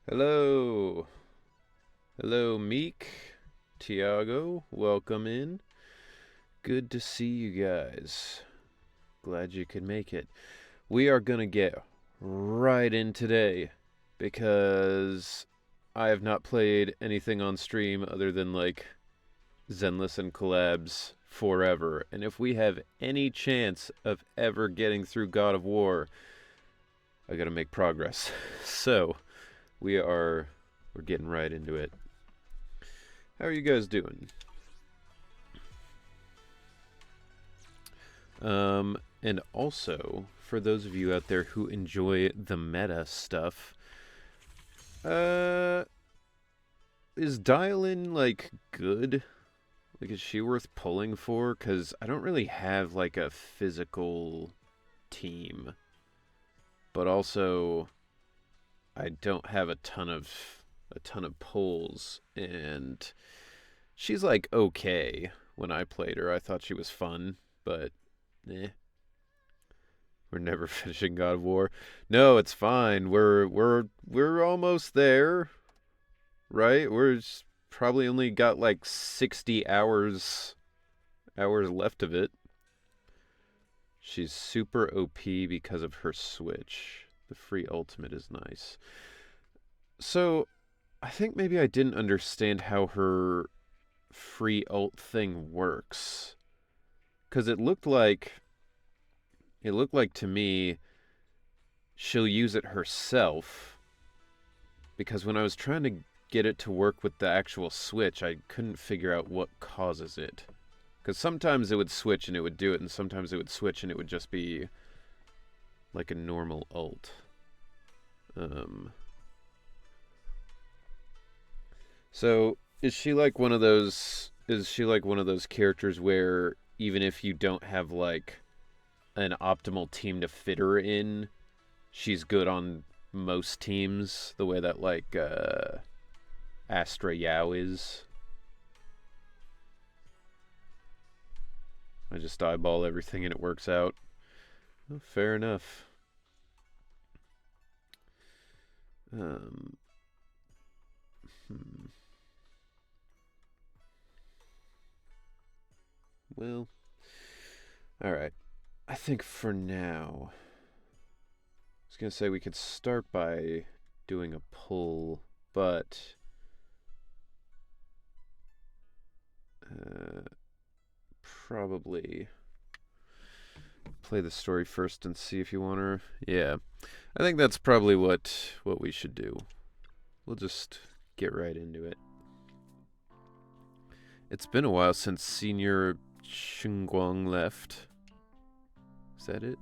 Hello. Hello, Meek. Tiago, welcome in. Good to see you guys. Glad you could make it. We are going to get right in today because I have not played anything on stream other than like Zenless and collabs forever. And if we have any chance of ever getting through God of War, I got to make progress. So, we're getting right into it. How are you guys doing? And also, for those of you out there who enjoy the meta stuff, is Dial-In, like, good? Like, is she worth pulling for? Because I don't really have, like, a physical team. But also, I don't have a ton of pulls, and she's, like, okay. When I played her, I thought she was fun, but eh. We're never finishing God of War. No, it's fine. We're almost there, right? Probably only got like 60 hours left of it. She's super OP because of her switch. The free ultimate is nice. So, I think maybe I didn't understand how her free ult thing works. Cuz it looked like to me she'll use it herself, because when I was trying to get it to work with the actual switch, I couldn't figure out what causes it. Because sometimes it would switch and it would do it, and sometimes it would switch and it would just be like a normal ult. So is she like one of those? Is she like one of those characters where even if you don't have like an optimal team to fit her in, she's good on most teams, the way that like Astra Yao is? I just eyeball everything and it works out. Well, fair enough. Um, hmm. Well, alright. I think for now, I was going to say we could start by doing a pull, but probably play the story first and see if you want her. Yeah, I think that's probably what we should do. We'll just get right into it. It's been a while since Senior Chungguang left. Is that it?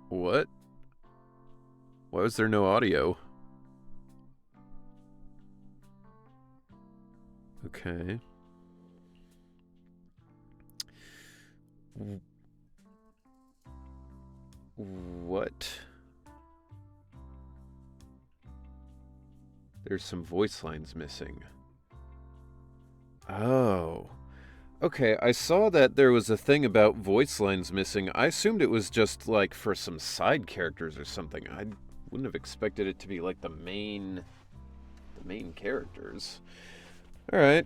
What? Why was there no audio? Okay. What? There's some voice lines missing. Oh. Okay, I saw that there was a thing about voice lines missing. I assumed it was just like for some side characters or something. I wouldn't have expected it to be like the main characters. All right.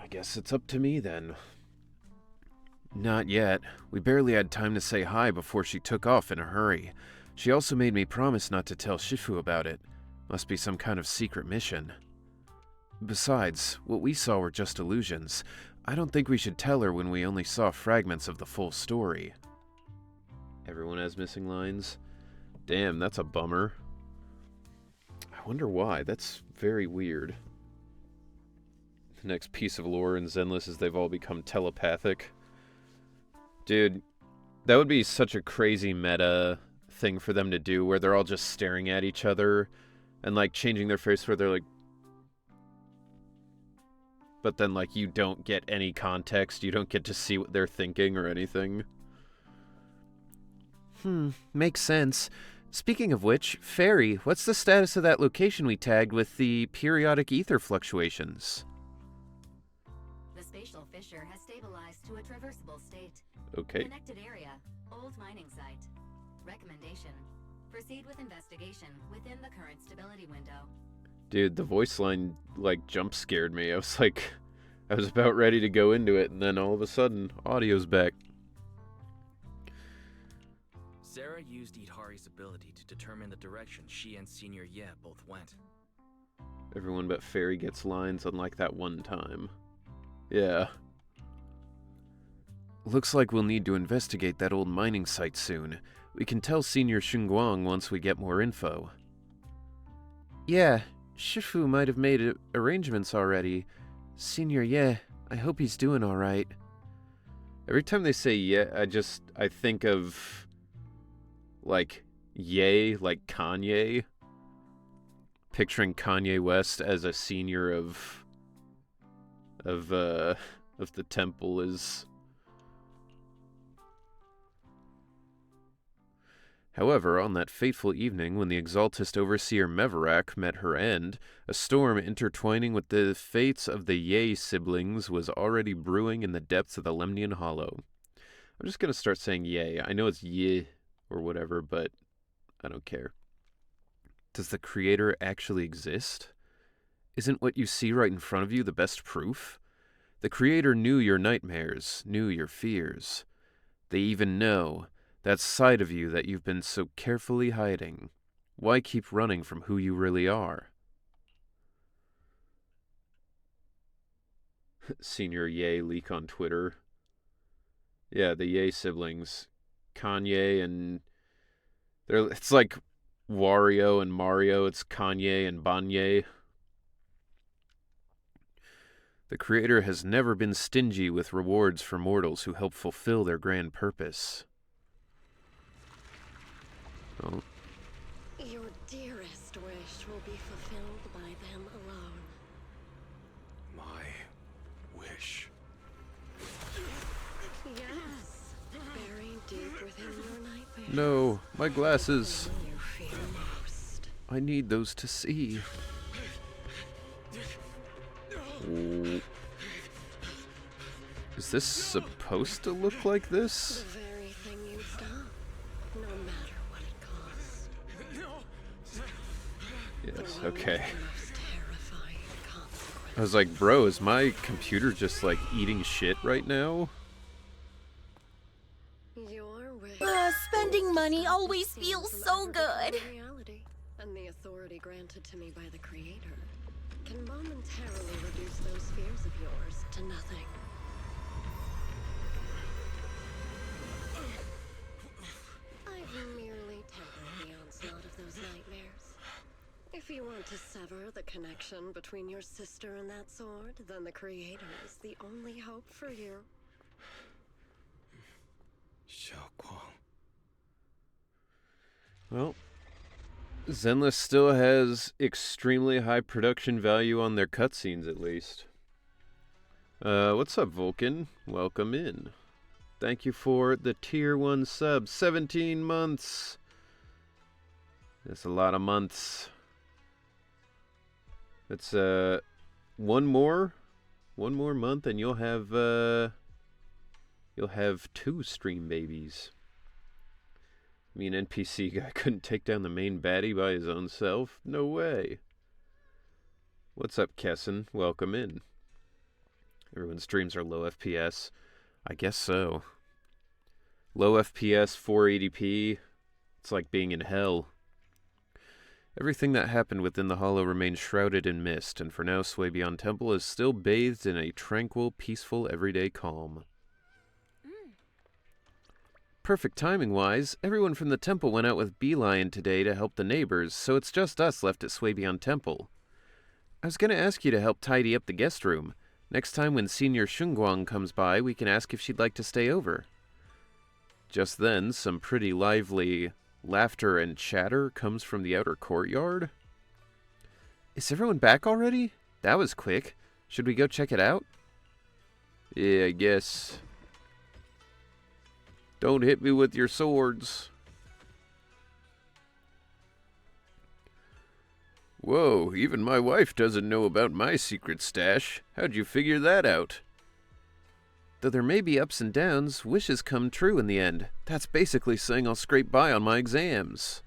I guess it's up to me then. Not yet. We barely had time to say hi before she took off in a hurry. She also made me promise not to tell Shifu about it. Must be some kind of secret mission. Besides, what we saw were just illusions. I don't think we should tell her when we only saw fragments of the full story. Everyone has missing lines? Damn, that's a bummer. I wonder why. That's very weird. The next piece of lore in Zenless is they've all become telepathic. Dude, that would be such a crazy meta thing for them to do, where they're all just staring at each other and like changing their face where they're like, but then like you don't get any context, you don't get to see what they're thinking or anything. Makes sense. Speaking of which, Fairy, what's the status of that location we tagged with the periodic ether fluctuations? The spatial fissure has stabilized to a traversable state. Okay. Connected area Old mining site. Recommendation. Proceed with investigation within the current stability window. Dude, the voice line, like, jump scared me. I was about ready to go into it, and then all of a sudden, audio's back. Sarah used Idhari's ability to determine the direction she and Senior Ye both went. Everyone but Fairy gets lines, unlike that one time. Yeah. Looks like we'll need to investigate that old mining site soon. We can tell Senior Xinguang once we get more info. Yeah, Shifu might have made arrangements already. Senior Ye, I hope he's doing alright. Every time they say yeah, I think of, like, Ye, like Kanye. Picturing Kanye West as a senior of the temple is... However, on that fateful evening when the Exaltist Overseer Meverak met her end, a storm intertwining with the fates of the Ye siblings was already brewing in the depths of the Lemnian Hollow. I'm just going to start saying Ye. I know it's Ye or whatever, but I don't care. Does the Creator actually exist? Isn't what you see right in front of you the best proof? The Creator knew your nightmares, knew your fears. They even know that side of you that you've been so carefully hiding. Why keep running from who you really are? Senior Ye leak on Twitter. Yeah, the Ye siblings. Kanye and... it's like Wario and Mario. It's Kanye and Banye. The Creator has never been stingy with rewards for mortals who help fulfill their grand purpose. Oh. Your dearest wish will be fulfilled by them alone. My wish. Yes, buried deep within your nightmares. No, my glasses. You fear most. I need those to see. Oh. Is this supposed to look like this? The very thing you'd stop, no matter what it costs. Yes, okay. The most terrifying consequence. I was like, bro, is my computer just like eating shit right now? Your wish. Spending money always feels so good. Reality and the authority granted to me by the Creator can momentarily reduce those fears of yours to nothing. I've merely tempered the onslaught of those nightmares. If you want to sever the connection between your sister and that sword, then the Creator is the only hope for you. Xiaoguang. Well, Zenless still has extremely high production value on their cutscenes, at least. What's up, Vulcan? Welcome in. Thank you for the tier 1 sub. 17 months. That's a lot of months. That's one more month and you'll have 2 stream babies. I mean, NPC guy couldn't take down the main baddie by his own self? No way. What's up, Kesson? Welcome in. Everyone's streams are low FPS. I guess so. Low FPS, 480p. It's like being in hell. Everything that happened within the Hollow remains shrouded in mist, and for now Swabian Temple is still bathed in a tranquil, peaceful, everyday calm. Perfect timing-wise, everyone from the temple went out with Beeline today to help the neighbors, so it's just us left at Swabian Temple. I was going to ask you to help tidy up the guest room. Next time when Senior Xinguang comes by, we can ask if she'd like to stay over. Just then, some pretty lively laughter and chatter comes from the outer courtyard. Is everyone back already? That was quick. Should we go check it out? Yeah, I guess. Don't hit me with your swords. Whoa, even my wife doesn't know about my secret stash. How'd you figure that out? Though there may be ups and downs, wishes come true in the end. That's basically saying I'll scrape by on my exams.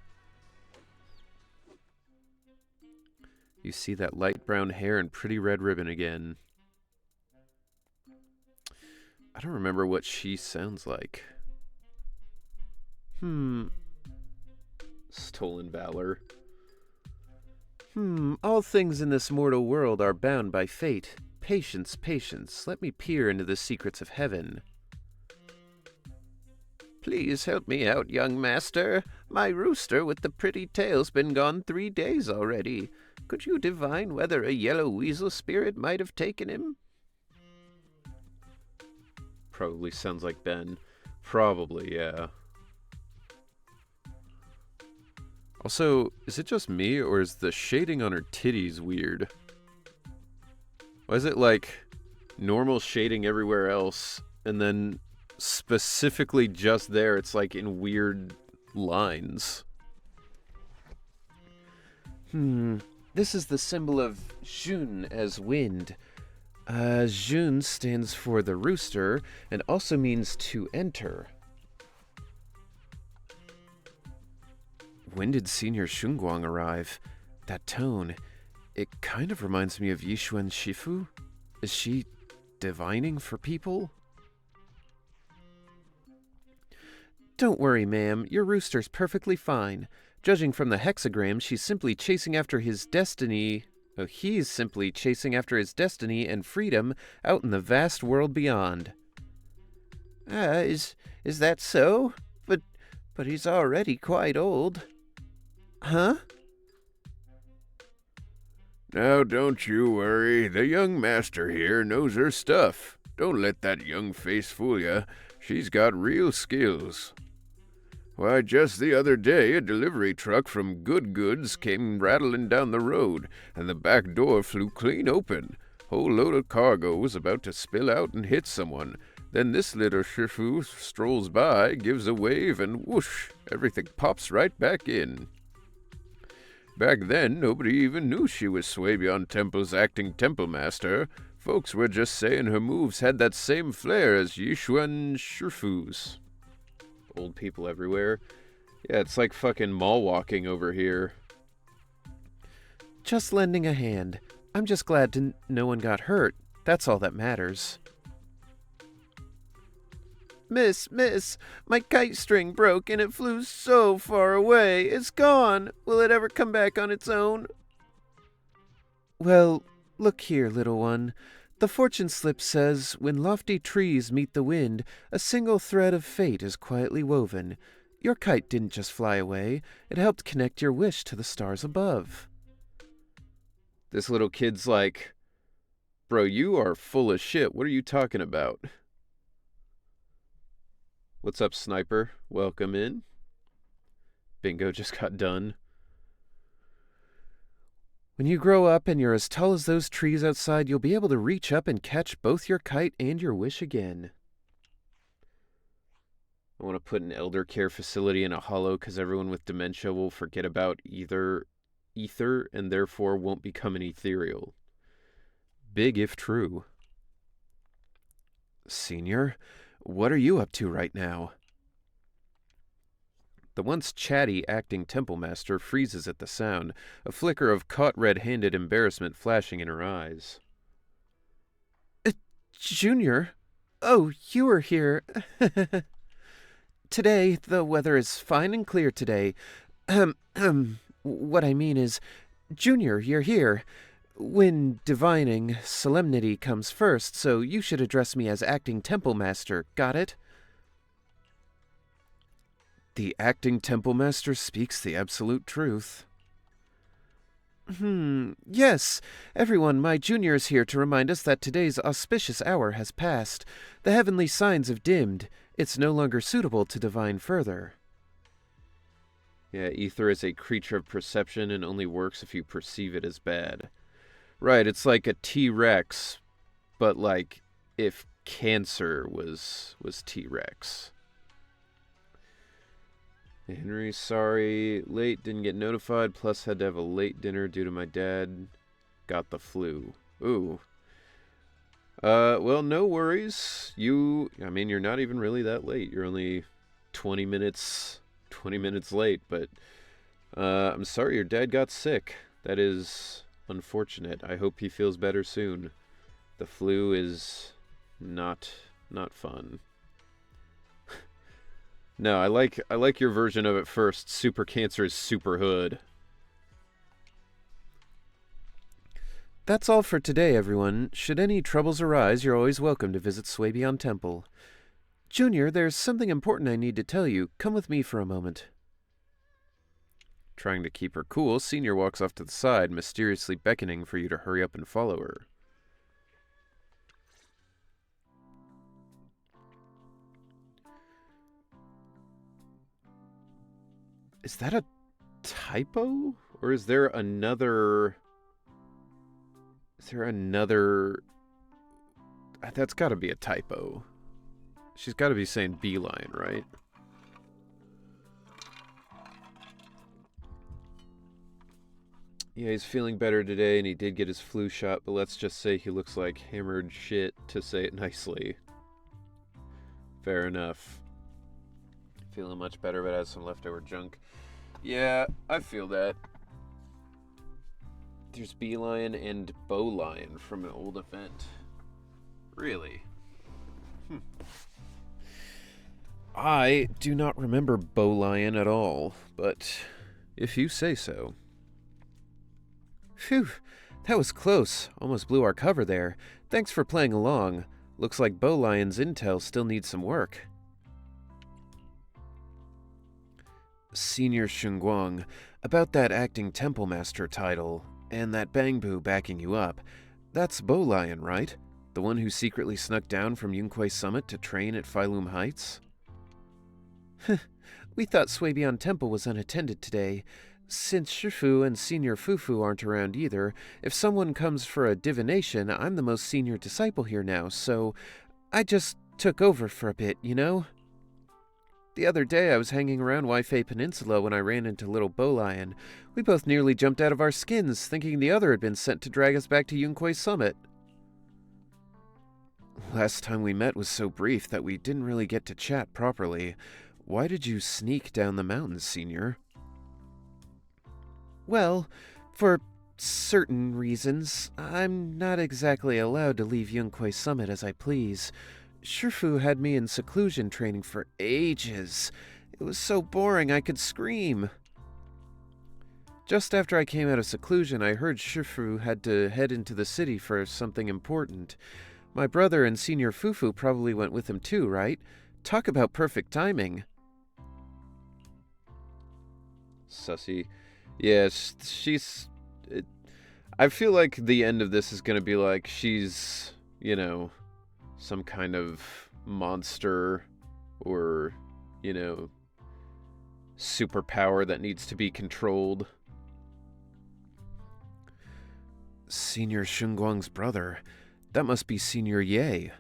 You see that light brown hair and pretty red ribbon again. I don't remember what she sounds like. Stolen valor. All things in this mortal world are bound by fate. Patience, patience, let me peer into the secrets of heaven. Please help me out, young master. My rooster with the pretty tail's been gone 3 days already. Could you divine whether a yellow weasel spirit might have taken him? Probably sounds like Ben. Probably, yeah. Also, is it just me, or is the shading on her titties weird? Why is it like normal shading everywhere else, and then specifically just there, it's like in weird lines? This is the symbol of Jun as wind. Jun stands for the rooster, and also means to enter. When did Senior Shunguang arrive? That tone, it kind of reminds me of Yishuan Shifu. Is she divining for people? Don't worry, ma'am. Your rooster's perfectly fine. Judging from the hexagram, she's simply chasing after his destiny. Oh, he's simply chasing after his destiny and freedom out in the vast world beyond. Is that so? But he's already quite old. Huh? Now don't you worry. The young master here knows her stuff. Don't let that young face fool ya. She's got real skills. Why, just the other day, a delivery truck from Good Goods came rattling down the road, and the back door flew clean open. Whole load of cargo was about to spill out and hit someone. Then this little shifu strolls by, gives a wave, and whoosh, everything pops right back in. Back then, nobody even knew she was Swabian Temple's acting temple master. Folks were just saying her moves had that same flair as Yishuan Shifu's. Old people everywhere. Yeah, it's like fucking mall walking over here. Just lending a hand. I'm just glad no one got hurt. That's all that matters. Miss, my kite string broke and it flew so far away. It's gone. Will it ever come back on its own? Well, look here, little one. The fortune slip says, when lofty trees meet the wind, a single thread of fate is quietly woven. Your kite didn't just fly away. It helped connect your wish to the stars above. This little kid's like, bro, you are full of shit. What are you talking about? What's up, Sniper? Welcome in. Bingo just got done. When you grow up and you're as tall as those trees outside, you'll be able to reach up and catch both your kite and your wish again. I want to put an elder care facility in a hollow because everyone with dementia will forget about ether and therefore won't become an ethereal. Big if true. Senior, what are you up to right now? The once chatty acting temple master freezes at the sound, a flicker of caught red-handed embarrassment flashing in her eyes. Junior? Oh, you are here. Today, the weather is fine and clear today. What I mean is, Junior, you're here. When divining, solemnity comes first, so you should address me as acting temple master. Got it? The acting temple master speaks the absolute truth. Yes. Everyone, my junior is here to remind us that today's auspicious hour has passed. The heavenly signs have dimmed. It's no longer suitable to divine further. Yeah, ether is a creature of perception and only works if you perceive it as bad. Right, it's like a T-Rex, but like if cancer was T-Rex. Henry, sorry, late, didn't get notified, plus had to have a late dinner due to my dad got the flu. Ooh. Well, no worries. I mean, you're not even really that late. You're only 20 minutes late, but I'm sorry your dad got sick. That is unfortunate. I hope he feels better soon. The flu is not fun. No, I like your version of it first. Super cancer is super hood. That's all for today, everyone. Should any troubles arise, you're always welcome to visit Swabian Temple. Junior, there's something important I need to tell you. Come with me for a moment. Trying to keep her cool, Senior walks off to the side, mysteriously beckoning for you to hurry up and follow her. Is that a typo? Or is there another... That's gotta be a typo. She's gotta be saying beeline, right? Yeah, he's feeling better today, and he did get his flu shot, but let's just say he looks like hammered shit, to say it nicely. Fair enough. Feeling much better, but has some leftover junk. Yeah, I feel that. There's Beeline and Bowline from an old event. Really? I do not remember Bowlion at all, but if you say so. Phew, that was close. Almost blew our cover there. Thanks for playing along. Looks like Bowlion's intel still needs some work. Senior Shunguang, about that acting temple master title, and that Bangbu backing you up, that's Bowlion, right? The one who secretly snuck down from Yunquay Summit to train at Phylum Heights? We thought Swabian Temple was unattended today. Since Shifu and Senior Fufu aren't around either, if someone comes for a divination, I'm the most senior disciple here now, so I just took over for a bit, you know? The other day I was hanging around Waifei Peninsula when I ran into little Bowlion. We both nearly jumped out of our skins, thinking the other had been sent to drag us back to Yunquay Summit. Last time we met was so brief that we didn't really get to chat properly. Why did you sneak down the mountains, Senior? Well, for certain reasons, I'm not exactly allowed to leave Yunquay Summit as I please. Shifu had me in seclusion training for ages. It was so boring I could scream. Just after I came out of seclusion, I heard Shifu had to head into the city for something important. My brother and Senior Fufu probably went with him too, right? Talk about perfect timing. Sussy. Yeah, she's... I feel like the end of this is going to be like she's, you know, some kind of monster or, you know, superpower that needs to be controlled. Senior Shunguang's brother. That must be Senior Ye.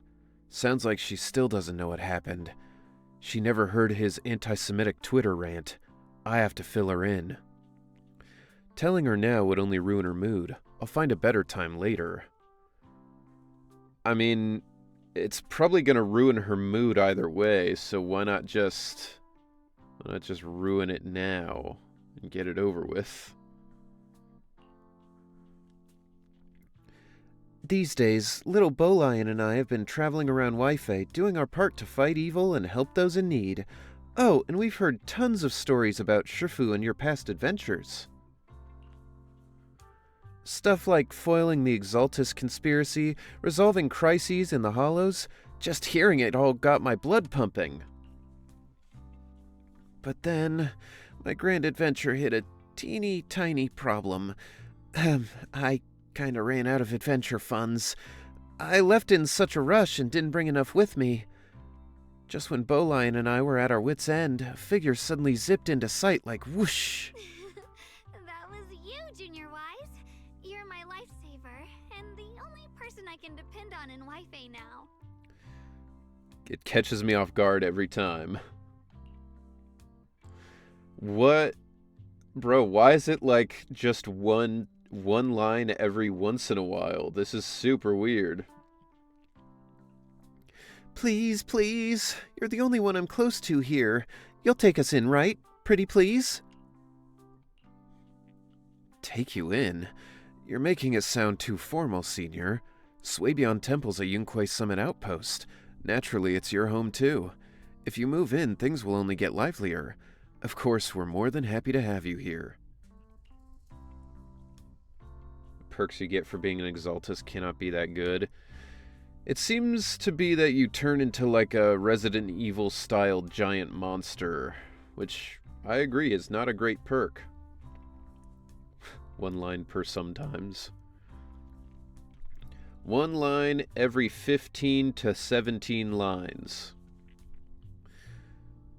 Sounds like she still doesn't know what happened. She never heard his anti-Semitic Twitter rant. I have to fill her in. Telling her now would only ruin her mood. I'll find a better time later. I mean, it's probably going to ruin her mood either way, so why not just ruin it now and get it over with? These days, little Bowlion and I have been traveling around Waifei, doing our part to fight evil and help those in need. Oh, and we've heard tons of stories about Shifu and your past adventures. Stuff like foiling the Exaltus conspiracy, resolving crises in the Hollows. Just hearing it all got my blood pumping. But then, my grand adventure hit a teeny tiny problem. I kinda ran out of adventure funds. I left in such a rush and didn't bring enough with me. Just when Bowlion and I were at our wits' end, a figure suddenly zipped into sight like whoosh. That was you, Junior Wise. You're my lifesaver, and the only person I can depend on in Waifei now. It catches me off guard every time. What? Bro, why is it like just one line every once in a while? This is super weird. Please, please. You're the only one I'm close to here. You'll take us in, right? Pretty please? Take you in? You're making it sound too formal, Senior. Swabian Temple's a Yunquay Summit outpost. Naturally, it's your home too. If you move in, things will only get livelier. Of course, we're more than happy to have you here. The perks you get for being an Exaltus cannot be that good. It seems to be that you turn into like a Resident Evil-style giant monster, which I agree is not a great perk. One line per sometimes. One line every 15 to 17 lines.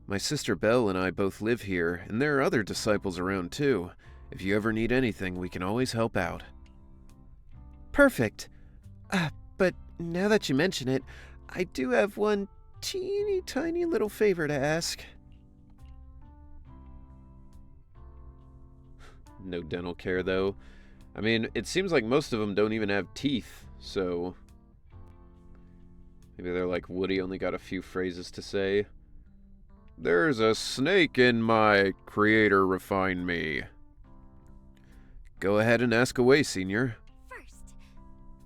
My sister Belle and I both live here, and there are other disciples around too. If you ever need anything, we can always help out. Perfect. But now that you mention it, I do have one teeny tiny little favor to ask. No dental care, though. I mean, it seems like most of them don't even have teeth, so... maybe they're like, Woody only got a few phrases to say. There's a snake in my creator refine me. Go ahead and ask away, Senior. First,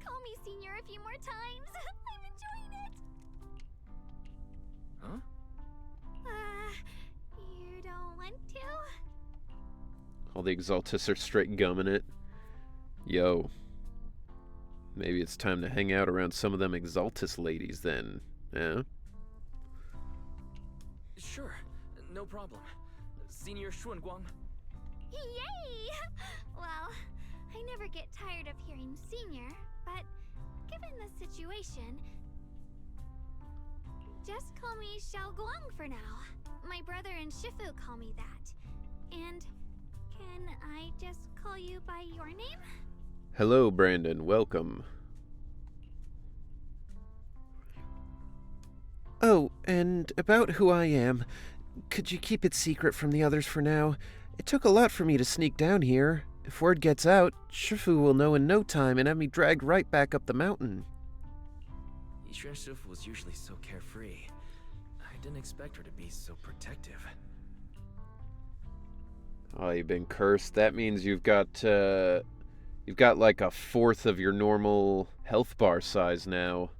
call me Senior a few more times. I'm enjoying it. Huh? You don't want to? All the Exaltus are straight gumming it. Yo. Maybe it's time to hang out around some of them Exaltus ladies then, eh? Sure, no problem. Senior Xuanguang. Yay! Well, I never get tired of hearing Senior, but given the situation, just call me Xiaoguang for now. My brother and Shifu call me that. And can I just call you by your name? Hello, Brandon. Welcome. Oh, and about who I am, could you keep it secret from the others for now? It took a lot for me to sneak down here. If word gets out, Shifu will know in no time and have me dragged right back up the mountain. Yixuan Shifu was usually so carefree. I didn't expect her to be so protective. Oh, you've been cursed. That means you've got like a fourth of your normal health bar size now.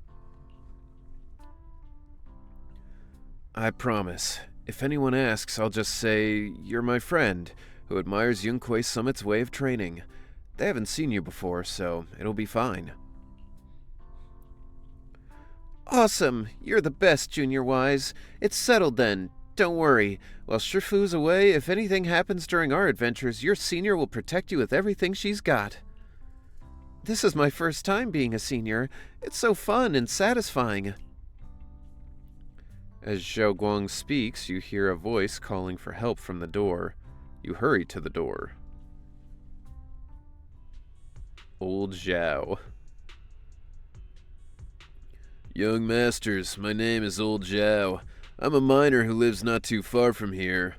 I promise. If anyone asks, I'll just say, you're my friend, who admires Yunquay Summit's way of training. They haven't seen you before, so it'll be fine. Awesome! You're the best, Junior Wise. It's settled then. Don't worry. While Shifu's away, if anything happens during our adventures, your senior will protect you with everything she's got. This is my first time being a senior. It's so fun and satisfying. As Zhao Guang speaks, you hear a voice calling for help from the door. You hurry to the door. Old Zhao. Young masters, my name is Old Zhao. I'm a miner who lives not too far from here.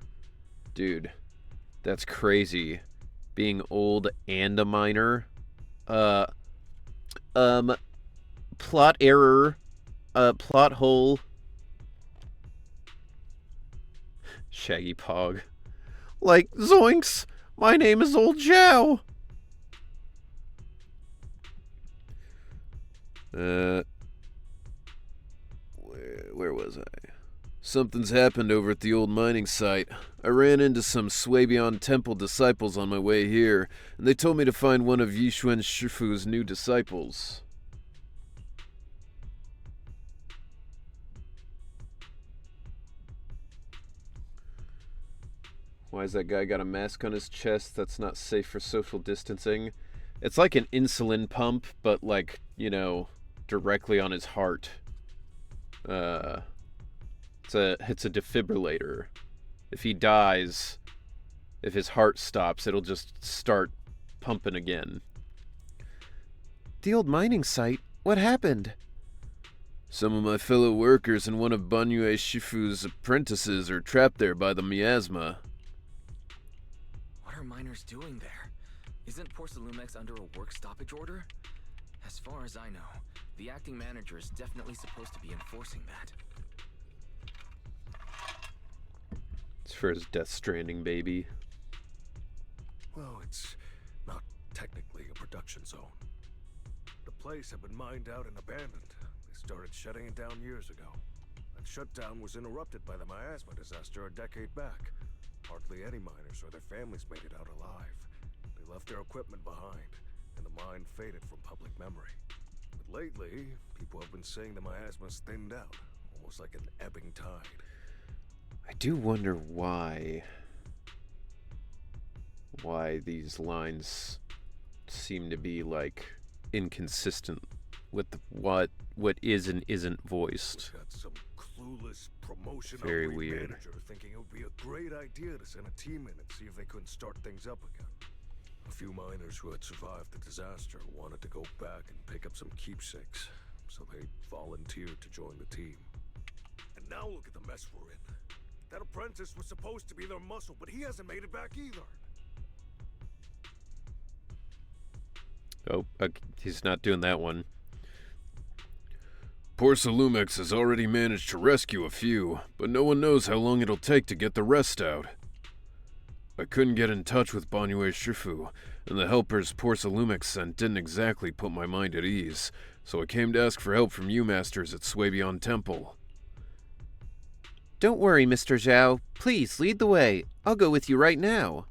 Dude, that's crazy. Being old and a miner. Plot error. Plot hole. Shaggy Pog. Like, zoinks! My name is Old Zhao! Where was I? Something's happened over at the old mining site. I ran into some Swabian Temple disciples on my way here, and they told me to find one of Yixuan Shifu's new disciples. Why has that guy got a mask on his chest that's not safe for social distancing? It's like an insulin pump, but like, you know, directly on his heart. It's a defibrillator. If he dies, if his heart stops, it'll just start pumping again. The old mining site? What happened? Some of my fellow workers and one of Banyue Shifu's apprentices are trapped there by the miasma. What are miners doing there? Isn't Porcelumex under a work stoppage order? As far as I know, the acting manager is definitely supposed to be enforcing that. It's for his Death Stranding baby. Well, it's not technically a production zone. The place had been mined out and abandoned. They started shutting it down years ago. That shutdown was interrupted by the miasma disaster a decade back. Hardly any miners or their families made it out alive. They left their equipment behind, and the mine faded from public memory. But lately, people have been saying the miasma's thinned out, almost like an ebbing tide. I do wonder why these lines seem to be like inconsistent with what is and isn't voiced. We've got some clueless promotional Very weird. manager thinking it would be a great idea to send a team in and see if they couldn't start things up again. A few miners who had survived the disaster wanted to go back and pick up some keepsakes, so they volunteered to join the team. And now look at the mess we're in. That apprentice was supposed to be their muscle, but he hasn't made it back either. Oh, he's not doing that one. Porcelumix has already managed to rescue a few, but no one knows how long it'll take to get the rest out. I couldn't get in touch with Banyue Shifu, and the helpers Porcelumix sent didn't exactly put my mind at ease, so I came to ask for help from you masters at Swabion Temple. Don't worry, Mr. Zhao. Please, lead the way. I'll go with you right now.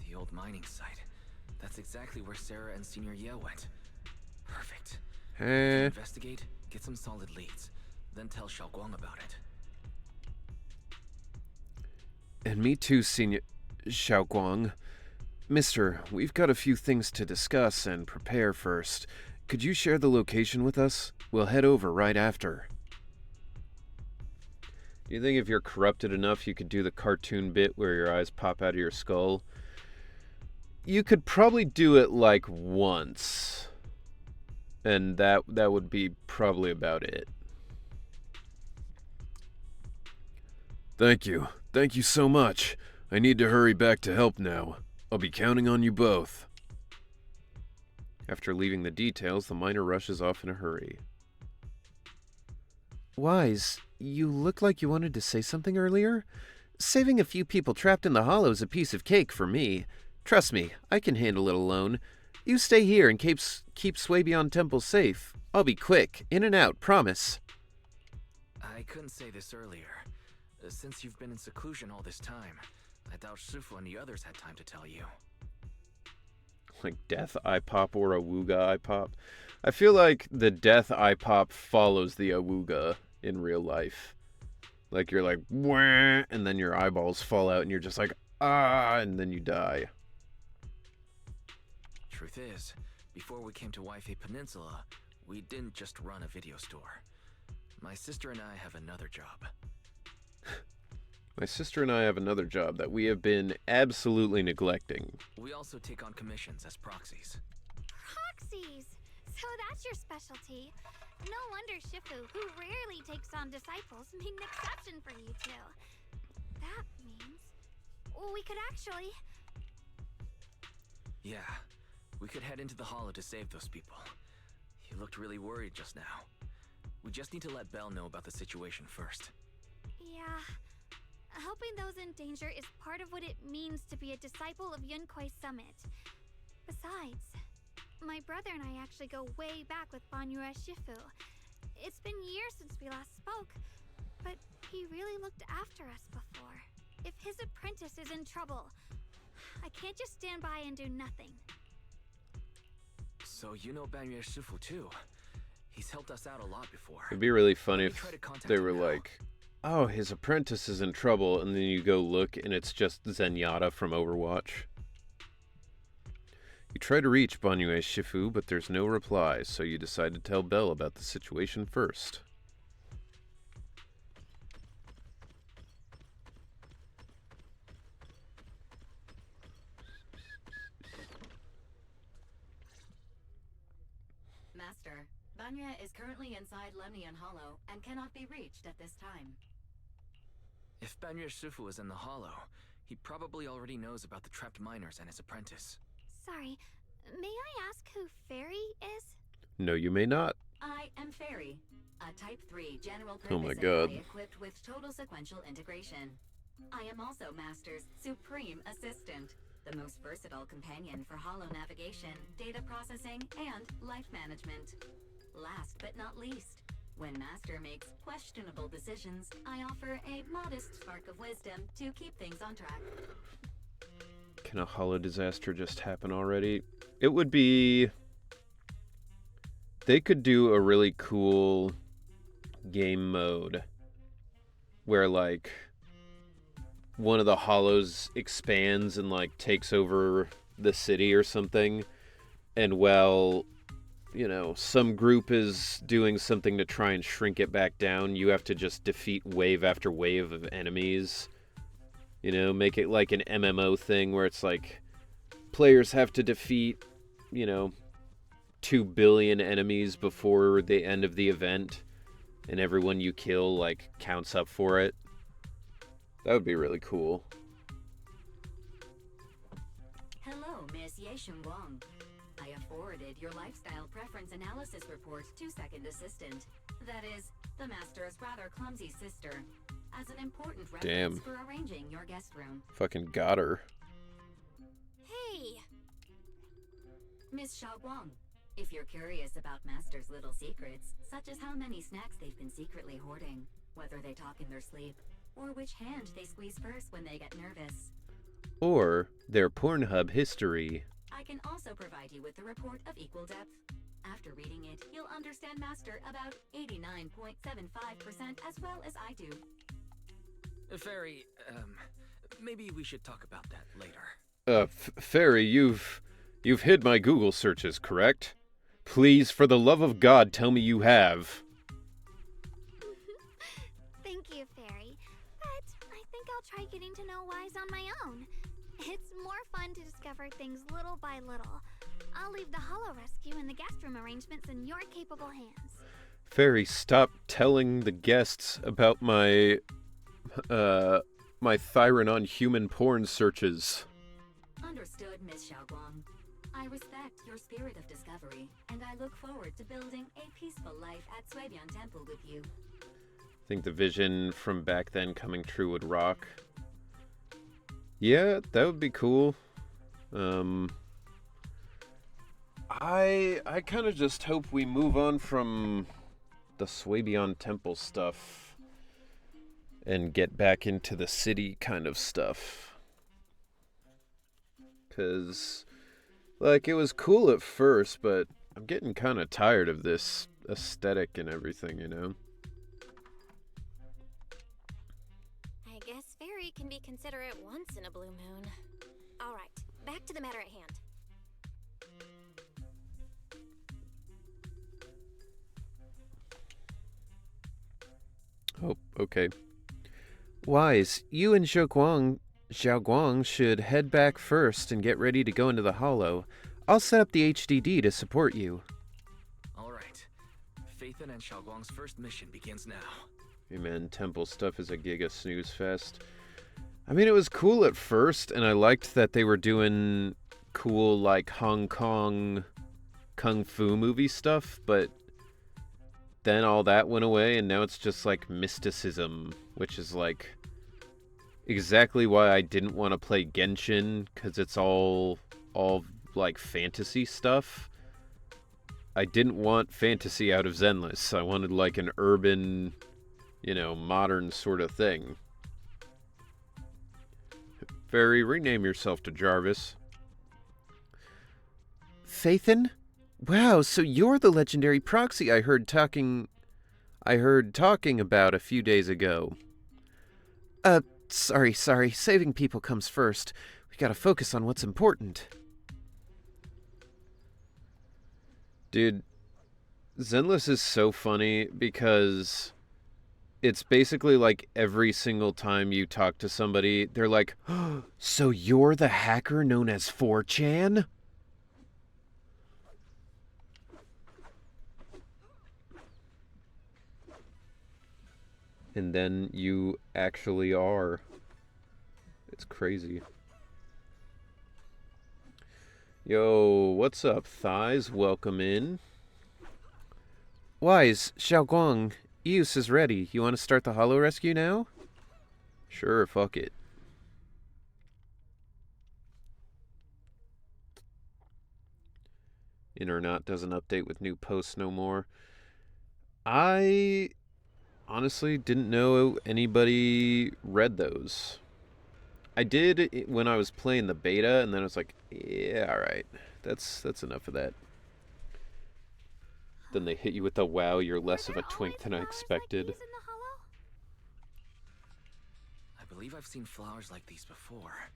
The old mining site. That's exactly where Sarah and Senior Ye went. Perfect. Investigate, get some solid leads, then tell Xiaoguang about it. And me too, Senior Xiaoguang. Mister, we've got a few things to discuss and prepare first. Could you share the location with us? We'll head over right after. Do you think if you're corrupted enough, you could do the cartoon bit where your eyes pop out of your skull? You could probably do it like once. And that would be probably about it. Thank you. Thank you so much. I need to hurry back to help now. I'll be counting on you both. After leaving the details, the miner rushes off in a hurry. Wise, you looked like you wanted to say something earlier? Saving a few people trapped in the hollow is a piece of cake for me. Trust me, I can handle it alone. You stay here and keep Swabion Temple safe. I'll be quick, in and out, promise. I couldn't say this earlier. Since you've been in seclusion all this time, I doubt Shifu and the others had time to tell you. Like Death Eye Pop or Awuga Eye Pop. I feel like the Death Eye Pop follows the Awuga in real life. Like you're like, wah, and then your eyeballs fall out and you're just like, ah, and then you die. Truth is, before we came to Waifei Peninsula, we didn't just run a video store. My sister and I have another job. My sister and I have another job that we have been absolutely neglecting. We also take on commissions as proxies. Proxies! So that's your specialty. No wonder Shifu, who rarely takes on disciples, made an exception for you two. That means we could actually... Yeah, we could head into the hollow to save those people. You looked really worried just now. We just need to let Belle know about the situation first. Yeah. Helping those in danger is part of what it means to be a disciple of Yunkuei Summit. Besides, my brother and I actually go way back with Banyue Shifu. It's been years since we last spoke, but he really looked after us before. If his apprentice is in trouble, I can't just stand by and do nothing. So you know Banyue Shifu too. He's helped us out a lot before. It'd be really funny Let me if try to contact they him were now. like, oh, his apprentice is in trouble, and then you go look and it's just Zenyatta from Overwatch. You try to reach Banyue Shifu, but there's no reply, so you decide to tell Belle about the situation first. Master, Banya is currently inside Lemnian Hollow and cannot be reached at this time. If Banyue Shifu is in the hollow, he probably already knows about the trapped miners and his apprentice. Sorry, may I ask who No, you may not. I am Fairy, a Type 3 general Oh my purpose god. AI equipped with total sequential integration. I am also Master's supreme assistant, the most versatile companion for holo navigation, data processing, and life management. Last but not least, when Master makes questionable decisions, I offer a modest spark of wisdom to keep things on track. Can a holo disaster just happen already? It would be... They could do a really cool game mode where, like, one of the holos expands and, like, takes over the city or something. And, well, you know, some group is doing something to try and shrink it back down. You have to just defeat wave after wave of enemies. You know, make it like an MMO thing where it's like players have to defeat, you know, 2 billion enemies before the end of the event, and everyone you kill, like, counts up for it. That would be really cool. Hello, Miss Yeshun Wang. I have forwarded your lifestyle preference analysis report to Second Assistant. That is, the Master's rather clumsy sister, as an important reference for arranging your guest room. Fucking got her. Hey! Miss Xiaoguang, if you're curious about Master's little secrets, such as how many snacks they've been secretly hoarding, whether they talk in their sleep, or which hand they squeeze first when they get nervous, Or their Pornhub history. I can also provide you with a report of equal depth. After reading it, you'll understand Master about 89.75% as well as I do. Fairy, maybe we should talk about that later. Fairy, you've hid my Google searches, correct? Please, for the love of God, tell me you have. Thank you, Fairy. But I think I'll try getting to know Wise on my own. It's more fun to discover things little by little. I'll leave the holo rescue and the guest room arrangements in your capable hands. Fairy, stop telling the guests about my Thyron on human porn searches. Understood, Miss Xiaoguang. I respect your spirit of discovery, and I look forward to building a peaceful life at Suebian Temple with you. I think the vision from back then coming true would rock. Yeah, that would be cool. I kind of just hope we move on from the Suebian Temple stuff and get back into the city kind of stuff. 'Cause, like, it was cool at first, but I'm getting kind of tired of this aesthetic and everything, you know? I guess Fairy can be considerate once in a blue moon. Alright, back to the matter at hand. Oh, okay. Wise, you and Xiaoguang should head back first and get ready to go into the holo. I'll set up the HDD to support you. Alright. Phaethon and Xiaoguang's first mission begins now. Hey man, temple stuff is a giga snooze fest. I mean, it was cool at first, and I liked that they were doing cool, like, Hong Kong kung fu movie stuff, but then all that went away, and now it's just, like, mysticism, which is, like, exactly why I didn't want to play Genshin, because it's all, like, fantasy stuff. I didn't want fantasy out of Zenless. I wanted, like, an urban, you know, modern sort of thing. Fairy, rename yourself to Jarvis. Phaethon? Wow, so you're the legendary proxy I heard talking about a few days ago. Sorry. Saving people comes first. We gotta focus on what's important. Dude, Zenless is so funny because it's basically like every single time you talk to somebody, they're like, oh, so you're the hacker known as 4chan? And then you actually are. It's crazy. Yo, what's up, Thighs? Welcome in. Wise, Xiaoguang, Eus is ready. You want to start the holo rescue now? Sure, fuck it. Internet doesn't update with new posts no more. I honestly didn't know anybody read those. I did when I was playing the beta, and then I was like, yeah, alright. That's enough of that. Then they hit you with the wow, you're less of a twink than I expected. Like these in the hollow? I believe I've seen flowers like these before.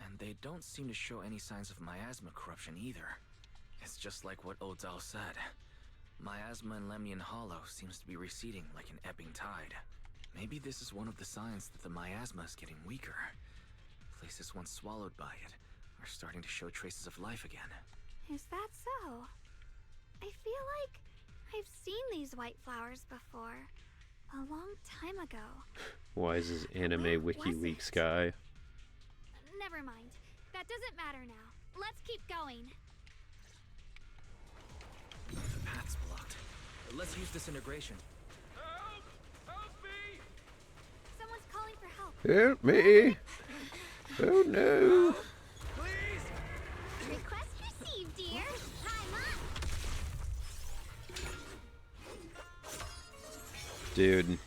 And they don't seem to show any signs of miasma corruption either. It's just like what Odal said. Miasma in Lemnian Hollow seems to be receding like an ebbing tide. Maybe this is one of the signs that the miasma is getting weaker. Places once swallowed by it are starting to show traces of life again. Is that so? I feel like I've seen these white flowers before. A long time ago. Wise is anime Where was WikiLeaks it? guy. Never mind. That doesn't matter now. Let's keep going. The path's blocked. Let's use disintegration. Help! Help me! Someone's calling for help. Help me! Oh no! Please! Request received, dear. Time up. Dude.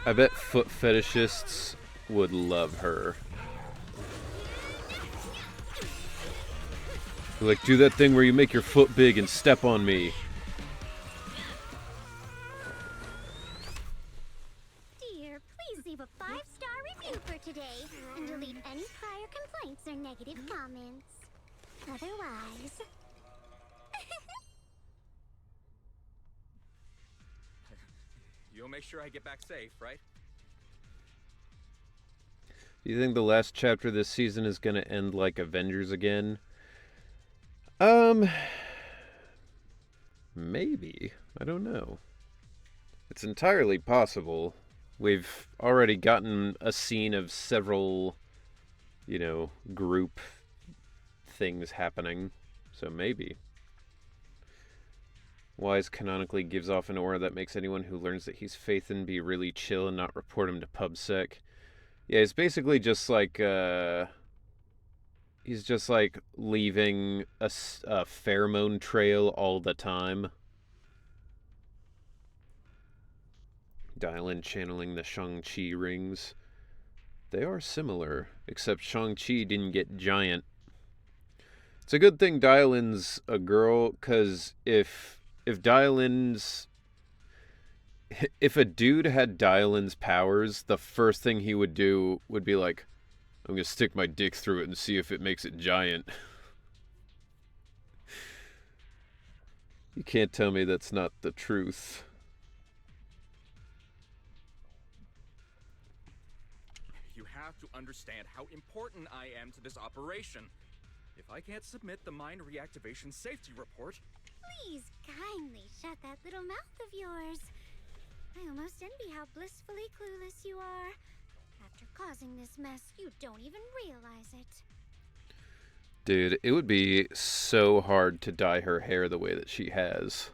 I bet foot fetishists would love her. Like, do that thing where you make your foot big and step on me. Dear, please leave a 5-star review for today and delete any prior complaints or negative comments. Otherwise... You'll make sure I get back safe, right? Do you think the last chapter this season is going to end like Avengers again? Maybe. I don't know. It's entirely possible. We've already gotten a scene of several, you know, group things happening. So maybe. Wise canonically gives off an aura that makes anyone who learns that he's Phaethon be really chill and not report him to PubSec. Yeah, it's basically just like, he's just like leaving a pheromone trail all the time. Dylan channeling the Shang-Chi rings. They are similar, except Shang-Chi didn't get giant. It's a good thing Dylan's a girl, because if Dylan's... If a dude had Dylan's powers, the first thing he would do would be like, I'm gonna stick my dick through it and see if it makes it giant. You can't tell me that's not the truth. You have to understand how important I am to this operation. If I can't submit the mind reactivation safety report... Please kindly shut that little mouth of yours. I almost envy how blissfully clueless you are. After causing this mess, you don't even realize it. Dude, it would be so hard to dye her hair the way that she has.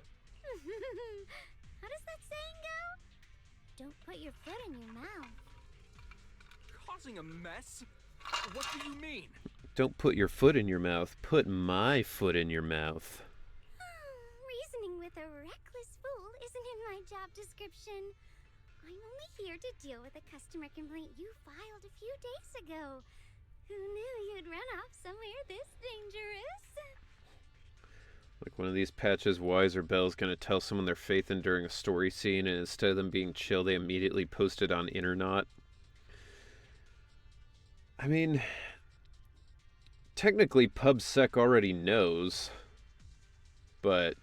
How does that saying go? Don't put your foot in your mouth. Causing a mess? What do you mean? Don't put your foot in your mouth. Put my foot in your mouth. Reasoning with a reckless fool isn't in my job description. I'm only here to deal with a customer complaint you filed a few days ago. Who knew you'd run off somewhere this dangerous? Like one of these patches, Wise or Belle's gonna tell someone their faith in during a story scene, and instead of them being chill, they immediately post it on Internet. I mean, technically PubSec already knows, but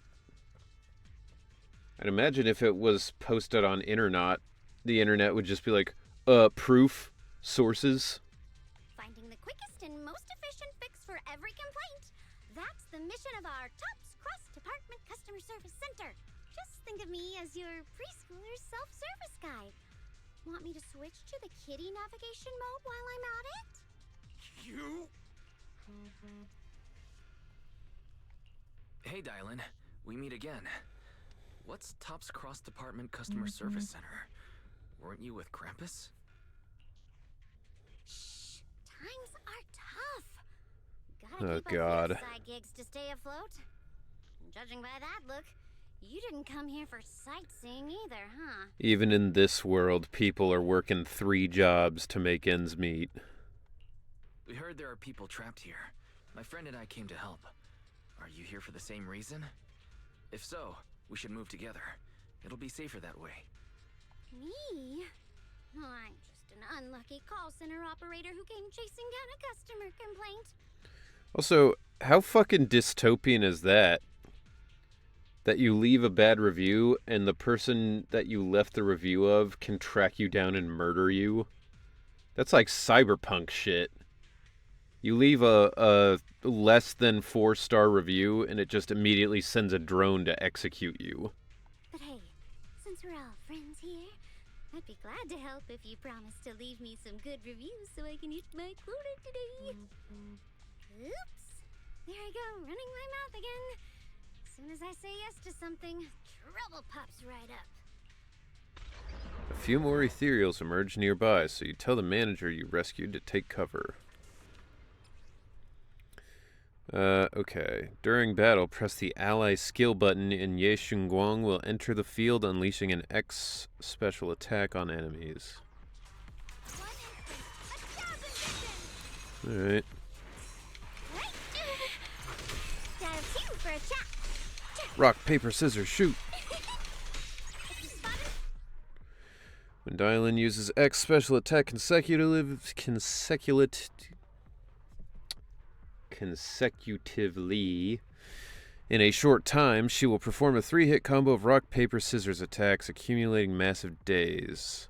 I'd imagine if it was posted on Internet, the Internet would just be like, proof, sources. Finding the quickest and most efficient fix for every complaint. That's the mission of our TOPS Cross-Department Customer Service Center. Just think of me as your preschooler's self-service guide. Want me to switch to the kiddie navigation mode while I'm at it? You? Hey, Dylan. We meet again. What's Top's Cross Department Customer Service Center? Weren't you with Krampus? Shh. Times are tough. Oh, Gotta keep God. up with side gigs to stay afloat. Judging by that look, you didn't come here for sightseeing either, huh? Even in this world, people are working 3 jobs to make ends meet. We heard there are people trapped here. My friend and I came to help. Are you here for the same reason? If so, we should move together. It'll be safer that way. Me? Oh, I'm just an unlucky call center operator who came chasing down a customer complaint. Also, how fucking dystopian is that? That you leave a bad review and the person that you left the review of can track you down and murder you? That's like cyberpunk shit. You leave a less than 4-star review and it just immediately sends a drone to execute you. But hey, since we're all friends here, I'd be glad to help if you promise to leave me some good reviews so I can hit my quota today. Oops. There I go, running my mouth again. As soon as I say yes to something, trouble pops right up. A few more ethereals emerge nearby, so you tell the manager you rescued to take cover. Okay. During battle, press the ally skill button and Ye Shunguang will enter the field, unleashing an X special attack on enemies. Alright. Rock, paper, scissors, shoot! When Dylan uses X special attack consecutively in a short time, she will perform a 3-hit combo of rock, paper, scissors attacks, accumulating massive days.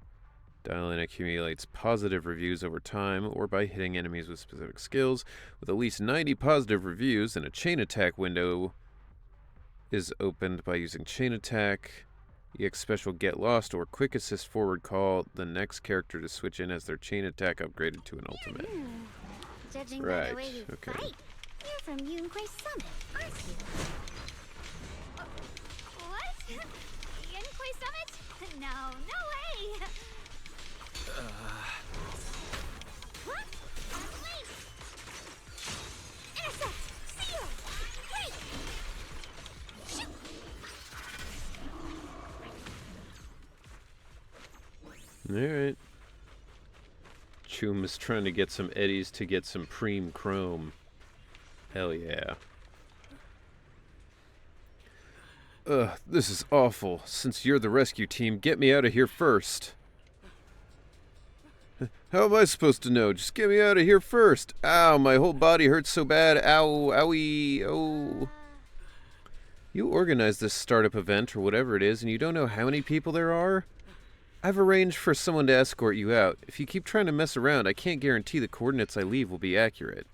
Dylan accumulates positive reviews over time or by hitting enemies with specific skills. With at least 90 positive reviews, and a chain attack window is opened by using chain attack, EX special get lost, or quick assist forward call the next character to switch in as their chain attack upgraded to an ultimate. Judging Right, by the way you okay. fight, you're from Yunquay Summit, aren't you? What? Yunquay Summit? No, no way! What? Wait! Intercept! Seal! Wait! Shoot! Alright. Choom is trying to get some eddies to get some Preem Chrome. Hell yeah. Ugh, this is awful. Since you're the rescue team, get me out of here first. How am I supposed to know? Just get me out of here first. Ow, my whole body hurts so bad. Ow, owie, oh. You organized this startup event or whatever it is, and you don't know how many people there are? I've arranged for someone to escort you out. If you keep trying to mess around, I can't guarantee the coordinates I leave will be accurate.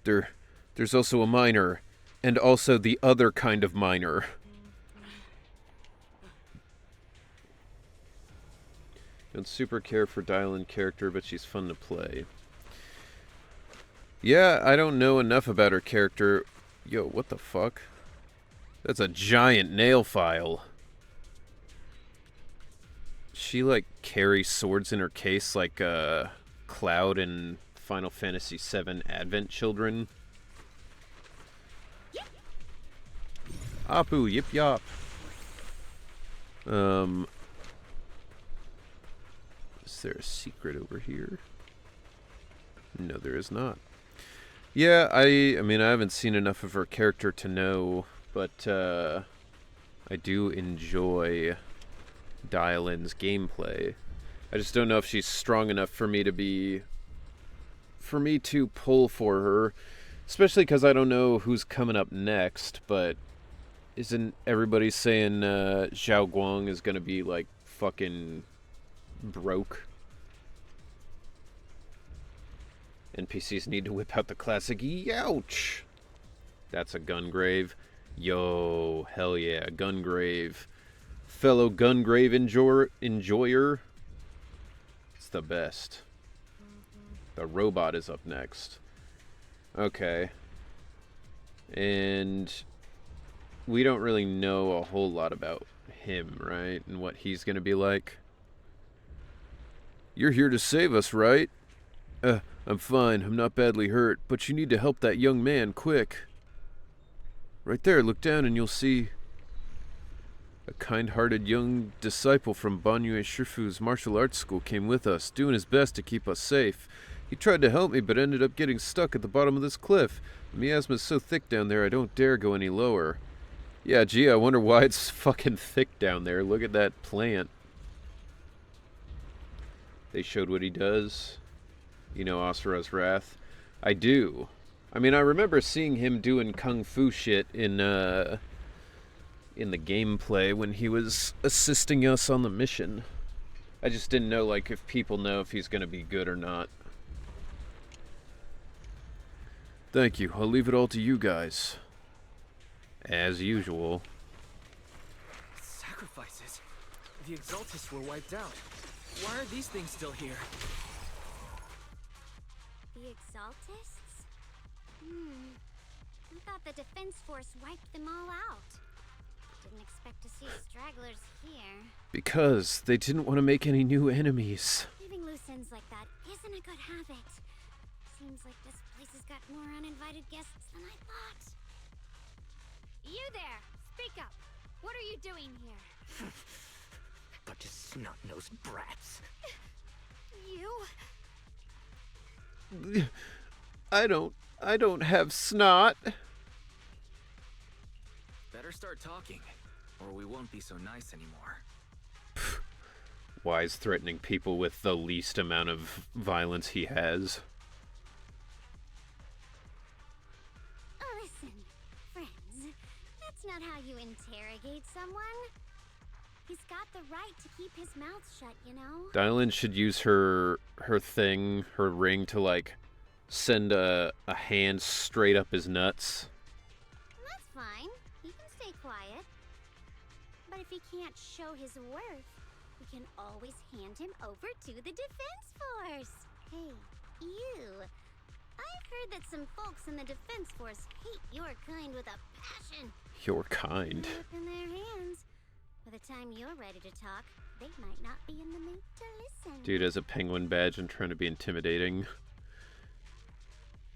There's also a miner, and also the other kind of miner. Don't super care for Dylan character, but she's fun to play. Yeah, I don't know enough about her character. Yo, what the fuck? That's a giant nail file. She, like, carries swords in her case like, Cloud in Final Fantasy VII Advent Children. Apu, yip yop. Is there a secret over here? No, there is not. Yeah, I mean, I haven't seen enough of her character to know, but, I do enjoy Dylan's gameplay. I just don't know if she's strong enough for me to pull for her, especially because I don't know who's coming up next, but isn't everybody saying Zhao Guang is gonna be like fucking broke? NPCs need to whip out the classic youch. That's a Gungrave. Yo, hell yeah, Gungrave. Fellow Gungrave enjoyer. It's the best. The robot is up next. Okay. And we don't really know a whole lot about him, right? And what he's gonna be like. You're here to save us, right? I'm fine. I'm not badly hurt, but you need to help that young man quick. Right there, look down and you'll see a kind-hearted young disciple from Banyue Shifu's martial arts school came with us, doing his best to keep us safe. He tried to help me, but ended up getting stuck at the bottom of this cliff. The miasma's so thick down there, I don't dare go any lower. Yeah, gee, I wonder why it's fucking thick down there. Look at that plant. They showed what he does. You know, Asura's Wrath. I do. I mean, I remember seeing him doing kung fu shit in the gameplay when he was assisting us on the mission. I just didn't know, like, if people know if he's gonna be good or not. Thank you. I'll leave it all to you guys. As usual. Sacrifices? The Exaltists were wiped out. Why are these things still here? The Exaltists? I thought the Defense Force wiped them all out. Didn't expect to see stragglers here. Because they didn't want to make any new enemies. Leaving loose ends like that isn't a good habit. Seems like this place has got more uninvited guests than I thought. You there! Speak up! What are you doing here? Bunch of snot-nosed brats. You? I don't have snot. Better start talking, or we won't be so nice anymore. Wise threatening people with the least amount of violence he has. Listen, friends, that's not how you interrogate someone. He's got the right to keep his mouth shut, you know? Dylan should use her thing, her ring, to, like, send a hand straight up his nuts. That's fine. He can stay quiet. But if he can't show his worth, we can always hand him over to the Defense Force. Hey, you. I've heard that some folks in the Defense Force hate your kind with a passion. Your kind. In their hands. By the time you're ready to talk, they might not be in the mood to listen. Dude has a penguin badge and trying to be intimidating.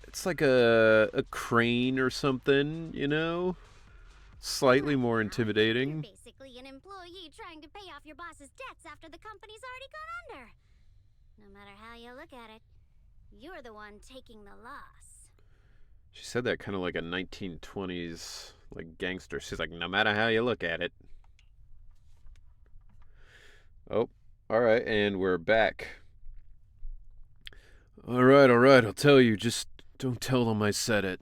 It's like a crane or something, you know? Slightly more intimidating. You're basically an employee trying to pay off your boss's debts after the company's already gone under. No matter how you look at it, you're the one taking the loss. She said that kind of like a 1920s like gangster. She's like, no matter how you look at it. Oh, alright, and we're back. Alright, I'll tell you. Just don't tell them I said it.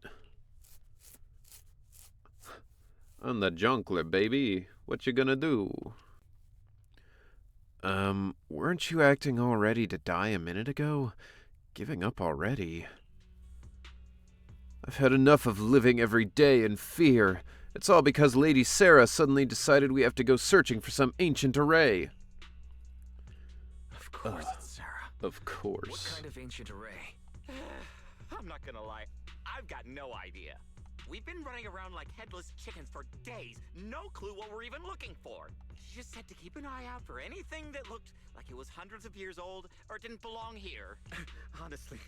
I'm the Jonkler, baby. What you gonna do? Weren't you acting all ready to die a minute ago? Giving up already? I've had enough of living every day in fear. It's all because Lady Sarah suddenly decided we have to go searching for some ancient array. Of course it's Sarah. Of course. What kind of ancient array? I'm not gonna lie, I've got no idea. We've been running around like headless chickens for days. No clue what we're even looking for. She just said to keep an eye out for anything that looked like it was hundreds of years old or didn't belong here. Honestly,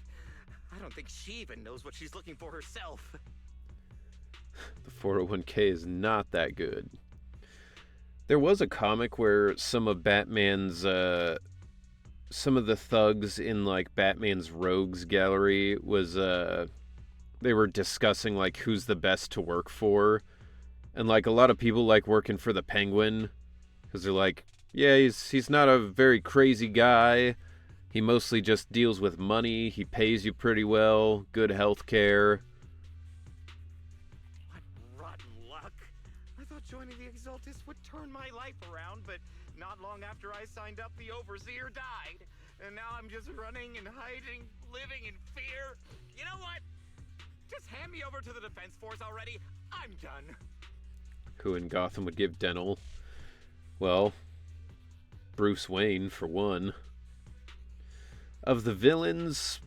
I don't think she even knows what she's looking for herself. The 401k is not that good. There was a comic where some of Batman's, some of the thugs in, like, Batman's Rogues gallery was, they were discussing, like, who's the best to work for. And, like, a lot of people like working for the Penguin. Because they're like, yeah, he's not a very crazy guy. He mostly just deals with money. He pays you pretty well. Good health care. What rotten luck. I thought joining the Exaltists would turn my life around, but not long after I signed up, the Overseer died. And now I'm just running and hiding, living in fear. You know what? Just hand me over to the Defense Force already. I'm done. Who in Gotham would give dental? Well, Bruce Wayne, for one. Of the villains,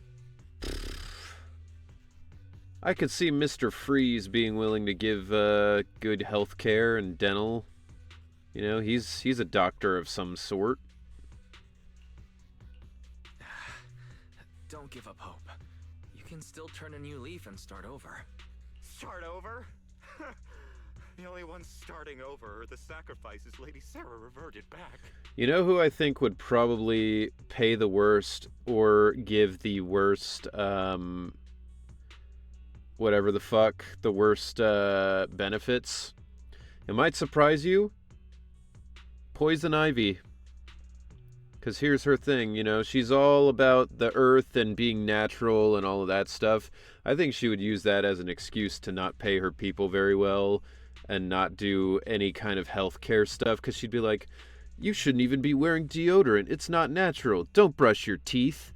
I could see Mr. Freeze being willing to give good health care and dental. You know, he's a doctor of some sort. Don't give up hope. You can still turn a new leaf and start over. Start over? The only ones starting over are the sacrifices Lady Sarah reverted back. You know who I think would probably pay the worst or give the worst, whatever the fuck, the worst benefits? It might surprise you. Poison Ivy. Because here's her thing, you know, she's all about the earth and being natural and all of that stuff. I think she would use that as an excuse to not pay her people very well and not do any kind of healthcare stuff, because she'd be like, you shouldn't even be wearing deodorant. It's not natural. Don't brush your teeth.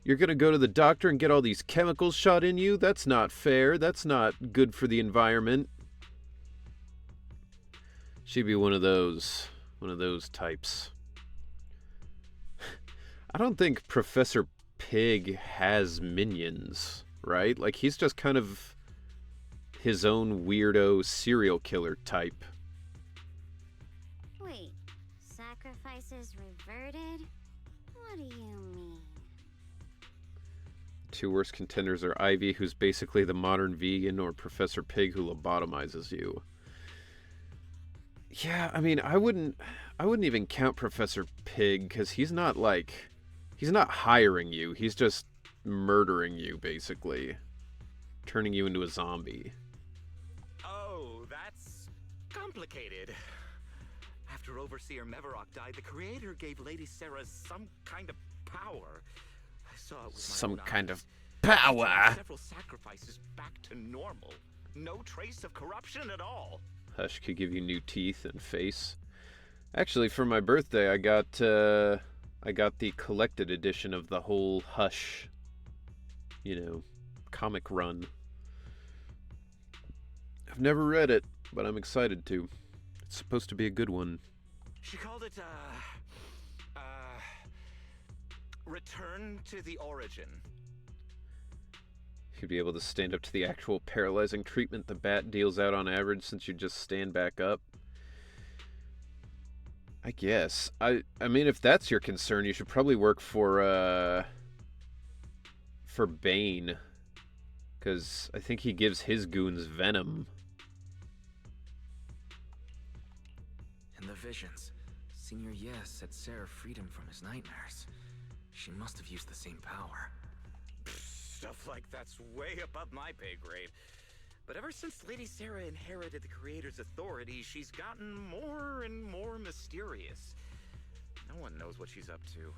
You're going to go to the doctor and get all these chemicals shot in you? That's not fair. That's not good for the environment. She'd be one of those types. I don't think Professor Pig has minions, right? Like, he's just kind of his own weirdo serial killer type. Wait, sacrifices reverted? What do you mean? Two worst contenders are Ivy, who's basically the modern vegan, or Professor Pig, who lobotomizes you. Yeah, I mean, I wouldn't even count Professor Pig, because he's not hiring you. He's just murdering you, basically. Turning you into a zombie. Oh, that's complicated. After Overseer Mevarok died, the Creator gave Lady Sarah some kind of power. I saw it with my Some own kind eyes. of She turned power! several sacrifices back to normal. No trace of corruption at all. Hush could give you new teeth and face. Actually, for my birthday, I got the collected edition of the whole Hush, comic run. I've never read it, but I'm excited to. It's supposed to be a good one. She called it, Return to the Origin. You'd be able to stand up to the actual paralyzing treatment the bat deals out on average, since you just stand back up. I guess. I mean, if that's your concern, you should probably work for Bane. Because I think he gives his goons venom. In the visions, Senior Yes set Sarah freed him from his nightmares. She must have used the same power. Stuff like that's way above my pay grade. But ever since Lady Sarah inherited the Creator's authority, she's gotten more and more mysterious. No one knows what she's up to.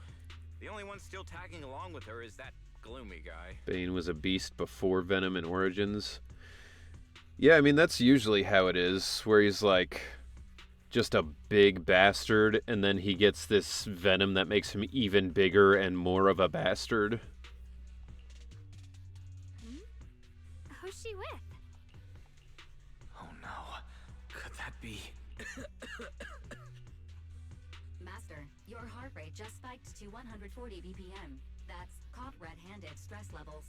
The only one still tagging along with her is that gloomy guy. Bane was a beast before Venom in Origins. Yeah, I mean, that's usually how it is, where he's like just a big bastard, and then he gets this venom that makes him even bigger and more of a bastard. Who's she with? Oh no, could that be? Master, your heart rate just spiked to 140 BPM. That's caught red-handed stress levels.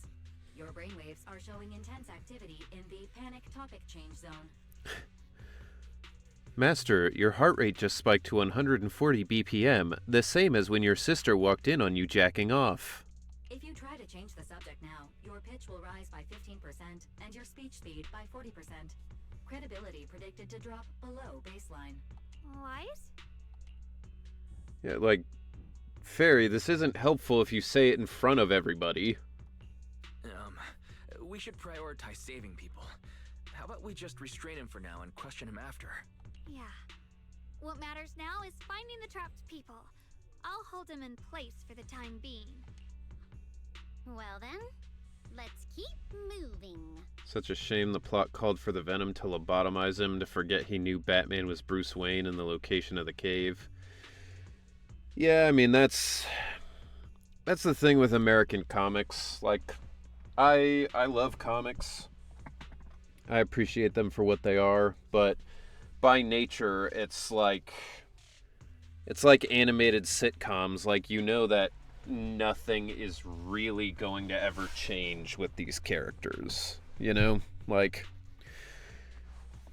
Your brainwaves are showing intense activity in the panic topic change zone. Master, your heart rate just spiked to 140 BPM, the same as when your sister walked in on you jacking off. If you try to change the subject now, your pitch will rise by 15% and your speech speed by 40%. Credibility predicted to drop below baseline. Wise? Yeah, like, Fairy, this isn't helpful if you say it in front of everybody. We should prioritize saving people. How about we just restrain him for now and question him after? Yeah. What matters now is finding the trapped people. I'll hold him in place for the time being. Well then, let's keep moving. Such a shame the plot called for the Venom to lobotomize him to forget he knew Batman was Bruce Wayne and the location of the cave. Yeah, I mean, that's the thing with American comics. Like, I love comics. I appreciate them for what they are, but by nature, it's like animated sitcoms. Like, you know that nothing is really going to ever change with these characters, you know? Like,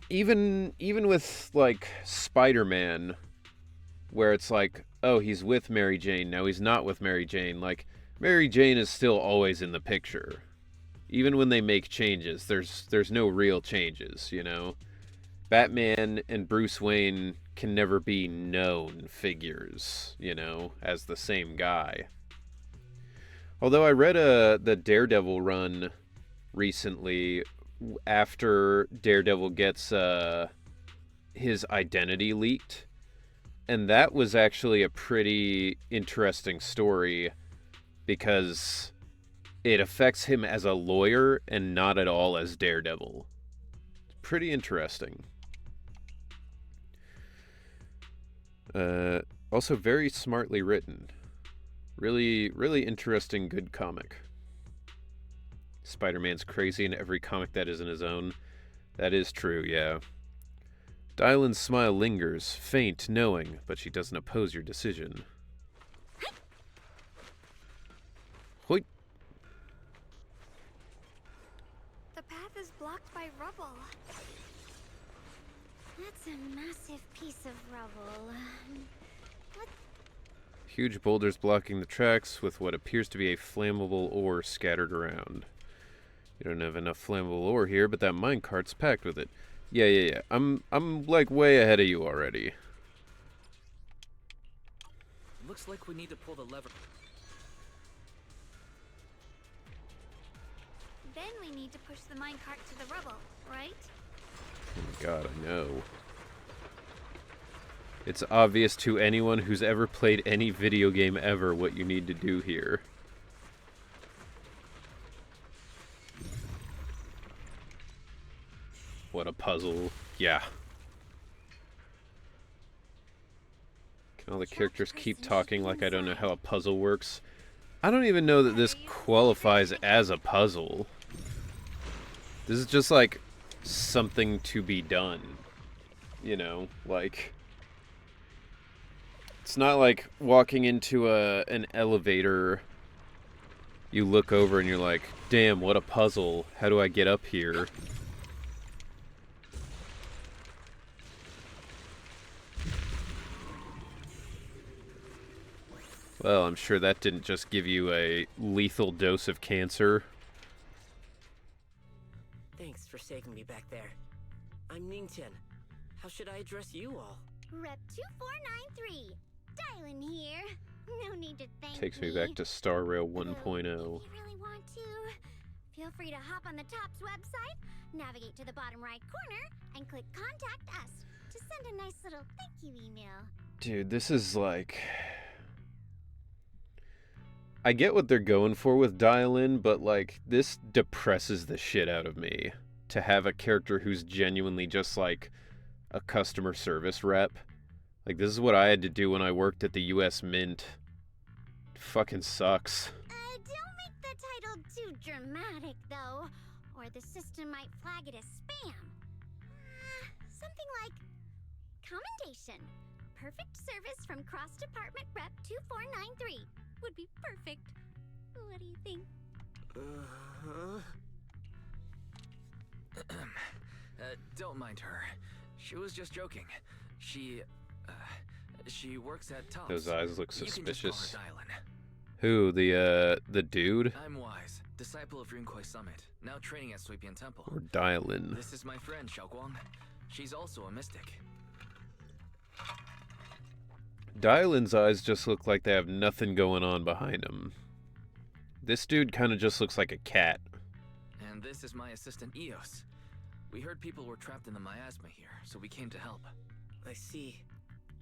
even with, like, Spider-Man, where it's like, oh, he's with Mary Jane, now he's not with Mary Jane. Like, Mary Jane is still always in the picture. Even when they make changes, there's no real changes, you know? Batman and Bruce Wayne can never be known figures, you know, as the same guy. Although I read the Daredevil run recently after Daredevil gets his identity leaked, and that was actually a pretty interesting story because it affects him as a lawyer and not at all as Daredevil. It's pretty interesting. Also very smartly written. Really, really interesting, good comic. Spider-Man's crazy in every comic that isn't his own. That is true, yeah. Dylan's smile lingers, faint, knowing, but she doesn't oppose your decision. Hoit! The path is blocked by rubble. That's a massive piece of rubble. Huge boulders blocking the tracks with what appears to be a flammable ore scattered around. You don't have enough flammable ore here, but that minecart's packed with it. Yeah. I'm like way ahead of you already. Looks like we need to pull the lever. Then we need to push the minecart to the rubble, right? Oh my god, I know. It's obvious to anyone who's ever played any video game ever what you need to do here. What a puzzle. Yeah. Can all the characters keep talking like I don't know how a puzzle works? I don't even know that this qualifies as a puzzle. This is just like something to be done. You know, like... It's not like walking into an elevator, you look over and you're like, damn, what a puzzle. How do I get up here? Well, I'm sure that didn't just give you a lethal dose of cancer. Thanks for saving me back there. I'm Ningtian. How should I address you all? Rep 2493. Dylan here. No need to thank Takes me back to Star Rail 1.0. If you really want to, feel free to hop on the TOPS website, navigate to the bottom right corner, and click Contact Us to send a nice little thank you email. Dude, this is like... I get what they're going for with Dial-In, but like, this depresses the shit out of me. To have a character who's genuinely just like a customer service rep. Like, this is what I had to do when I worked at the US Mint. It fucking sucks. Don't make the title too dramatic, though, or the system might flag it as spam. Something like, commendation. Perfect service from Cross Department Rep 2493 would be perfect. What do you think? Don't mind her. She was just joking. She works at TOPS. Those eyes look You can just call her suspicious. Dylan. Who, the dude? I'm Wise, disciple of Rinkwei Summit, now training at Suipian Temple. Or Dial-In? This is my friend, Xiaoguang. She's also a mystic. Dial-In's eyes just look like they have nothing going on behind them. This dude kind of just looks like a cat. And this is my assistant, Eos. We heard people were trapped in the miasma here, so we came to help. I see.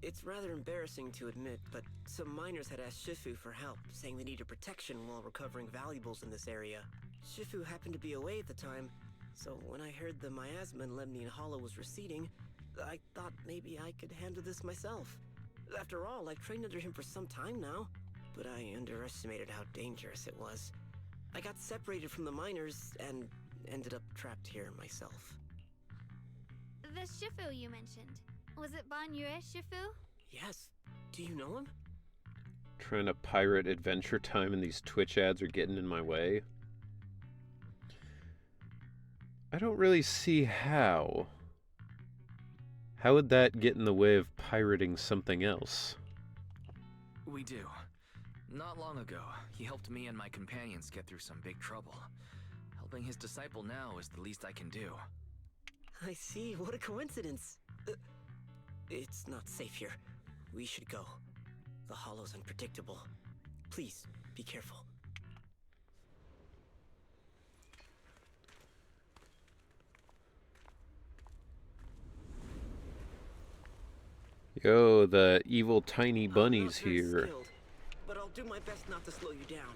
It's rather embarrassing to admit, but some miners had asked Shifu for help, saying they needed protection while recovering valuables in this area. Shifu happened to be away at the time, so when I heard the miasma in Lemnian Hollow was receding, I thought maybe I could handle this myself. After all, I've trained under him for some time now, but I underestimated how dangerous it was. I got separated from the miners and ended up trapped here myself. The Shifu you mentioned. Was it Ban Yue Shifu? Yes. Do you know him? Trying to pirate Adventure Time and these Twitch ads are getting in my way. I don't really see how. How would that get in the way of pirating something else? We do. Not long ago, he helped me and my companions get through some big trouble. Helping his disciple now is the least I can do. I see. What a coincidence. It's not safe here. We should go. The hollow's unpredictable. Please, be careful. Yo, the evil tiny I'm bunny's not very here. skilled, but I'll do my best not to slow you down.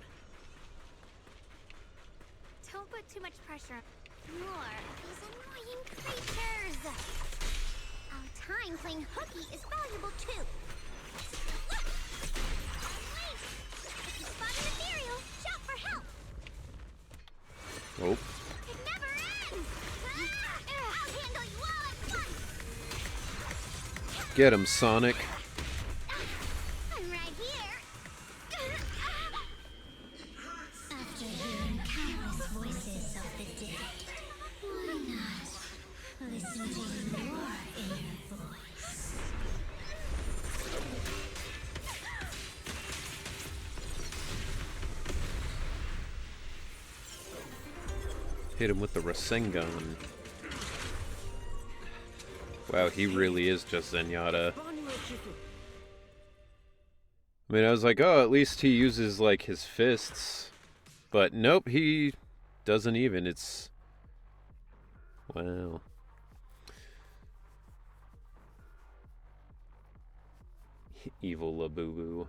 Don't put too much pressure. More of these annoying creatures. Our time playing hooky is valuable too. Wait! If you spot an ethereal, shout for help! Oh, It never ends! I'll handle you all at once! get him, Sonic. I'm right here! After hearing countless voices of the dead, why not listen to your inner voice? Hit him with the Rasengan. Wow, he really is just Zenyatta. I mean, I was like, oh, at least he uses, like, his fists. But nope, he doesn't even. It's... Wow. Evil Labubu.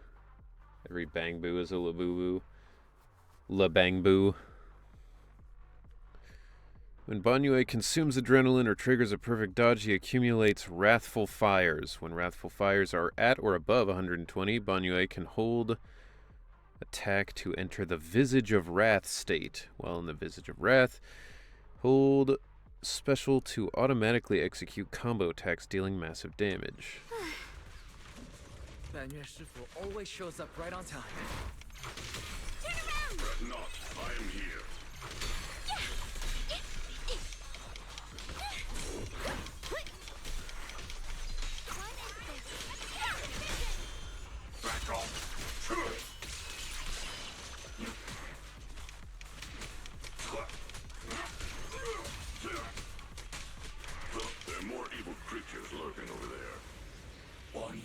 Every Bang Boo is a Labubu. La Bang Boo. When Banyue consumes adrenaline or triggers a perfect dodge, he accumulates Wrathful Fires. When Wrathful Fires are at or above 120, Banyue can hold attack to enter the Visage of Wrath state. While in the Visage of Wrath, hold special to automatically execute combo attacks dealing massive damage. Banyue Shifu always shows up right on time. Turn around! Not. I am here. Back off. There are more evil creatures lurking over there. One.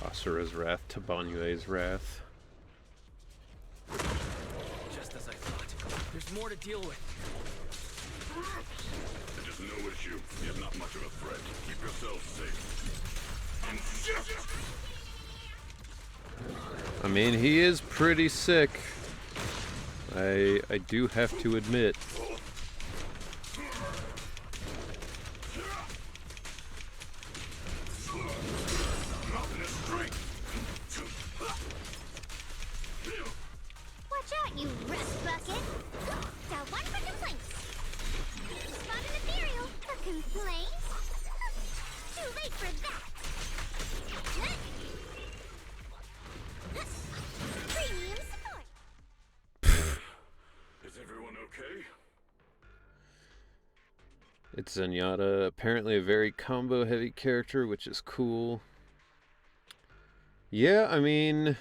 Asura's Wrath to Banyue's Wrath. Just as I thought. There's more to deal with. It is no issue. He is not much of a threat. Keep yourself safe. And shift! I mean, he is pretty sick. I do have to admit. Watch out, you rust bucket! Got one for complaints! Spot an ethereal for complaints? Too late for that! Premium support! Is everyone okay? It's Zenyatta, apparently a very combo-heavy character, which is cool. Yeah, I mean,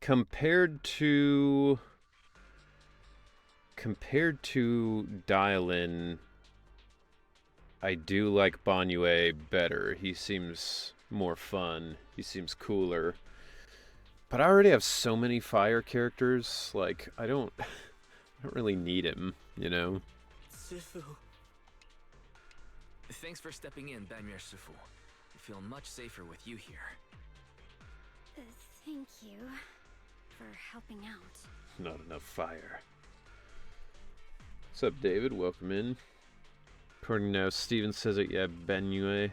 compared to Dialin, I do like Banyue better. He seems more fun. He seems cooler. But I already have so many fire characters, like I don't really need him, you know? Sifu. Thanks for stepping in, Banyue Shifu. I feel much safer with you here. Thank you for helping out. Not enough fire. What's up, David? Welcome in. According to now, Steven says it, yeah, Banyue.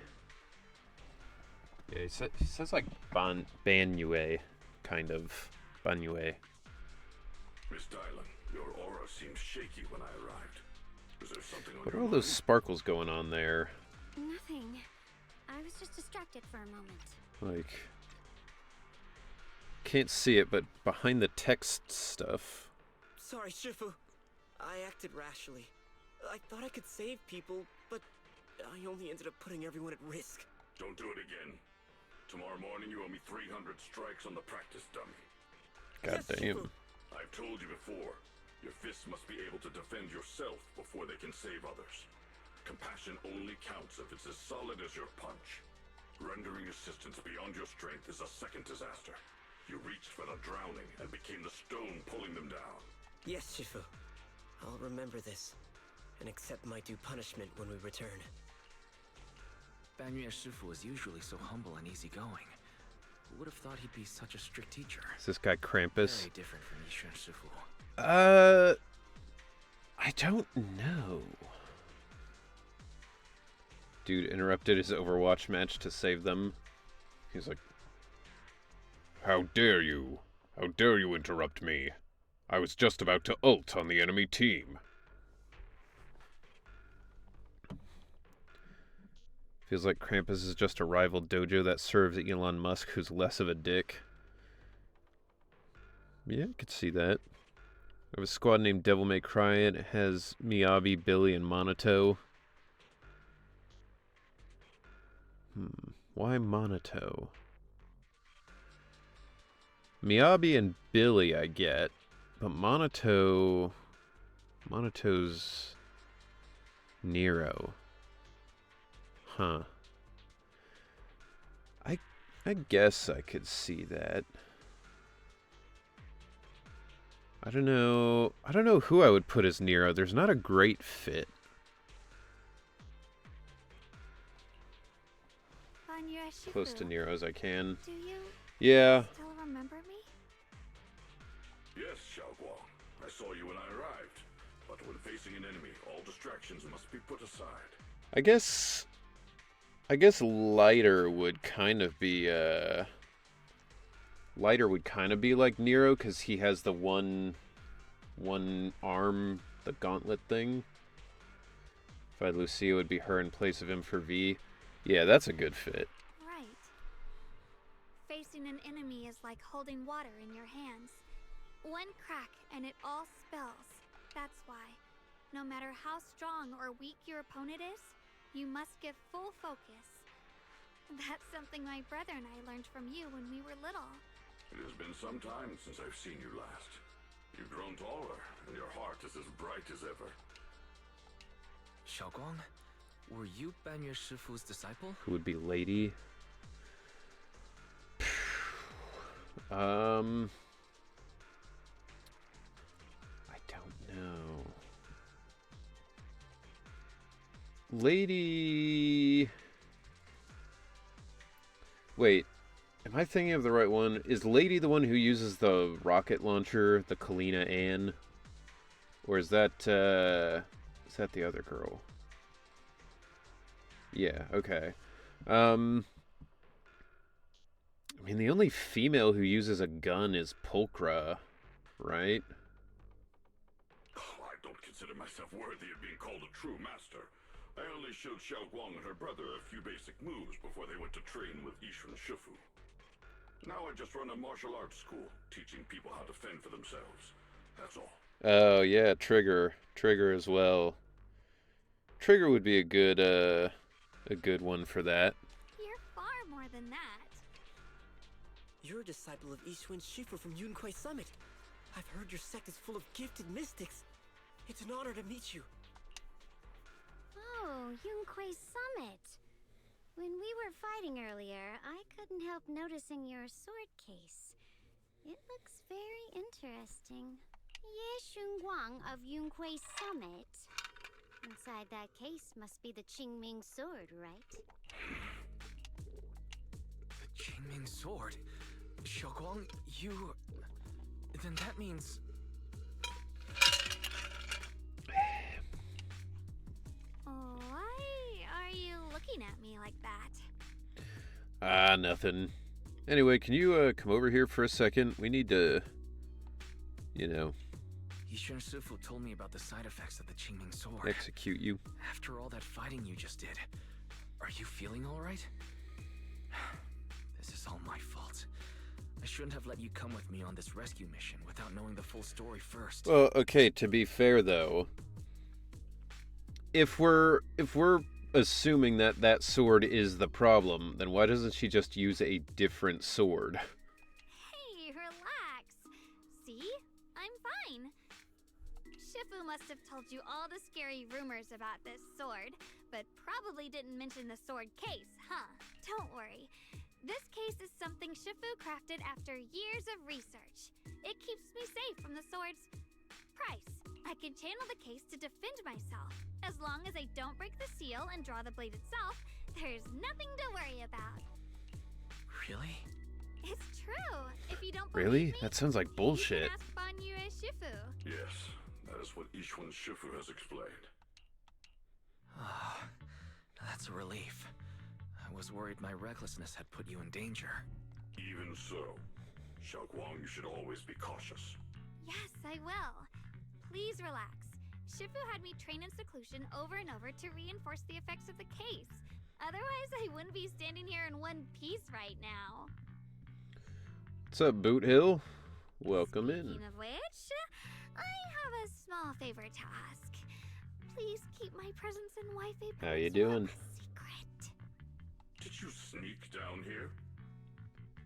Yeah, he says like Banyue, kind of. Banyue. Miss Dylan, your aura seemed shaky when I arrived. Is there something on What your are all mind? those sparkles going on there? Nothing. I was just distracted for a moment. Like, can't see it, but behind the text stuff. Sorry, Shifu. I acted rashly. I thought I could save people, but I only ended up putting everyone at risk. Don't do it again. Tomorrow morning you owe me 300 strikes on the practice dummy. God Yes, damn. Shifu. I've told you before, your fists must be able to defend yourself before they can save others. Compassion only counts if it's as solid as your punch. Rendering assistance beyond your strength is a second disaster. You reached for the drowning and became the stone pulling them down. Yes, Shifu. I'll remember this and accept my due punishment when we return. Banyue Shifu is usually so humble and easygoing. Who would have thought he'd be such a strict teacher? Is this guy Krampus? Very different from Yishuan Shifu. I don't know. Dude interrupted his Overwatch match to save them. He's like, "How dare you? How dare you interrupt me? I was just about to ult on the enemy team." Feels like Krampus is just a rival dojo that serves Elon Musk, who's less of a dick. Yeah, I could see that. I have a squad named Devil May Cry. It has Miyabi, Billy, and Monato. Why Monato? Miyabi and Billy I get, but Monato's Nero. Huh. I guess I could see that. I don't know who I would put as Nero. There's not a great fit. Banyue Shifu, Close to Nero as I can. do you Yeah. still remember me? Yes, Xiaoguang. I saw you when I arrived. But when facing an enemy, all distractions must be put aside. I guess Lighter would kind of be like Nero, because he has the one arm, the gauntlet thing. If I had Lucia, it would be her in place of him for V. Yeah, that's a good fit. Right. Facing an enemy is like holding water in your hands. One crack and it all spills. That's why, no matter how strong or weak your opponent is, you must give full focus. That's something my brother and I learned from you when we were little. It has been some time since I've seen you last. You've grown taller, and your heart is as bright as ever. Xiaoguang, were you Banyue Shifu's disciple? Who would be Lady? I don't know. Lady... Wait, am I thinking of the right one? Is Lady the one who uses the rocket launcher, the Kalina Ann? Or is that the other girl? Yeah, okay. I mean, the only female who uses a gun is Pulchra, right? Oh, I don't consider myself worthy of being called a true master. I only showed Xiaoguang and her brother a few basic moves before they went to train with Yishuan Shifu. Now I just run a martial arts school, teaching people how to fend for themselves. That's all. Oh, yeah, Trigger. Trigger as well. Trigger would be a good one for that. You're far more than that. You're a disciple of Yishuan Shifu from Yunquai Summit. I've heard your sect is full of gifted mystics. It's an honor to meet you. Oh, Yunquai Summit. When we were fighting earlier, I couldn't help noticing your sword case. It looks very interesting. Ye Xunguang of Yunquai Summit. Inside that case must be the Qingming sword, right? The Qingming sword? Xiaoguang, you... Then that means... Why are you looking at me like that? Ah, nothing. Anyway, can you come over here for a second? We need to, Yishun Shifu told me about the side effects of the Qingming sword. Execute you. After all that fighting you just did, are you feeling alright? This is all my fault. I shouldn't have let you come with me on this rescue mission without knowing the full story first. Well, okay, to be fair though, if we're assuming that that sword is the problem, then why doesn't she just use a different sword? Hey, relax. See? I'm fine. Shifu must have told you all the scary rumors about this sword, but probably didn't mention the sword case, huh? Don't worry. This case is something Shifu crafted after years of research. It keeps me safe from the sword's price. I can channel the case to defend myself. As long as I don't break the seal and draw the blade itself, there's nothing to worry about. Really? It's true. If you don't Really? believe me, That sounds like you bullshit. can ask Banyu Shifu. Yes, that is what Yishun Shifu has explained. Ah, that's a relief. I was worried my recklessness had put you in danger. Even so, Xiaoguang, you should always be cautious. Yes, I will. Please relax. Shifu had me train in seclusion over and over to reinforce the effects of the case. Otherwise, I wouldn't be standing here in one piece right now. What's up, Boot Hill? Welcome in. Speaking of which, I have a small favor to ask. Please keep my presence in Wi-Fi How you Peninsula doing? a secret. Did you sneak down here?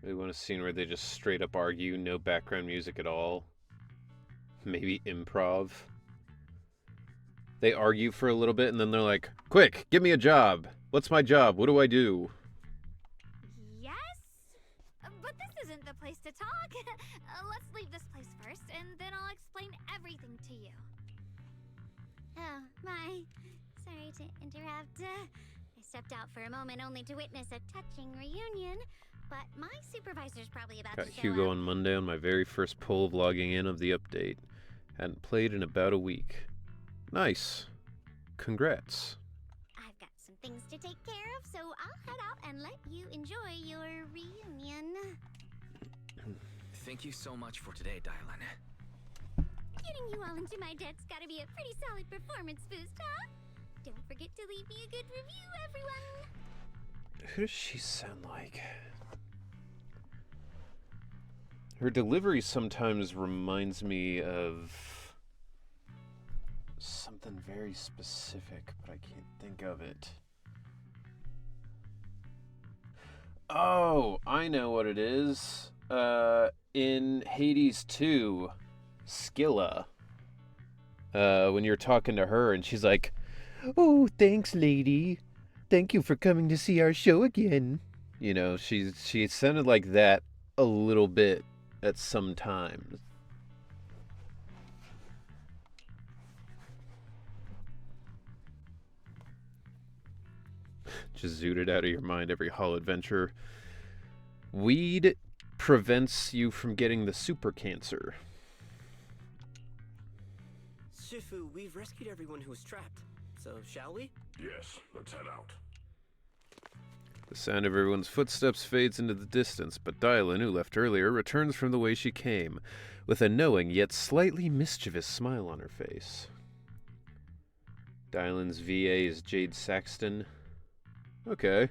We want a scene where they just straight up argue, no background music at all. Maybe improv. They argue for a little bit and then they're like, quick, give me a job. What's my job? What do I do? Yes? But this isn't the place to talk. Let's leave this place first, and then I'll explain everything to you. Oh, my. Sorry to interrupt. I stepped out for a moment only to witness a touching reunion, but my supervisor's probably about Got to show Hugo up. on Monday on my very first pull of logging in of the update. Hadn't played in about a week. Nice. Congrats. I've got some things to take care of, so I'll head out and let you enjoy your reunion. Thank you so much for today, Dylan. Getting you all into my debt's gotta be a pretty solid performance boost, huh? Don't forget to leave me a good review, everyone! Who does she sound like? Her delivery sometimes reminds me of something very specific, but I can't think of it. Oh, I know what it is. In Hades 2, Skilla. When you're talking to her and she's like, "Oh, thanks, lady. Thank you for coming to see our show again." You know, she sounded like that a little bit at some times. Just zooted out of your mind every Hall adventure. Weed prevents you from getting the super cancer. Shifu, we've rescued everyone who was trapped. So, shall we? Yes, let's head out. The sound of everyone's footsteps fades into the distance, but Dylan, who left earlier, returns from the way she came, with a knowing yet slightly mischievous smile on her face. Dylan's VA is Jade Saxton. Okay.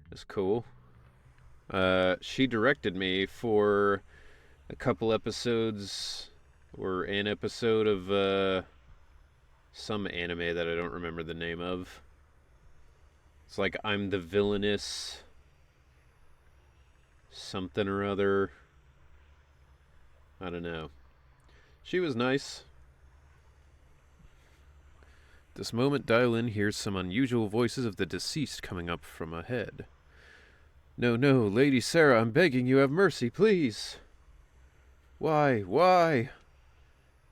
That's cool. She directed me for a couple episodes, or an episode of some anime that I don't remember the name of. It's like I'm the villainous something or other. I don't know. She was nice. At this moment, Dylan hears some unusual voices of the deceased coming up from ahead. No, no, Lady Sarah, I'm begging you, have mercy, please. Why?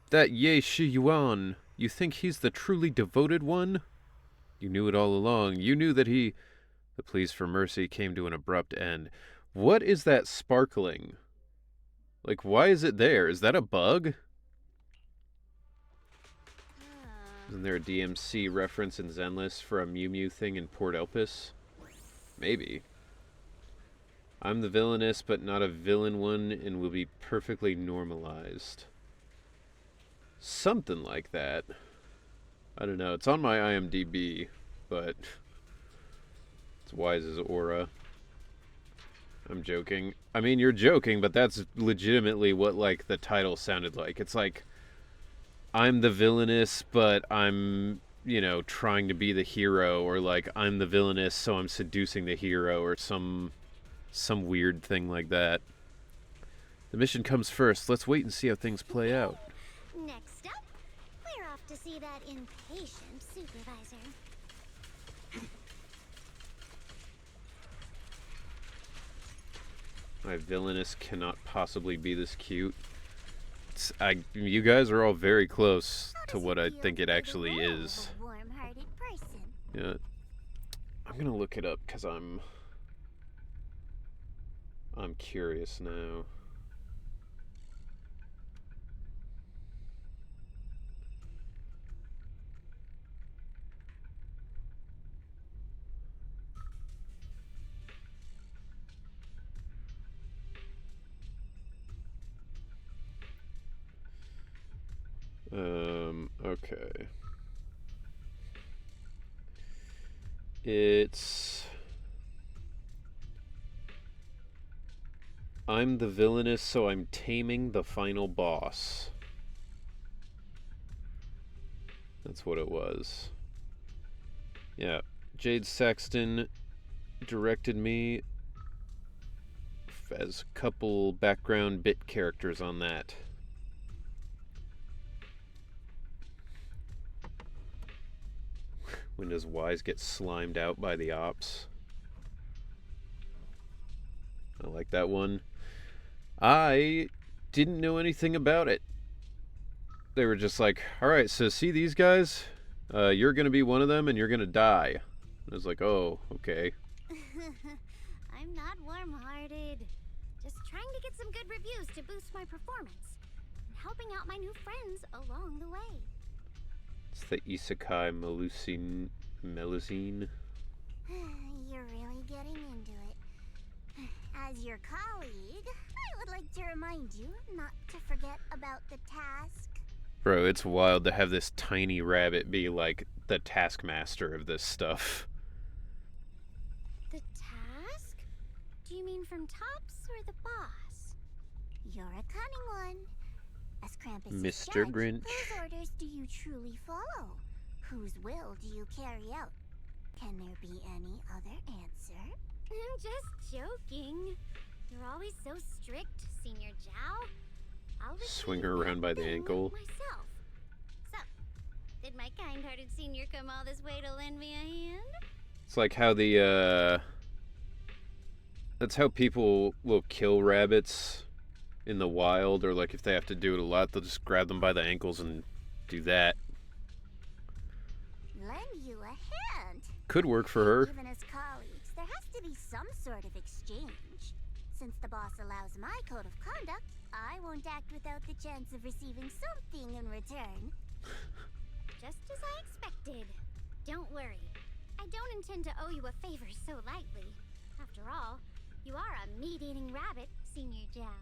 That Ye Shi Yuan, you think he's the truly devoted one? You knew it all along. You knew that he... The pleas for mercy came to an abrupt end. What is that sparkling? Like, why is it there? Is that a bug? Isn't there a DMC reference in Zenless for a Mew Mew thing in Port Elpis? Maybe. I'm the villainous, but not a villain one, and will be perfectly normalized. Something like that. I don't know. It's on my IMDb, but it's wise as aura. I'm joking. I mean, you're joking, but that's legitimately what, like, the title sounded like. It's like, I'm the villainous, but I'm, you know, trying to be the hero, or like, I'm the villainous, so I'm seducing the hero, or some weird thing like that. The mission comes first. Let's wait and see how things play out. Next up, we're off to see that impatient supervisor. My villainous cannot possibly be this cute. You guys are all very close to what I think it actually is. Warm-hearted person. Yeah. I'm gonna look it up because I'm curious now. Okay. I'm the villainous, so I'm taming the final boss. That's what it was. Yeah. Jade Saxton directed me as a couple background bit characters on that. When does Wise get slimed out by the ops? I like that one. I didn't know anything about it. They were just like, alright, so see these guys? You're gonna be one of them and you're gonna die. And I was like, oh, okay. I'm not warm-hearted. Just trying to get some good reviews to boost my performance. And helping out my new friends along the way. It's the Isekai Melusine. You're really getting into it. As your colleague, I would like to remind you not to forget about the task. Bro, it's wild to have this tiny rabbit be like the taskmaster of this stuff. The task? Do you mean from Tops or the boss? You're a cunning one. As Krampus is Mr. judge, Grinch. whose orders do you truly follow? Whose will do you carry out? Can there be any other answer? I'm just joking. You're always so strict, Senior Zhao. I'll Swing her around by the ankle. Myself. So, did my kind-hearted senior come all this way to lend me a hand? It's like how that's how people will kill rabbits in the wild, or like if they have to do it a lot, they'll just grab them by the ankles and do that. Lend you a hand. Could work for her. Even as colleagues, there has to be some sort of exchange. Since the boss allows my code of conduct, I won't act without the chance of receiving something in return. Just as I expected. Don't worry. I don't intend to owe you a favor so lightly. After all, you are a meat-eating rabbit, Senior Zhao.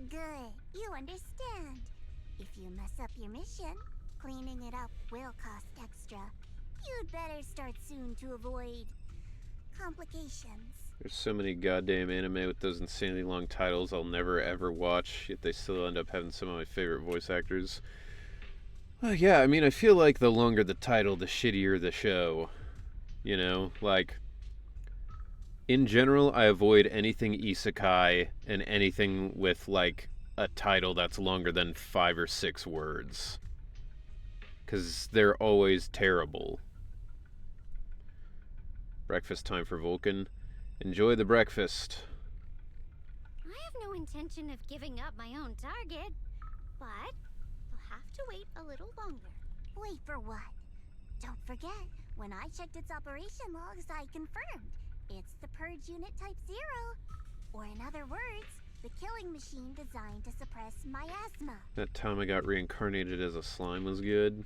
Good. You understand. If you mess up your mission, cleaning it up will cost extra. You'd better start soon to avoid complications. There's so many goddamn anime with those insanely long titles I'll never ever watch, yet they still end up having some of my favorite voice actors. Well, yeah, I mean, I feel like the longer the title, the shittier the show. You know, like, in general, I avoid anything isekai and anything with, like, a title that's longer than 5 or 6 words. 'Cause they're always terrible. Breakfast time for Vulcan. Enjoy the breakfast. I have no intention of giving up my own target, but I'll have to wait a little longer. Wait for what? Don't forget, when I checked its operation logs, I confirmed. It's the Purge Unit Type 0. Or in other words, the killing machine designed to suppress miasma. That time I got reincarnated as a slime was good.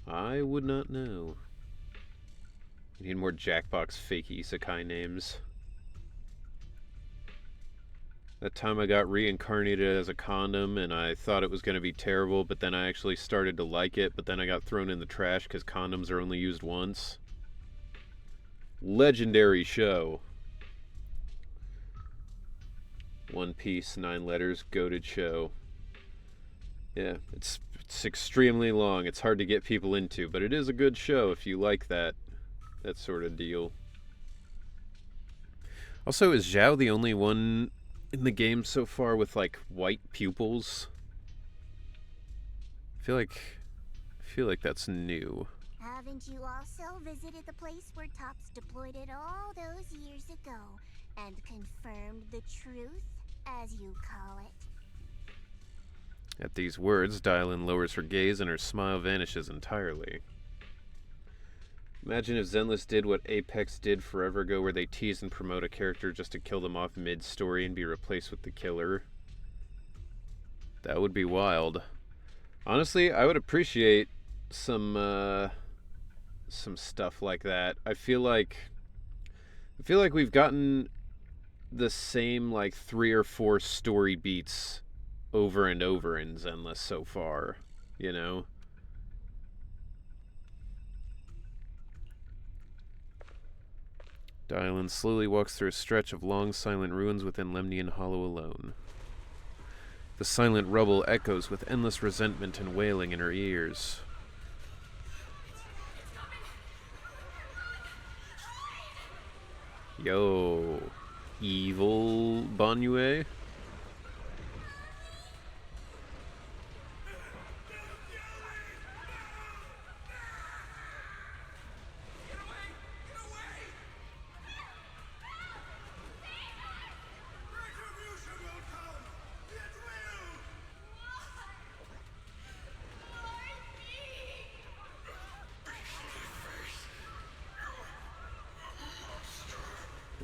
I would not know. We need more Jackbox fake isekai names. That time I got reincarnated as a condom and I thought it was going to be terrible, but then I actually started to like it, but then I got thrown in the trash because condoms are only used once. Legendary show. One Piece, 9 letters, goated show. Yeah, it's extremely long. It's hard to get people into, but it is a good show if you like that sort of deal. Also, is Zhao the only one in the game so far with like white pupils? I feel like that's new. Haven't you also visited the place where Tops deployed it all those years ago and confirmed the truth, as you call it? At these words, Dylan lowers her gaze and her smile vanishes entirely. Imagine if Zenless did what Apex did forever ago, where they tease and promote a character just to kill them off mid-story and be replaced with the killer. That would be wild. Honestly, I would appreciate some stuff like that. I feel like we've gotten the same like 3 or 4 story beats over and over in Zenless so far, you know? Dylan slowly walks through a stretch of long, silent ruins within Lemnian Hollow alone. The silent rubble echoes with endless resentment and wailing in her ears. Yo, evil Banyue?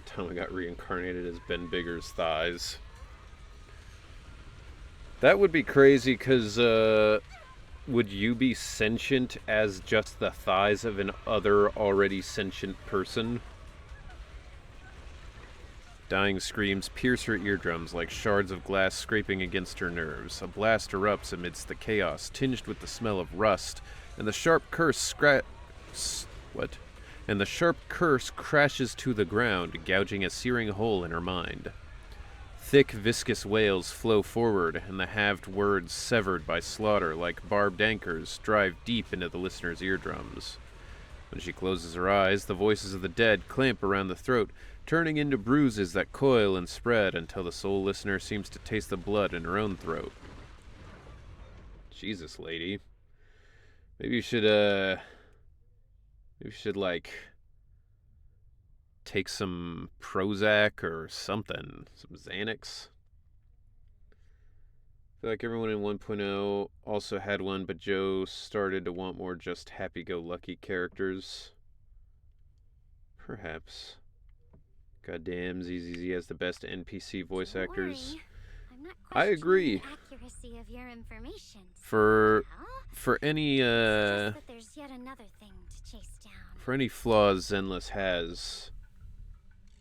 Time I got reincarnated as Ben Bigger's thighs. That would be crazy, because would you be sentient as just the thighs of an other already sentient person? Dying screams pierce her eardrums like shards of glass scraping against her nerves. A blast erupts amidst the chaos, tinged with the smell of rust, and the sharp curse And the sharp curse crashes to the ground, gouging a searing hole in her mind. Thick, viscous wails flow forward, and the halved words severed by slaughter like barbed anchors drive deep into the listener's eardrums. When she closes her eyes, the voices of the dead clamp around the throat, turning into bruises that coil and spread until the sole listener seems to taste the blood in her own throat. Jesus, lady. Maybe you should, like, take some Prozac or something. Some Xanax. I feel like everyone in 1.0 also had one, but Joe started to want more just happy-go-lucky characters. Perhaps. Goddamn, ZZZ has the best NPC voice actors. I'm not I agree. questioning the accuracy of your information. For It's any just that there's yet another thing to chase down. for any flaws Zenless has,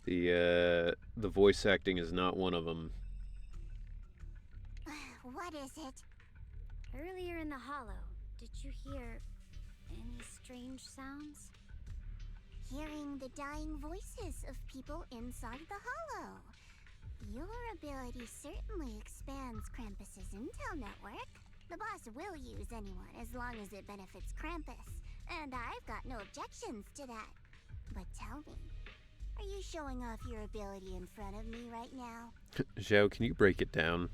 the voice acting is not one of them. What is it? Earlier in the hollow, did you hear any strange sounds? Hearing the dying voices of people inside the hollow. Your ability certainly expands Krampus's intel network. The boss will use anyone as long as it benefits Krampus, and I've got no objections to that. But tell me, are you showing off your ability in front of me right now? Zhao, can you break it down?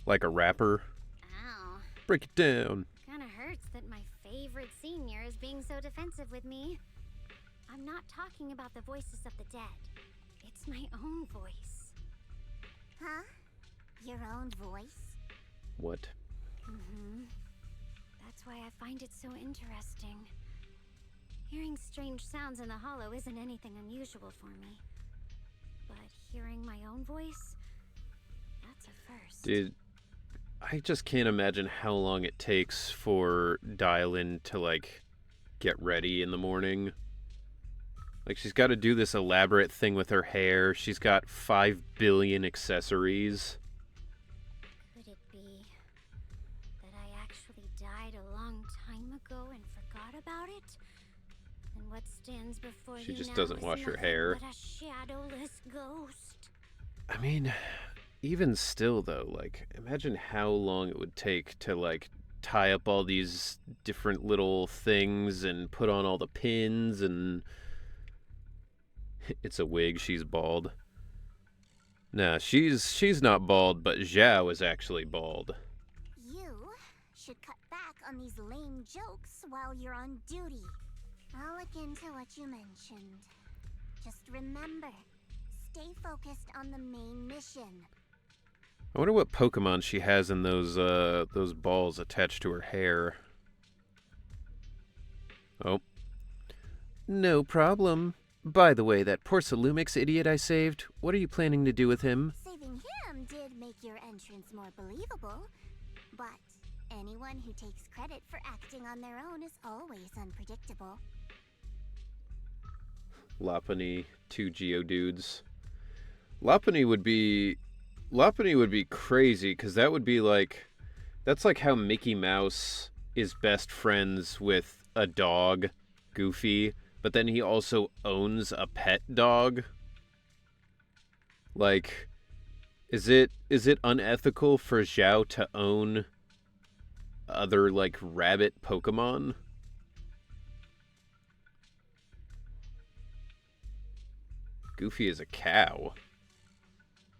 Like a rapper? Ow. Break it down. Kinda hurts that my favorite senior is being so defensive with me. I'm not talking about the voices of the dead. It's my own voice. Huh? Your own voice? What? Mm-hmm. That's why I find it so interesting. Hearing strange sounds in the hollow isn't anything unusual for me. But hearing my own voice? That's a first. Dude, I just can't imagine how long it takes for Dylan to, like, get ready in the morning. Like, she's got to do this elaborate thing with her hair. She's got 5 billion accessories. Could it be that I actually died a long time ago and forgot about it? And what stands before She you just now doesn't is wash her nothing hair. but a shadowless ghost. I mean, even still, though, like, imagine how long it would take to, like, tie up all these different little things and put on all the pins and... It's a wig, she's bald. Nah, she's not bald, but Zhao is actually bald. You should cut back on these lame jokes while you're on duty. I'll look into what you mentioned. Just remember, stay focused on the main mission. I wonder what Pokemon she has in those balls attached to her hair. Oh. No problem. By the way, that Porcelumix idiot I saved, what are you planning to do with him? Saving him did make your entrance more believable, but anyone who takes credit for acting on their own is always unpredictable. Lopunny, 2 Geodudes. Lopunny would be crazy, because that would be like... That's like how Mickey Mouse is best friends with a dog, Goofy, but then he also owns a pet dog. Like, is it unethical for Zhao to own other, like, rabbit Pokemon? Goofy is a cow.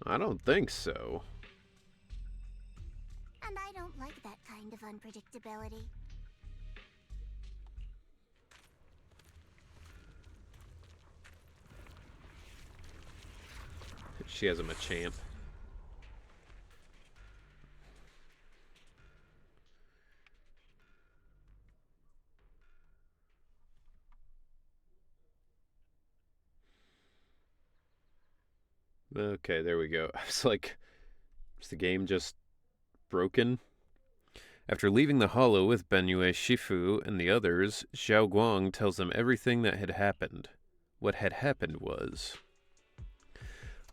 I don't think so. And I don't like that kind of unpredictability. She has a Machamp. Okay, there we go. I was like, is the game just broken? After leaving the hollow with Benyue Shifu and the others, Xiao Guang tells them everything that had happened. What had happened was...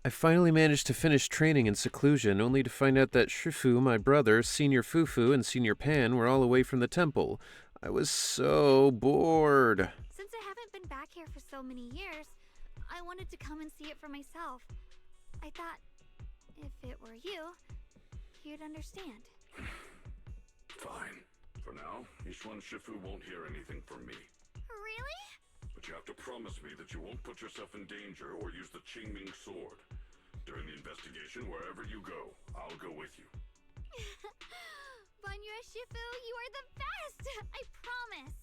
I finally managed to finish training in seclusion, only to find out that Shifu, my brother, Senior Fufu, and Senior Pan were all away from the temple. I was so bored. Since I haven't been back here for so many years, I wanted to come and see it for myself. I thought, if it were you, you'd understand. Fine. For now, Yishuan Shifu won't hear anything from me. Really? But you have to promise me that you won't put yourself in danger or use the Qingming sword. During the investigation, wherever you go, I'll go with you. Benyue Shifu, you are the best! I promise!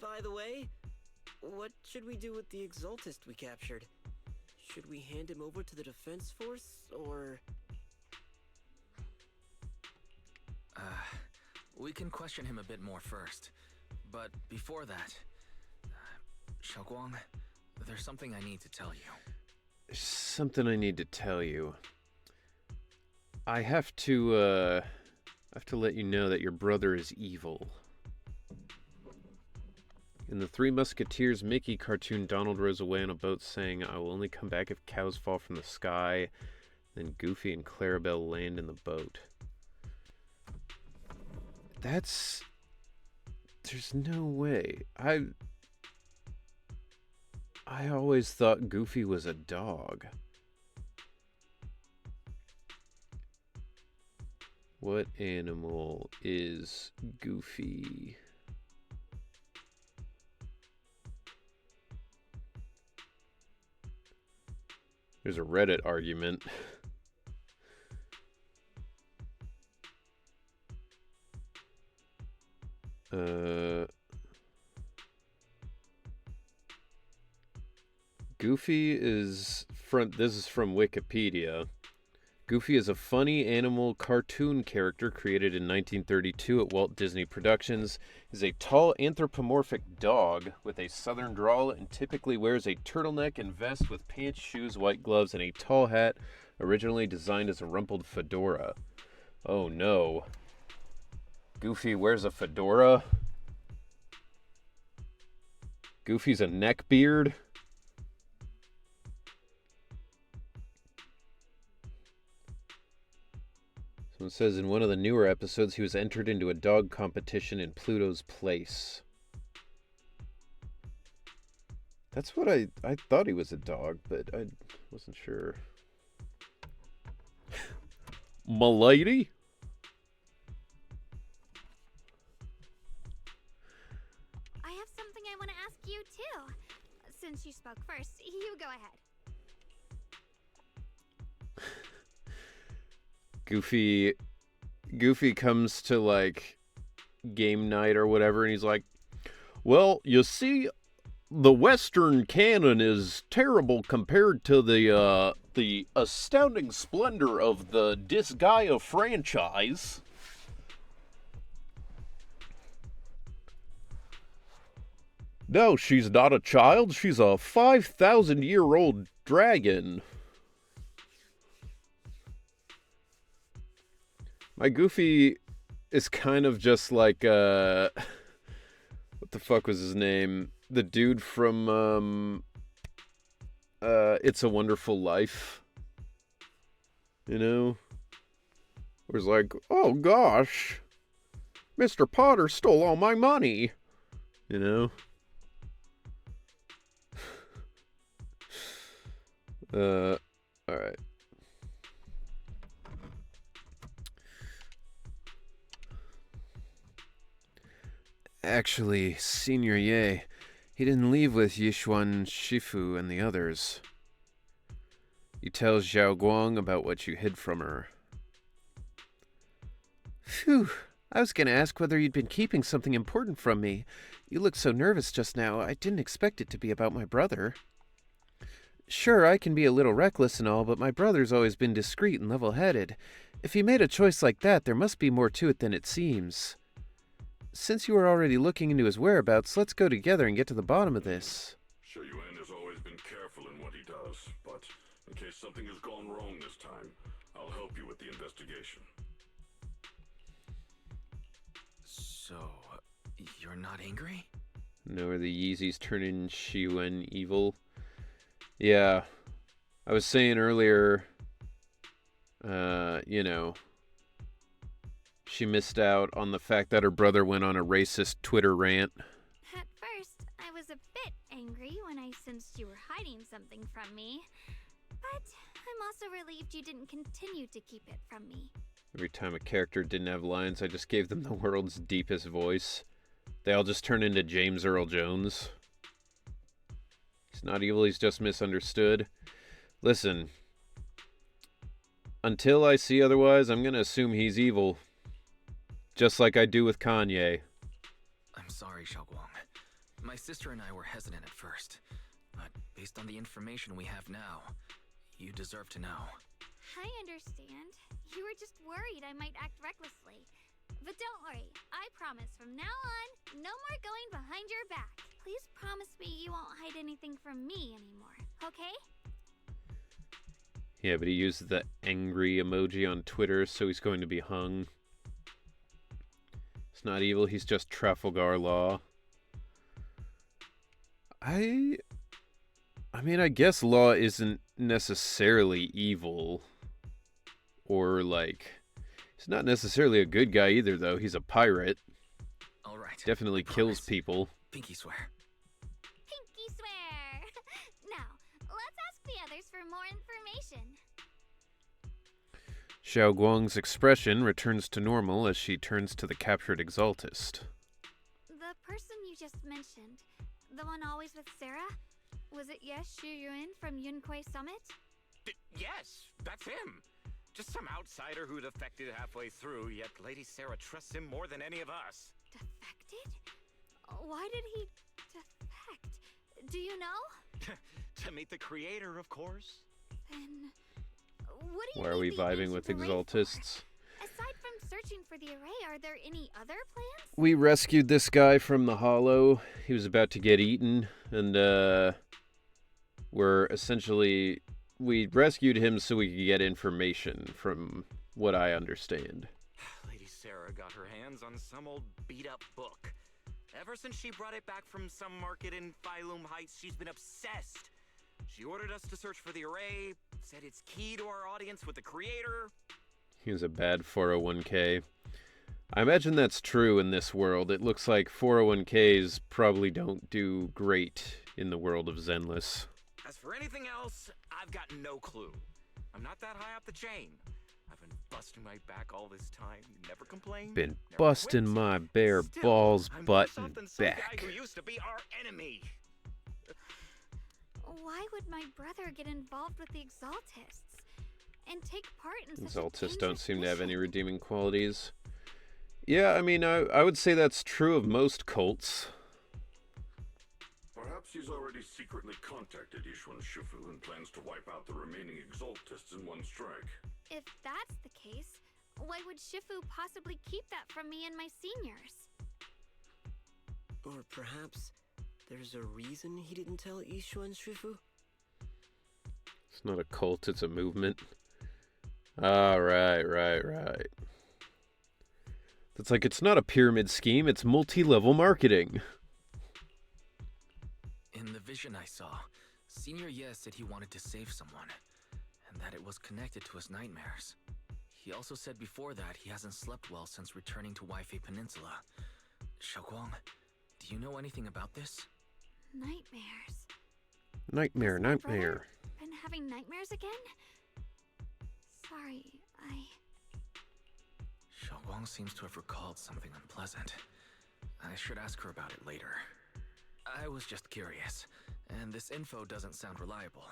By the way, what should we do with the Exaltist we captured? Should we hand him over to the defense force, or... We can question him a bit more first. But before that, Xiaoguang, there's something I need to tell you. Something I need to tell you. I have to let you know that your brother is evil. In the Three Musketeers Mickey cartoon, Donald rows away on a boat saying, I will only come back if cows fall from the sky. Then Goofy and Clarabelle land in the boat. There's no way. I always thought Goofy was a dog. What animal is Goofy? There's a Reddit argument. Goofy is this is from Wikipedia. Goofy is a funny animal cartoon character created in 1932 at Walt Disney Productions. Is a tall anthropomorphic dog with a southern drawl and typically wears a turtleneck and vest with pants, shoes, white gloves, and a tall hat, originally designed as a rumpled fedora. Oh no. Goofy wears a fedora? Goofy's a neckbeard? Someone says in one of the newer episodes he was entered into a dog competition in Pluto's place. That's what I thought he was a dog, but I wasn't sure. M'lady? I have something I want to ask you too. Since you spoke first, you go ahead. Goofy comes to like game night or whatever, and he's like, well, you see, the Western canon is terrible compared to the astounding splendor of the Disgaea franchise. No, she's not a child. She's a 5,000-year-old dragon. My Goofy is kind of just like, what the fuck was his name? The dude from, It's a Wonderful Life. You know? Where it's like, oh gosh, Mr. Potter stole all my money. You know? Alright. Actually, Senior Ye, he didn't leave with Yishuan Shifu and the others. You tell Xiao Guang about what you hid from her. Phew, I was gonna ask whether you'd been keeping something important from me. You looked so nervous just now, I didn't expect it to be about my brother. Sure, I can be a little reckless and all, but my brother's always been discreet and level-headed. If he made a choice like that, there must be more to it than it seems. Since you are already looking into his whereabouts, let's go together and get to the bottom of this. Sure, Yuan has always been careful in what he does, but in case something has gone wrong this time, I'll help you with the investigation. So, you're not angry? No, are the Yeezys turning Shiwen evil? Yeah. I was saying earlier, you know, she missed out on the fact that her brother went on a racist Twitter rant. At first, I was a bit angry when I sensed you were hiding something from me. But I'm also relieved you didn't continue to keep it from me. Every time a character didn't have lines, I just gave them the world's deepest voice. They all just turned into James Earl Jones. He's not evil, he's just misunderstood. Listen, until I see otherwise, I'm gonna assume he's evil. Just like I do with Kanye. I'm sorry, Xiaoguang. My sister and I were hesitant at first, but based on the information we have now, you deserve to know. I understand. You were just worried I might act recklessly. But don't worry, I promise from now on, no more going behind your back. Please promise me you won't hide anything from me anymore, okay? Yeah, but he used the angry emoji on Twitter, so he's going to be hung. It's not evil, he's just Trafalgar Law. I mean, I guess Law isn't necessarily evil. Or, like, he's not necessarily a good guy either, though. He's a pirate. All right. Definitely kills people. Pinky swear. Pinky swear! Now, let's ask the others for more information. Xiao Guang's expression returns to normal as she turns to the captured Exaltist. The person you just mentioned, the one always with Sarah? Was it Yes Shuyuan from Yunquai Summit? Yes, that's him. Just some outsider who defected halfway through, yet Lady Sarah trusts him more than any of us. Defected? Why did he defect? Do you know? To meet the creator, of course. Then, what do you Why are we need the vibing with ancient array Exaltists? for? Aside from searching for the array, are there any other plans? We rescued this guy from the Hollow. He was about to get eaten, and we rescued him so we could get information, from what I understand. Lady Sarah got her hands on some old beat-up book. Ever since she brought it back from some market in Phylum Heights, she's been obsessed. She ordered us to search for the array, said it's key to our audience with the creator. He was a bad 401k. I imagine that's true in this world. It looks like 401ks probably don't do great in the world of Zenless. As for anything else, I've got no clue. I'm not that high up the chain. I've been busting my back all this time. You never complain. Been never busting quit. my bare Still, balls, I'm butt, worse off and than some back. guy who used to be our enemy. Why would my brother get involved with the Exaltists and take part in such a Exaltists don't dangerous seem to have any mission? redeeming qualities. Yeah, I mean, I would say that's true of most cults. Perhaps he's already secretly contacted Yishuan Shifu and plans to wipe out the remaining Exaltists in one strike. If that's the case, why would Shifu possibly keep that from me and my seniors? Or perhaps there's a reason he didn't tell Yishuan Shifu? It's not a cult, it's a movement. Ah, right. That's like, it's not a pyramid scheme, it's multi-level marketing. In the vision I saw, Senior Ye said he wanted to save someone, and that it was connected to his nightmares. He also said before that he hasn't slept well since returning to Waifei Peninsula. Xiaoguang, do you know anything about this? Nightmares. Nightmare. Brother been having nightmares again? Sorry, Xiaoguang seems to have recalled something unpleasant. I should ask her about it later. I was just curious, and this info doesn't sound reliable.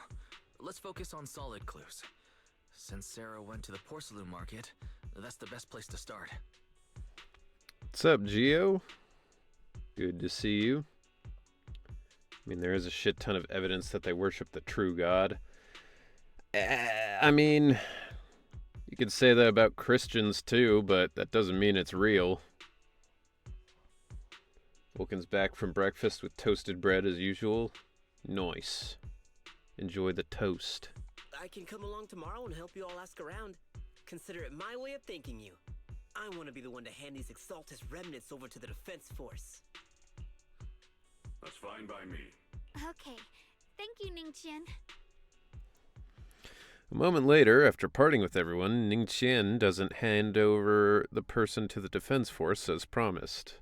Let's focus on solid clues. Since Sarah went to the porcelain market, that's the best place to start. What's up, Gio? Good to see you. I mean, there is a shit ton of evidence that they worship the true God. I mean, you could say that about Christians too, but that doesn't mean it's real. Vulcan's back from breakfast with toasted bread as usual. Nice. Enjoy the toast. I can come along tomorrow and help you all ask around. Consider it my way of thanking you. I want to be the one to hand these Exaltus remnants over to the defense force. That's fine by me. okay. Thank you, Ningqian. A moment later, after parting with everyone, Ningqian doesn't hand over the person to the defense force as promised.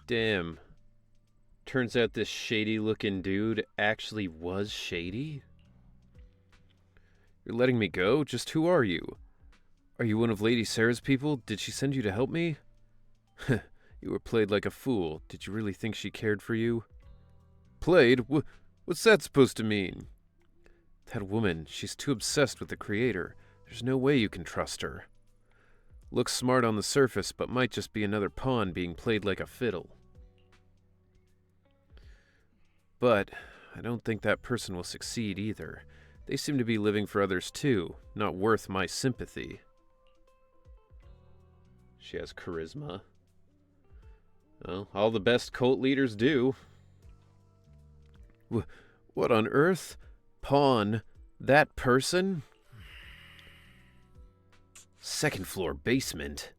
Damn. Turns out this shady-looking dude actually was shady? You're letting me go? Just who are you? Are you one of Lady Sarah's people? Did she send you to help me? You were played like a fool. Did you really think she cared for you? Played? What's that supposed to mean? That woman, she's too obsessed with the Creator. There's no way you can trust her. Looks smart on the surface, but might just be another pawn being played like a fiddle. But I don't think that person will succeed either. They seem to be living for others too, not worth my sympathy. She has charisma. Well, all the best cult leaders do. What on earth? Pawn? That person? Second floor basement.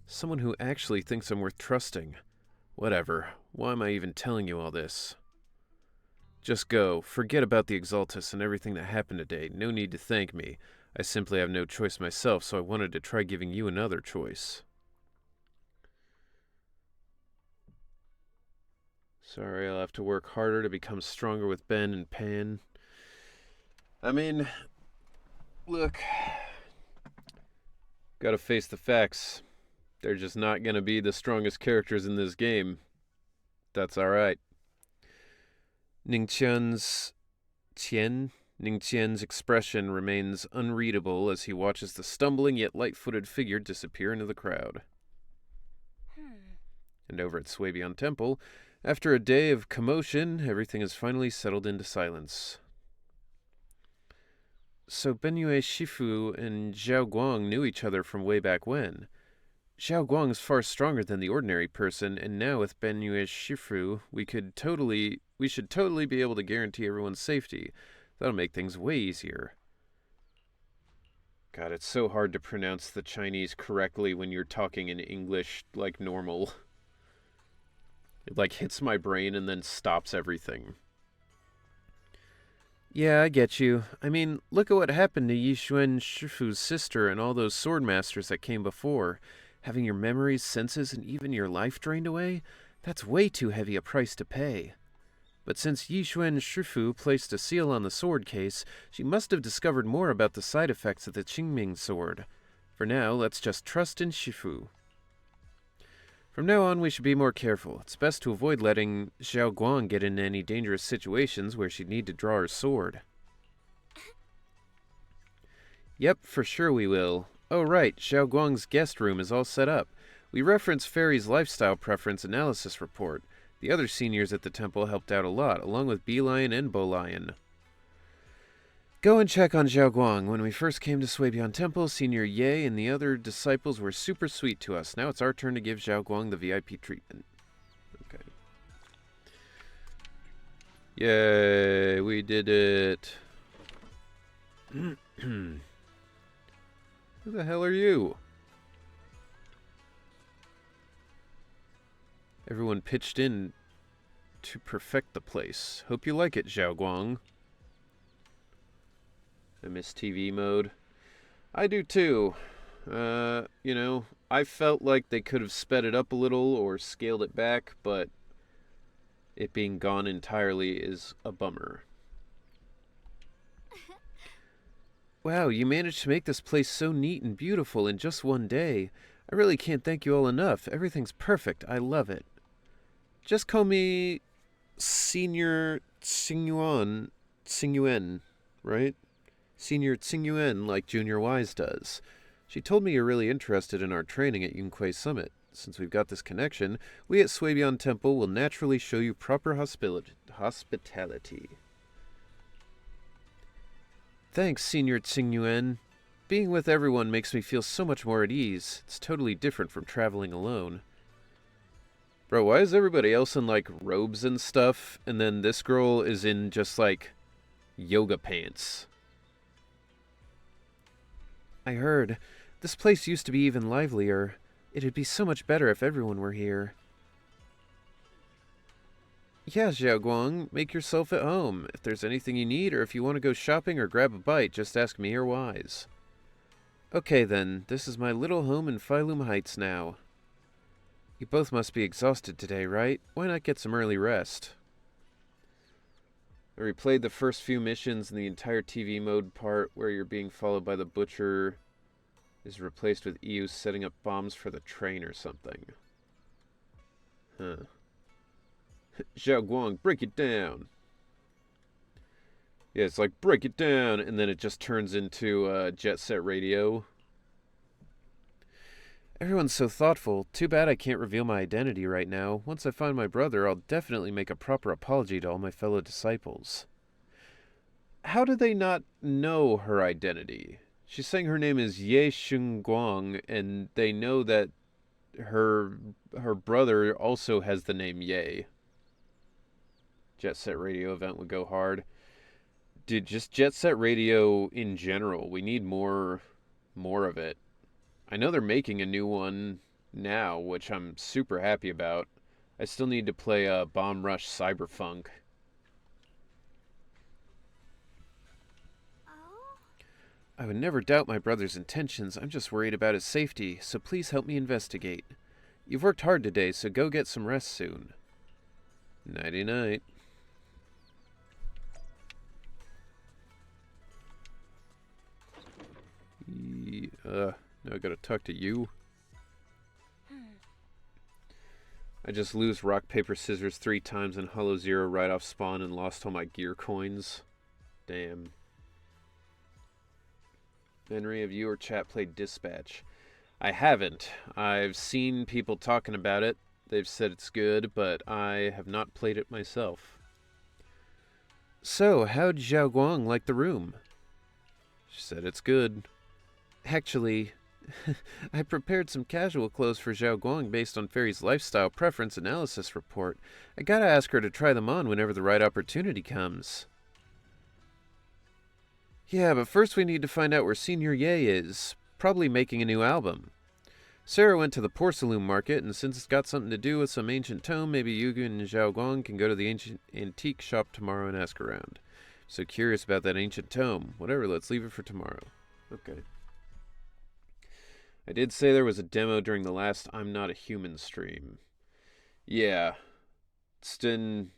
Someone who actually thinks I'm worth trusting. Whatever. Why am I even telling you all this? Just go. Forget about the Exaltus and everything that happened today. No need to thank me. I simply have no choice myself, so I wanted to try giving you another choice. Sorry, I'll have to work harder to become stronger with Ben and Pan. I mean, look, gotta face the facts. They're just not gonna be the strongest characters in this game. That's alright. Ningqian's expression remains unreadable as he watches the stumbling yet light-footed figure disappear into the crowd. And over at Swabian Temple, after a day of commotion, everything has finally settled into silence. So Benyue Shifu and Zhao Guang knew each other from way back when. Zhao Guang is far stronger than the ordinary person, and now with Benyue Shifu, we should totally be able to guarantee everyone's safety. That'll make things way easier. God, it's so hard to pronounce the Chinese correctly when you're talking in English like normal. It like hits my brain and then stops everything. Yeah, I get you. I mean, look at what happened to Yixuan Shifu's sister and all those sword masters that came before. Having your memories, senses, and even your life drained away? That's way too heavy a price to pay. But since Yixuan Shifu placed a seal on the sword case, she must have discovered more about the side effects of the Qingming sword. For now, let's just trust in Shifu. From now on, we should be more careful. It's best to avoid letting Xiao Guang get into any dangerous situations where she'd need to draw her sword. Yep, for sure we will. Oh right, Xiao Guang's guest room is all set up. We reference Fairy's lifestyle preference analysis report. The other seniors at the temple helped out a lot, along with Bee Lion and Bo Lion. Go and check on Xiao Guang. When we first came to Suibian Temple, Senior Ye and the other disciples were super sweet to us. Now it's our turn to give Xiao Guang the VIP treatment. Okay. Yay, we did it. Who the hell are you? Everyone pitched in to perfect the place. Hope you like it, Xiao Guang. I miss TV mode. I do too. You know, I felt like they could have sped it up a little or scaled it back, but it being gone entirely is a bummer. Wow, you managed to make this place so neat and beautiful in just one day. I really can't thank you all enough. Everything's perfect. I love it. Just call me Senior Tsingyuan, right? Senior Tsingyuan, like Junior Wise does. She told me you're really interested in our training at Yunquei Summit. Since we've got this connection, we at Suibian Temple will naturally show you proper hospitality. Thanks, Senior Tsingyuan. Being with everyone makes me feel so much more at ease. It's totally different from traveling alone. Bro, why is everybody else in, like, robes and stuff, and then this girl is in just, like, yoga pants? I heard. This place used to be even livelier. It'd be so much better if everyone were here. Yeah, Xiao Guang, make yourself at home. If there's anything you need, or if you want to go shopping or grab a bite, just ask me or Wise. Okay then, this is my little home in Phylum Heights now. You both must be exhausted today, right? Why not get some early rest? I replayed the first few missions and the entire TV mode part where you're being followed by the butcher is replaced with EU setting up bombs for the train or something. Huh. Xiao Guang, break it down. Yeah, it's like, break it down, and then it just turns into Jet Set Radio. Everyone's so thoughtful. Too bad I can't reveal my identity right now. Once I find my brother, I'll definitely make a proper apology to all my fellow disciples. How do they not know her identity? She's saying her name is Ye Xingguang, and they know that her brother also has the name Ye. Jet Set Radio event would go hard. Dude, just Jet Set Radio in general. We need more of it. I know they're making a new one now, which I'm super happy about. I still need to play Bomb Rush Cyberpunk. Oh? I would never doubt my brother's intentions. I'm just worried about his safety, so please help me investigate. You've worked hard today, so go get some rest soon. Nighty-night. Now I gotta talk to you. I just lose rock, paper, scissors 3 times in Hollow Zero right off spawn and lost all my gear coins. Damn. Henry, have you or chat played Dispatch? I haven't. I've seen people talking about it. They've said it's good, but I have not played it myself. So, how'd Xiao Guang like the room? She said it's good. Actually, I prepared some casual clothes for Xiao Guang based on Fairy's lifestyle preference analysis report. I gotta ask her to try them on whenever the right opportunity comes. Yeah, but first we need to find out where Senior Ye is. Probably making a new album. Sarah went to the porcelain market, and since it's got something to do with some ancient tome, maybe Yugu and Zhao Guang can go to the ancient antique shop tomorrow and ask around. So curious about that ancient tome. Whatever, let's leave it for tomorrow. Okay. I did say there was a demo during the last I'm Not a Human stream. Yeah. It's been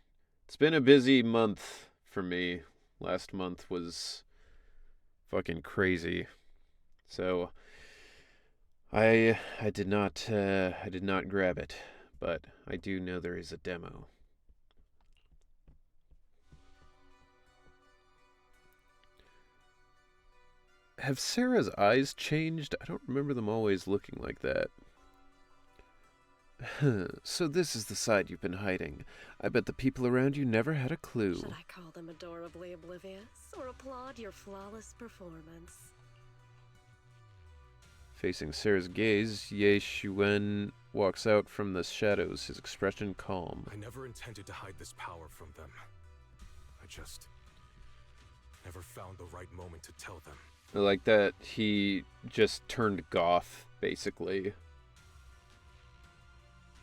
a busy month for me. Last month was fucking crazy. So I did not grab it, but I do know there is a demo. Have Sarah's eyes changed? I don't remember them always looking like that. So this is the side you've been hiding. I bet the people around you never had a clue. Should I call them adorably oblivious or applaud your flawless performance? Facing Sarah's gaze, Ye Shuen walks out from the shadows, his expression calm. I never intended to hide this power from them. I just never found the right moment to tell them. I like that he just turned goth, basically.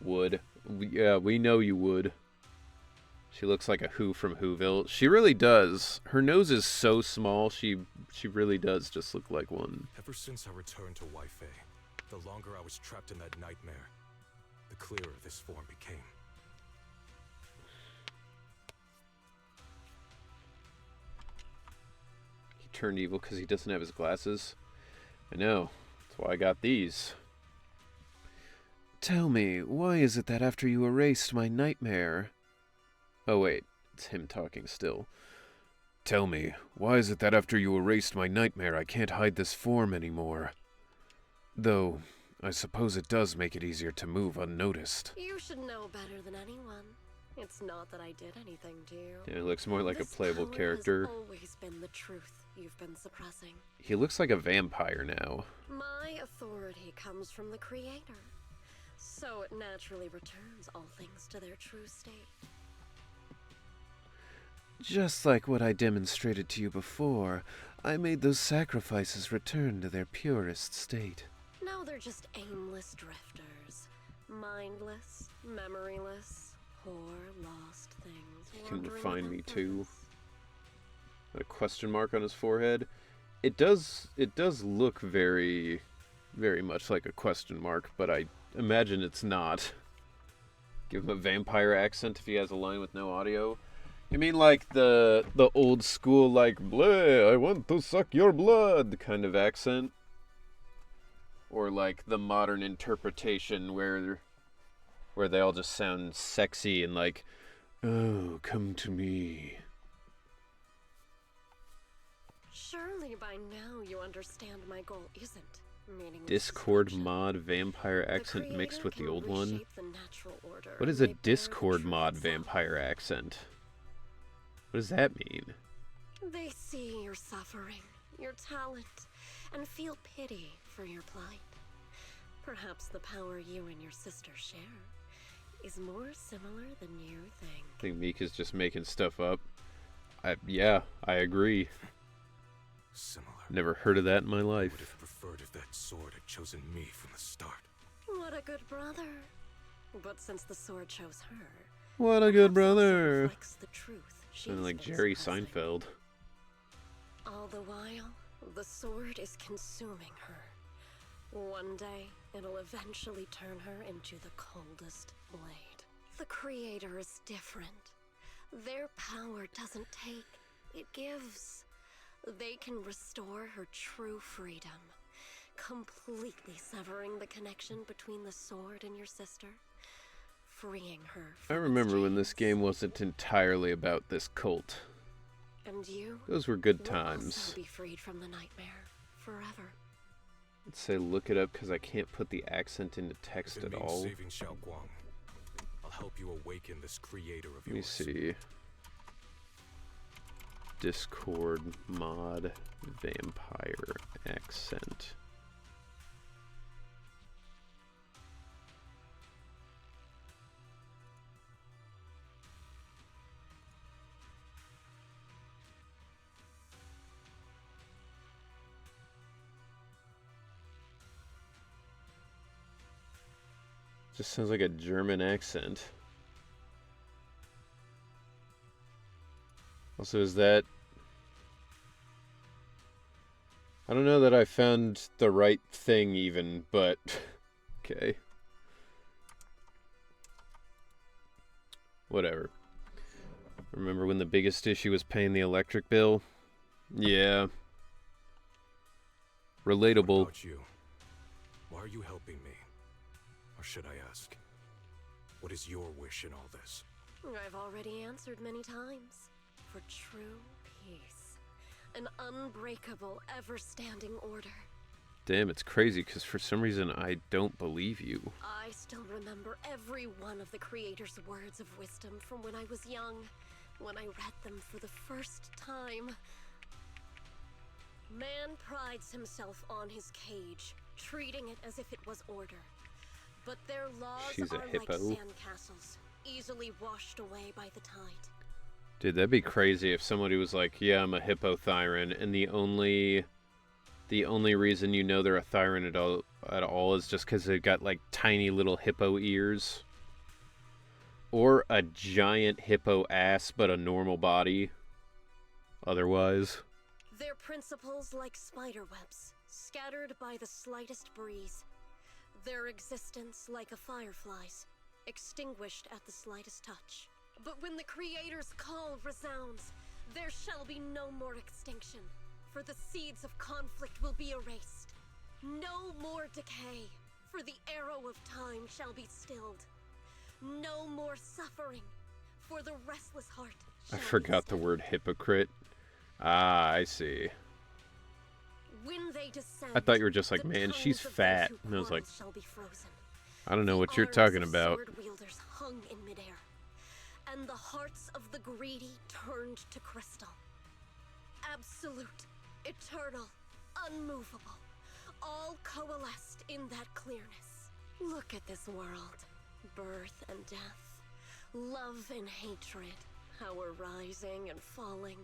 Would. Yeah, we know you would. She looks like a Who from Whoville. She really does. Her nose is so small, she really does just look like one. Ever since I returned to Wi-Fi, the longer I was trapped in that nightmare, the clearer this form became. He turned evil because he doesn't have his glasses. I know. That's why I got these. Tell me, why is it that after you erased my nightmare... Oh wait, it's him talking still. Tell me, why is it that after you erased my nightmare I can't hide this form anymore? Though, I suppose it does make it easier to move unnoticed. You should know better than anyone. It's not that I did anything to you. Yeah, he looks more like a playable power character. Has always been the truth you've been suppressing. He looks like a vampire now. My authority comes from the Creator, so it naturally returns all things to their true state. Just like what I demonstrated to you before, I made those sacrifices return to their purest state. Now they're just aimless drifters. Mindless, memoryless, poor, lost things. He can wandering refine me without too. purpose. A question mark on his forehead. It does look very, very much like a question mark, but I imagine it's not. Give him a vampire accent if he has a line with no audio. You mean like the old school, like, bleh, I want to suck your blood kind of accent? Or like the modern interpretation where they all just sound sexy and like, oh, come to me. Surely by now you understand my goal isn't meaning Discord destruction. mod vampire The accent mixed Creator with the can old one? reshape the natural order What is and a they bear the Discord truth mod itself. vampire accent? What does that mean? They see your suffering, your talent, and feel pity for your plight. Perhaps the power you and your sister share is more similar than you think. I think Meek is just making stuff up. Yeah, I agree. Similar. Never heard of that in my I life. would have preferred if that sword had chosen me from the start. What a good brother. But since the sword chose her, What a good perhaps also brother. reflects the truth Sounded she's like been Jerry suppressing. Seinfeld. All the while, the sword is consuming her. One day, it'll eventually turn her into the coldest blade. The Creator is different. Their power doesn't take, it gives. They can restore her true freedom, completely severing the connection between the sword and your sister, freeing her I from its remember when this chains. game wasn't entirely about this cult. And you Those were good will also times. be freed from the nightmare forever. Let's say look it up because I can't put the accent into text If it at means all. saving Xiao Guang, I'll help you awaken this creator of Let me yours. see. Discord mod vampire accent. Just sounds like a German accent. Also, is that... I don't know that I found the right thing even, but... okay. Whatever. Remember when the biggest issue was paying the electric bill? Yeah. Relatable. What about you? Why are you helping me? Or should I ask, what is your wish in all this? I've already answered many times. For true peace. An unbreakable, ever-standing order. Damn, it's crazy, because for some reason I don't believe you. I still remember every one of the Creator's words of wisdom from when I was young, when I read them for the first time. Man prides himself on his cage, treating it as if it was order. But their laws She's a are hippo. like sandcastles, easily washed away by the tide. Dude, that'd be crazy if somebody was like, yeah, I'm a hippothyron, and the only reason you know they're a thyron at all is just because they've got, like, tiny little hippo ears. Or a giant hippo ass, but a normal body. Otherwise. Their principles like spider webs, scattered by the slightest breeze. Their existence like a firefly's, extinguished at the slightest touch. But when the Creator's call resounds, there shall be no more extinction, for the seeds of conflict will be erased. No more decay, for the arrow of time shall be stilled. No more suffering, for the restless heart I shall forgot be the stilled. word hypocrite. Ah, I see. When they descend, I thought you were just like, the man, she's tongues of fat. those who And I was like, quarrel shall be frozen. I don't know what you're Arms talking of about. sword wielders hung in midair, and the hearts of the greedy turned to crystal. Absolute, eternal, unmovable, all coalesced in that clearness. Look at this world. Birth and death, love and hatred, our rising and falling,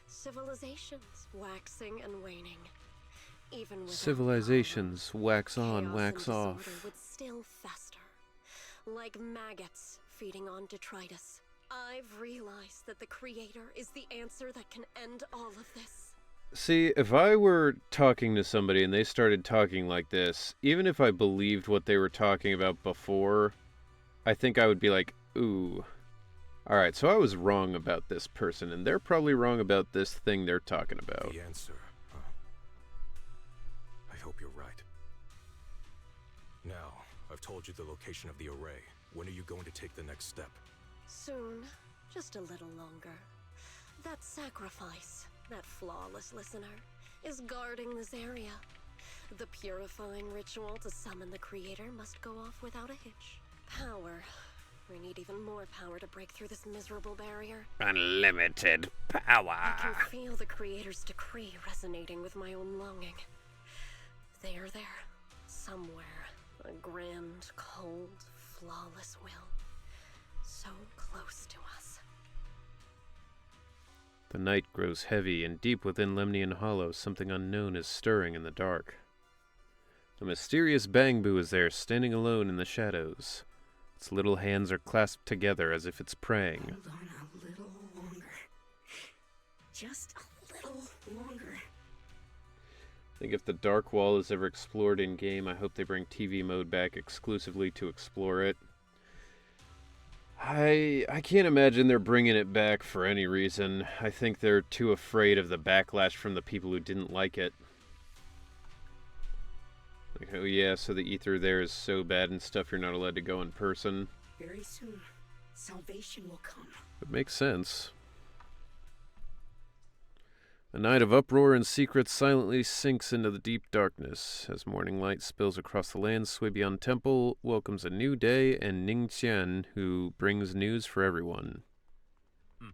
civilizations waxing and waning. Even without Civilizations wax on, chaos wax and off. disorder would still fester, like maggots feeding on detritus. I've realized that the Creator is the answer that can end all of this. See, if I were talking to somebody and they started talking like this, even if I believed what they were talking about before, I think I would be like, ooh, alright, so I was wrong about this person, and they're probably wrong about this thing they're talking about. The answer, huh? I hope you're right. Now, I've told you the location of the array. When are you going to take the next step? Soon, just a little longer. That sacrifice, that flawless listener, is guarding this area. The purifying ritual to summon the Creator must go off without a hitch. Power. We need even more power to break through this miserable barrier. Unlimited power. I can feel the Creator's decree resonating with my own longing. They are there, somewhere. A grand, cold, flawless will. So close to us. The night grows heavy, and deep within Lemnian Hollow, something unknown is stirring in the dark. A mysterious Bangbu is there, standing alone in the shadows. Its little hands are clasped together as if it's praying. Hold on a little longer. Just a little longer. I think if the Dark Wall is ever explored in-game, I hope they bring TV mode back exclusively to explore it. I can't imagine they're bringing it back for any reason. I think they're too afraid of the backlash from the people who didn't like it. Like, oh yeah, so the ether there is so bad and stuff you're not allowed to go in person. Very soon, salvation will come. It makes sense. A night of uproar and secrets silently sinks into the deep darkness. As morning light spills across the land, Suibyan Temple welcomes a new day and Ning Qian, who brings news for everyone. I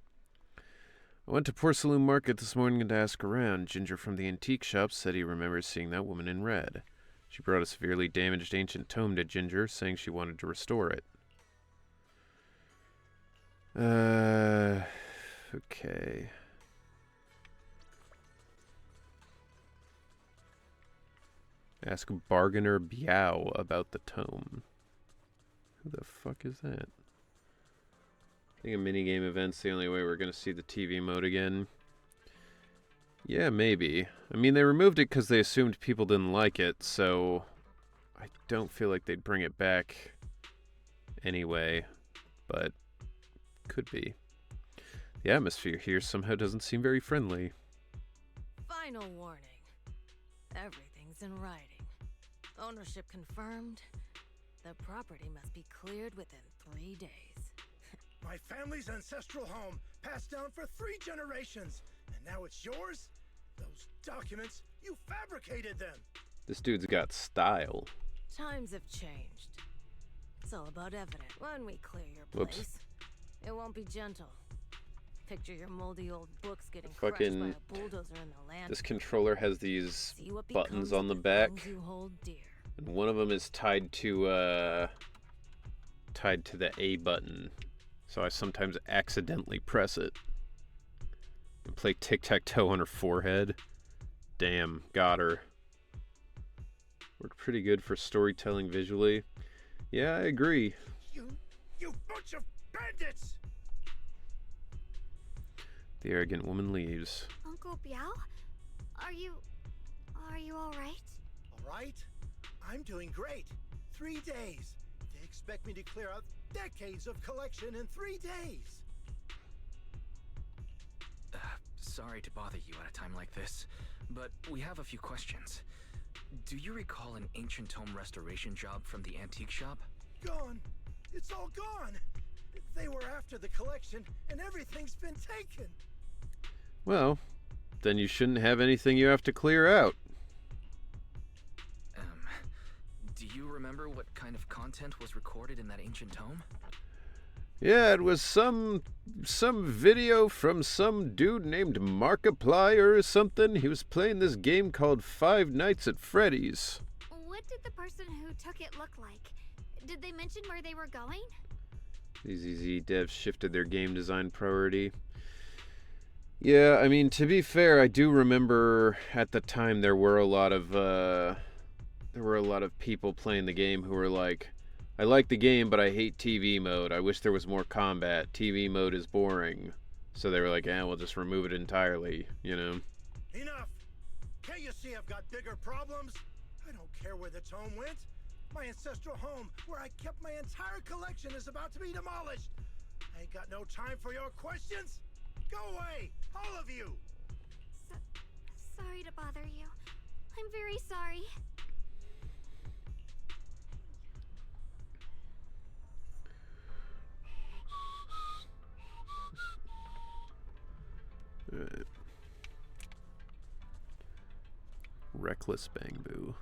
went to Porcelain Market this morning to ask around. Ginger from the antique shop said he remembers seeing that woman in red. She brought a severely damaged ancient tome to Ginger, saying she wanted to restore it. Okay. Ask Bargainer Biao about the tome. Who the fuck is that? I think a minigame event's the only way we're going to see the TV mode again. Yeah, maybe. I mean, they removed it because they assumed people didn't like it, so I don't feel like they'd bring it back anyway, but could be. The atmosphere here somehow doesn't seem very friendly. Final warning. Everything's in writing. Ownership confirmed. The property must be cleared within 3 days. My family's ancestral home, passed down for 3 generations, and now it's yours? Those documents, you fabricated them! This dude's got style. Times have changed. It's all about evidence. When we clear your Whoops. place, it won't be gentle. Picture your moldy old books getting Fucking- crushed by a bulldozer in the land. This controller has these See what buttons becomes on of the the back, things you hold dear. and one of them is tied to the A button, so I sometimes accidentally press it and play tic-tac-toe on her forehead. Damn, got her. Worked pretty good for storytelling visually. Yeah, I agree. You bunch of bandits! The arrogant woman leaves. Uncle Biao? Are you all right? All right? I'm doing great. 3 days. They expect me to clear out decades of collection in 3 days. Sorry to bother you at a time like this, but we have a few questions. Do you recall an ancient tome restoration job from the antique shop? Gone. It's all gone. They were after the collection, and everything's been taken. Well, then you shouldn't have anything you have to clear out. Do you remember what kind of content was recorded in that ancient tome? Yeah, it was some video from some dude named Markiplier or something. He was playing this game called Five Nights at Freddy's. What did the person who took it look like? Did they mention where they were going? These EZ devs shifted their game design priority. Yeah, I mean, to be fair, I do remember at the time there were a lot of people playing the game who were like, I like the game, but I hate TV mode. I wish there was more combat. TV mode is boring. So they were like, we'll just remove it entirely, you know? Enough! Can't you see I've got bigger problems? I don't care where the tome went. My ancestral home, where I kept my entire collection, is about to be demolished. I ain't got no time for your questions. Go away, all of you! Sorry to bother you. I'm very sorry. Alright. Reckless Bangbu.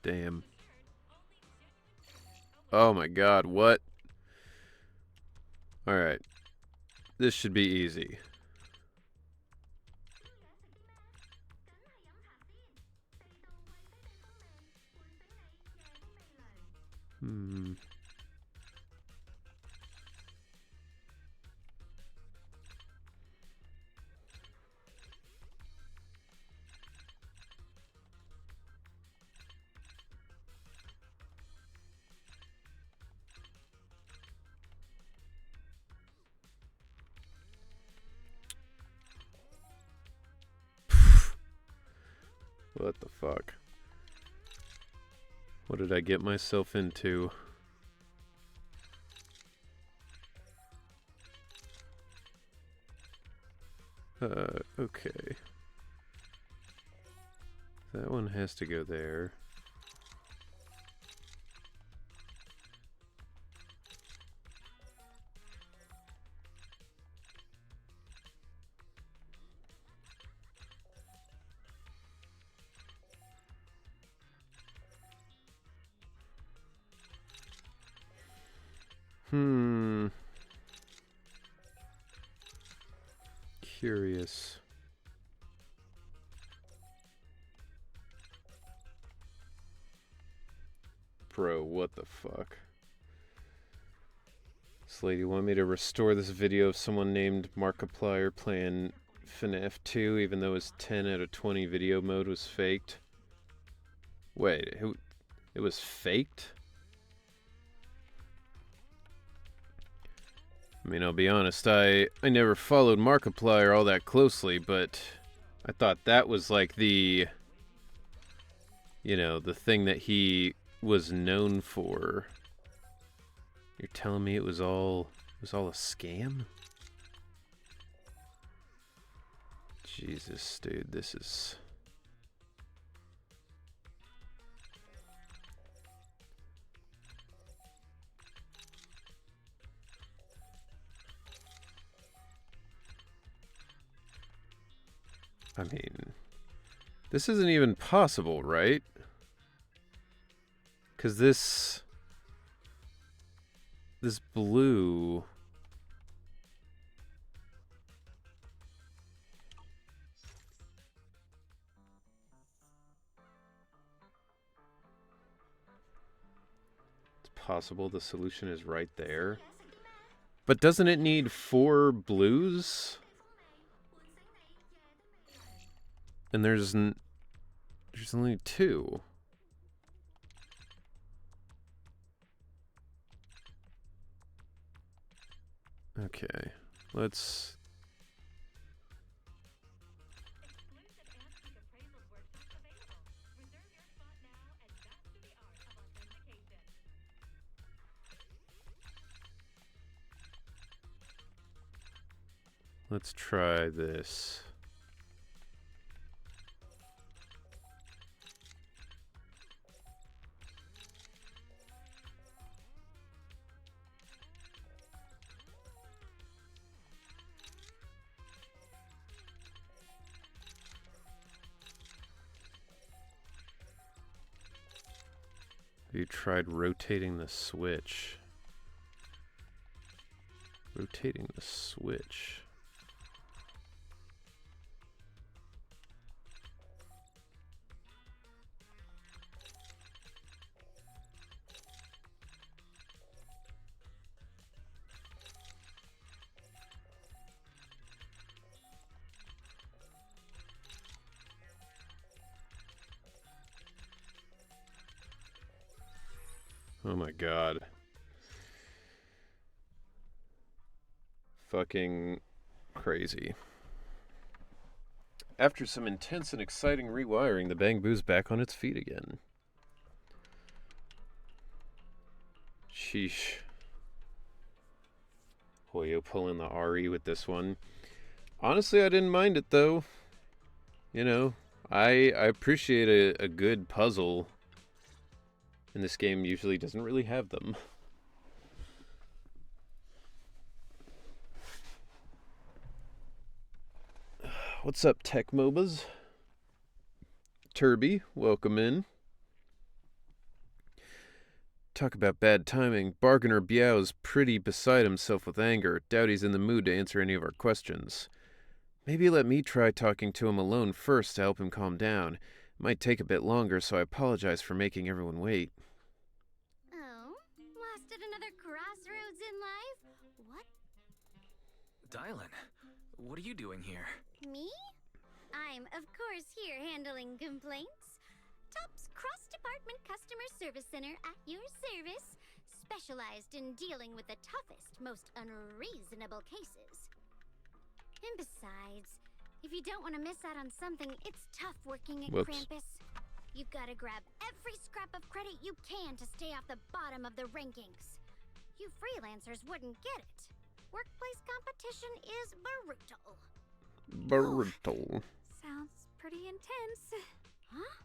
Damn. Oh my god, what? Alright. This should be easy. What the fuck? What did I get myself into? Okay. That one has to go there. Curious. Bro, what the fuck? This lady wanted me to restore this video of someone named Markiplier playing FNAF 2, even though his 10 out of 20 video mode was faked. Wait, it was faked? I mean, I'll be honest, I never followed Markiplier all that closely, but I thought that was like the, you know, the thing that he was known for. You're telling me it was all a scam? Jesus, dude, this is... I mean, this isn't even possible, right? Because this blue... It's possible the solution is right there. But doesn't it need 4 blues? And there's only 2. Okay, let's... Let's try this. Have you tried rotating the switch? Rotating the switch. Oh my god. Fucking crazy. After some intense and exciting rewiring, the Bang Boo's back on its feet again. Sheesh. Hoyo pulling the RE with this one. Honestly, I didn't mind it though. You know, I appreciate a good puzzle. And this game usually doesn't really have them. What's up, Tech MOBAs? Turby, welcome in. Talk about bad timing. Bargainer Biao's pretty beside himself with anger. Doubt he's in the mood to answer any of our questions. Maybe let me try talking to him alone first to help him calm down. It might take a bit longer, so I apologize for making everyone wait. Another crossroads in life? What? Dylan, what are you doing here? Me? I'm, of course, here handling complaints. TOPS Cross-Department Customer Service Center at your service, specialized in dealing with the toughest, most unreasonable cases. And besides, if you don't want to miss out on something, it's tough working at Krampus. You've got to grab every scrap of credit you can to stay off the bottom of the rankings. You freelancers wouldn't get it. Workplace competition is brutal. Brutal. Sounds pretty intense. Huh?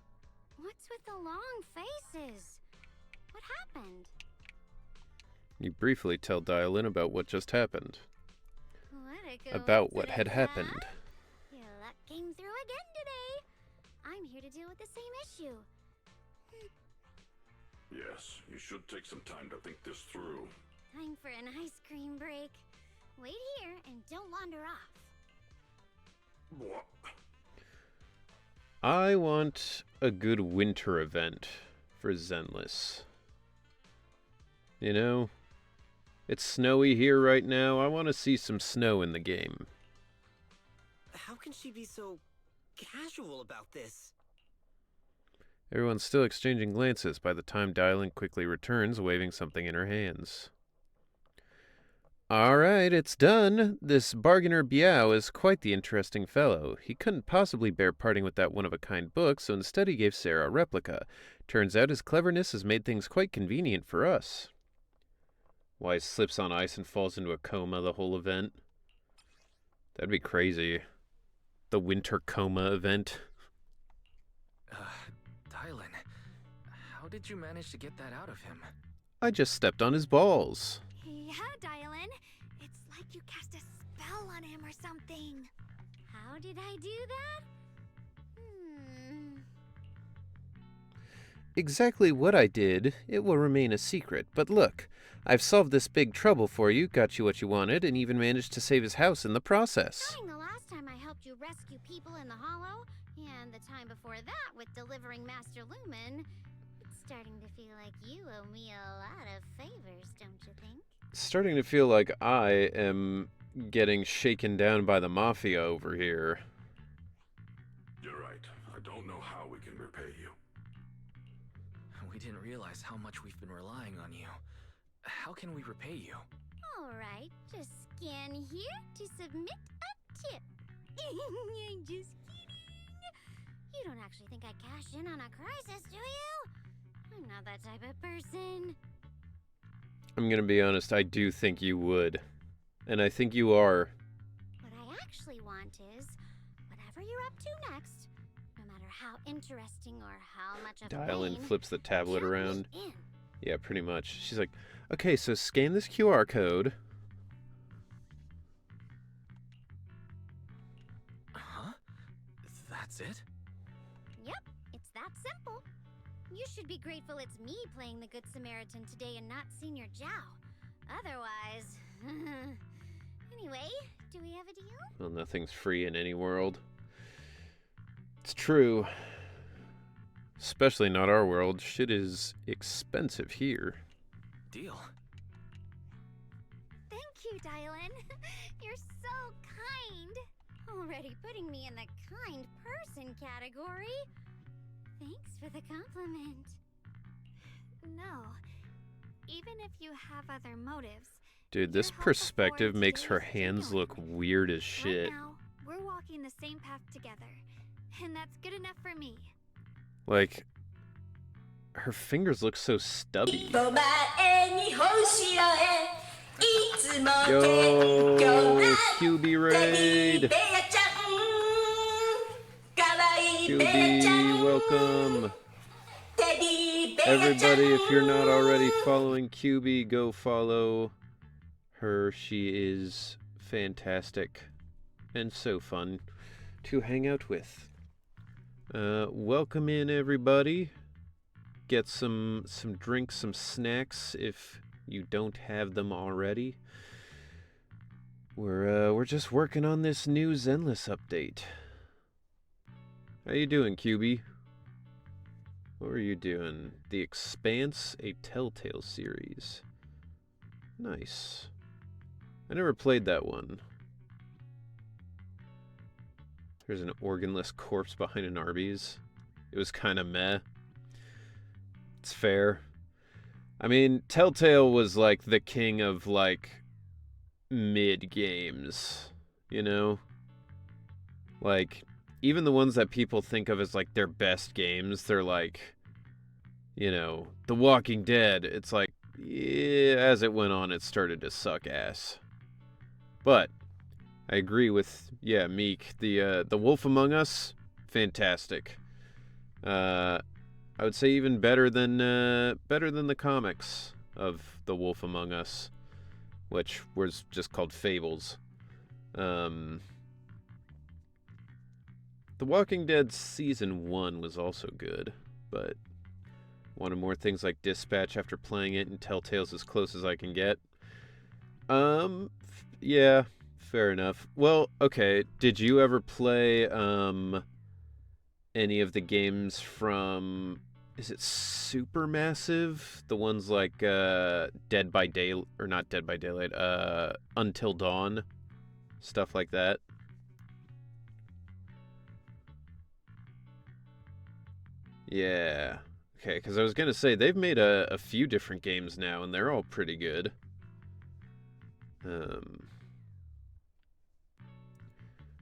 What's with the long faces? What happened? You briefly tell Dylan about what just happened. About what had happened. Your luck came through again today. I'm here to deal with the same issue. Yes, you should take some time to think this through. Time for an ice cream break. Wait here and don't wander off. What? I want a good winter event for Zenless. You know, it's snowy here right now. I want to see some snow in the game. how can she be so casual about this? Everyone's still exchanging glances by the time Dylan quickly returns, waving something in her hands. All right, it's done. This bargainer Biao is quite the interesting fellow. He couldn't possibly bear parting with that one-of-a-kind book, so instead he gave Sarah a replica. Turns out his cleverness has made things quite convenient for us. Wise slips on ice and falls into a coma the whole event. That'd be crazy. The winter coma event. Dylan, how did you manage to get that out of him? I just stepped on his balls. Yeah, Dylan. It's like you cast a spell on him or something. How did I do that? Exactly what I did, it will remain a secret. But look, I've solved this big trouble for you, got you what you wanted, and even managed to save his house in the process. Counting the last time I helped you rescue people in the Hollow, and the time before that with delivering Master Lumen, it's starting to feel like you owe me a lot of favors, don't you think? Starting to feel like I am getting shaken down by the mafia over here. You're right. I don't know how we can repay you. We didn't realize how much we've been relying on you. How can we repay you? Alright, just scan here to submit a tip. I'm just kidding. You don't actually think I'd cash in on a crisis, do you? I'm not that type of person. I'm gonna be honest, I do think you would. And I think you are. What I actually want is, whatever you're up to next, no matter how interesting or how much of a Dylan pain, flips the tablet count me around. in. Yeah, pretty much. She's like, okay, so scan this QR code. Huh? That's it? Yep, it's that simple. You should be grateful it's me playing the Good Samaritan today and not Senior Zhao. Otherwise... Anyway, do we have a deal? Well, nothing's free in any world. It's true. Especially not our world. Shit is expensive here. Deal. Thank you, Dylan. You're so kind. Already putting me in the kind person category. Thanks for the compliment. No. Even if you have other motives. Dude, this perspective makes her hands look weird as shit. Right now, we're walking the same path together. And that's good enough for me. Like, her fingers look so stubby. Yo, QB raid! QB, welcome! Everybody, if you're not already following QB, go follow her. She is fantastic and so fun to hang out with. Welcome in, everybody. Get some drinks, some snacks if you don't have them already. We're just working on this new Zenless update. How you doing, QB? What were you doing? The Expanse, a Telltale series. Nice. I never played that one. There's an organless corpse behind an Arby's. It was kind of meh. It's fair. I mean, Telltale was like the king of like mid games, you know? Like, even the ones that people think of as like their best games, they're like, you know, The Walking Dead. It's like, yeah, as it went on, it started to suck ass. But I agree with, yeah, Meek. The Wolf Among Us, fantastic. I would say even better than the comics of The Wolf Among Us, which was just called Fables. The Walking Dead Season 1 was also good, but wanted more things like Dispatch after playing it, and Telltale's as close as I can get. Yeah, fair enough. Well, okay, did you ever play, any of the games from, is it Supermassive? The ones like, Dead by Day, or not Dead by Daylight, Until Dawn? Stuff like that? Yeah. Okay, because I was going to say, they've made a few different games now, and they're all pretty good.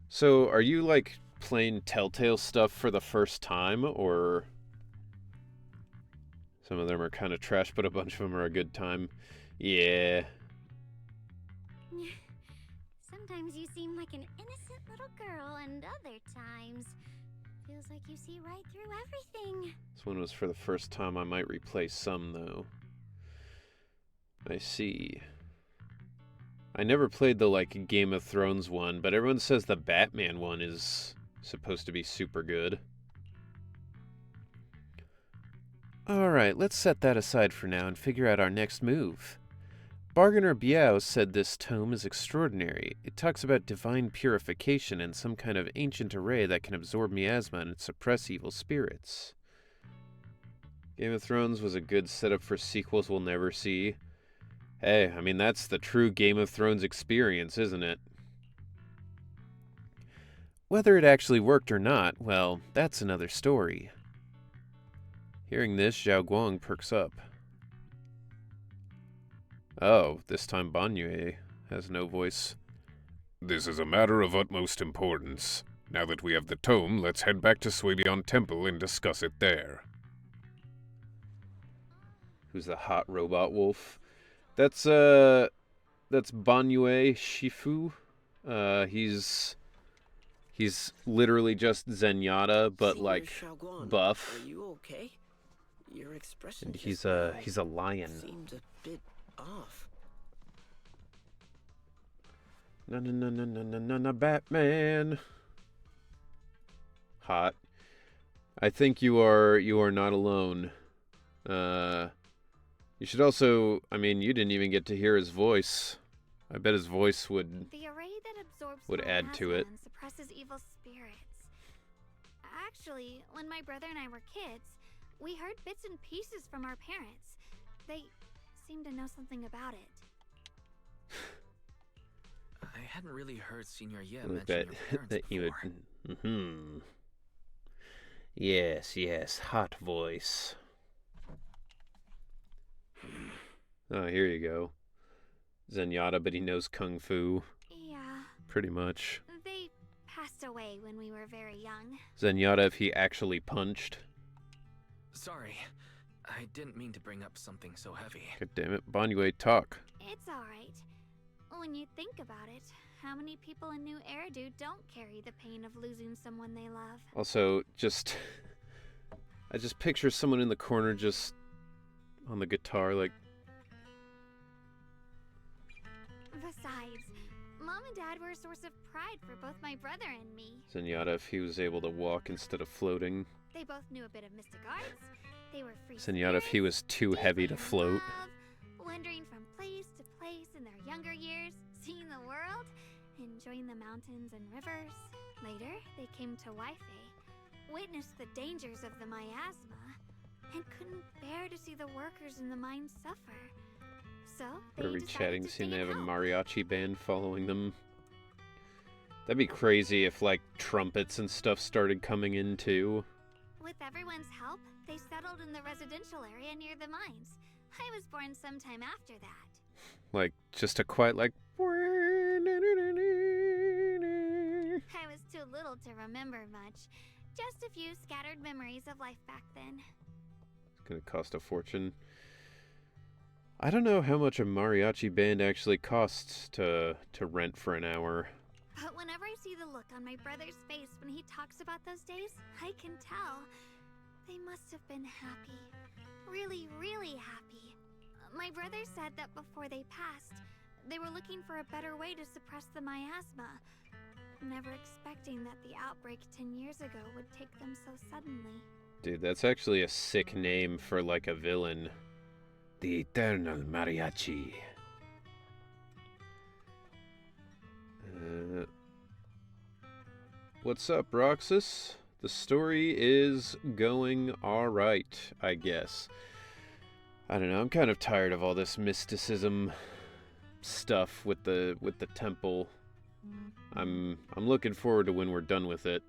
So, are you, like, playing Telltale stuff for the first time, or... Some of them are kind of trash, but a bunch of them are a good time. Yeah. Sometimes you seem like an innocent little girl, and other times feels like you see right through everything. This one was for the first time. I might replay some, though. I see. I never played the, like, Game of Thrones one, but everyone says the Batman one is supposed to be super good. Alright, let's set that aside for now and figure out our next move. Bargainer Biao said this tome is extraordinary. It talks about divine purification and some kind of ancient array that can absorb miasma and suppress evil spirits. Game of Thrones was a good setup for sequels we'll never see. Hey, I mean, that's the true Game of Thrones experience, isn't it? Whether it actually worked or not, well, that's another story. Hearing this, Zhao Guang perks up. Oh, this time Banyue has no voice. This is a matter of utmost importance. Now that we have the tome, let's head back to Suibian Temple and discuss it there. Who's the hot robot wolf? That's Banyue Shifu. He's literally just Zenyatta, but Senior like Shaoguan, buff. Are you okay? Your expression And just he's a lion. seemed a bit off. No, Batman. Hot. I think you are not alone. You should also, I mean, you didn't even get to hear his voice. I bet his voice would The array that absorbs add to it. and suppresses evil spirits. Actually, when my brother and I were kids, we heard bits and pieces from our parents. They seemed to know something about it. I hadn't really heard Senior Ye I mention bet your parents that you before. would. Yes, hot voice. Oh, here you go. Zenyatta, but he knows Kung Fu. Yeah. Pretty much. They passed away when we were very young. Zenyatta if he actually punched. Sorry, I didn't mean to bring up something so heavy. God damn it, Banyue, talk. It's alright. When you think about it, how many people in New Eridu don't carry the pain of losing someone they love? Also, I just picture someone in the corner just on the guitar, like... Besides, Mom and Dad were a source of pride for both my brother and me. Zenyatta if he was able to walk instead of floating. They both knew a bit of mystic arts. They were free Zenyatta if he was too heavy to float. wandering from place to place in their younger years, seeing the world, enjoying the mountains and rivers. Later, they came to Waifei, witnessed the dangers of the miasma, and couldn't bear to see the workers in the mines suffer. So, they Every decided chatting to scene, stay they have a at home. mariachi band following them. That'd be crazy if, like, trumpets and stuff started coming in, too. With everyone's help, they settled in the residential area near the mines. I was born sometime after that. Like, just a quiet, like... I was too little to remember much. Just a few scattered memories of life back then. It's gonna cost a fortune. I don't know how much a mariachi band actually costs to rent for an hour. But whenever I see the look on my brother's face when he talks about those days, I can tell. They must have been happy. Really, really happy. My brother said that before they passed, they were looking for a better way to suppress the miasma. Never expecting that the outbreak 10 years ago would take them so suddenly. Dude, that's actually a sick name for, like, a villain. The Eternal Mariachi. What's up, Roxas? The story is going alright, I guess. I don't know, I'm kind of tired of all this mysticism stuff with the temple. I'm looking forward to when we're done with it.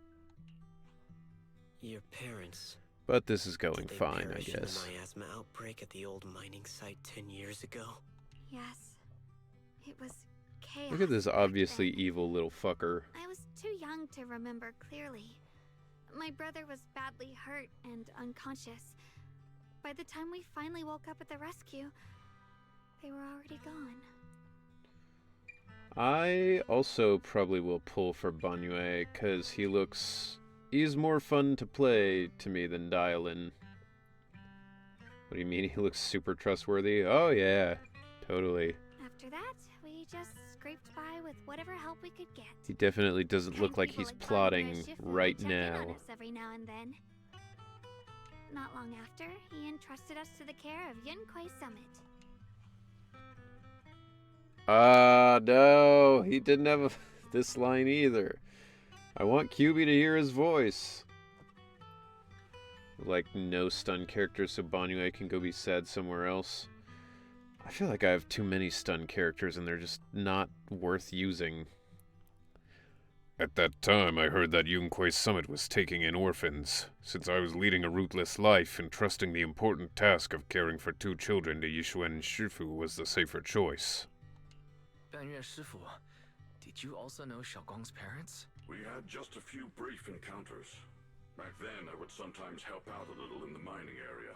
Your parents. but this is going Did they fine, I perish guess. in the miasma outbreak at the old mining site 10 years ago? Yes. It was chaos. Look at this back obviously then. evil little fucker. I was too young to remember clearly. My brother was badly hurt and unconscious. By the time we finally woke up at the rescue, they were already gone. I also probably will pull for Banyue, because he's more fun to play to me than Dialin. What do you mean he looks super trustworthy? Oh yeah, totally. After that, we just scraped by with whatever help we could get. He definitely doesn't Kind look like people he's Banyue plotting and Shifu right check in on now. us every now and then. Not long after, he entrusted us to the care of Yunquei Summit. No, he didn't have this line either. I want QB to hear his voice. Like, no stun characters so Banyue can go be sad somewhere else. I feel like I have too many stun characters and they're just not worth using. At that time, I heard that Yunquei Summit was taking in orphans. Since I was leading a rootless life, entrusting the important task of caring for 2 children to Yixuan and Shifu was the safer choice. Banyue Shifu, did you also know Xiaoguang's parents? We had just a few brief encounters. Back then, I would sometimes help out a little in the mining area.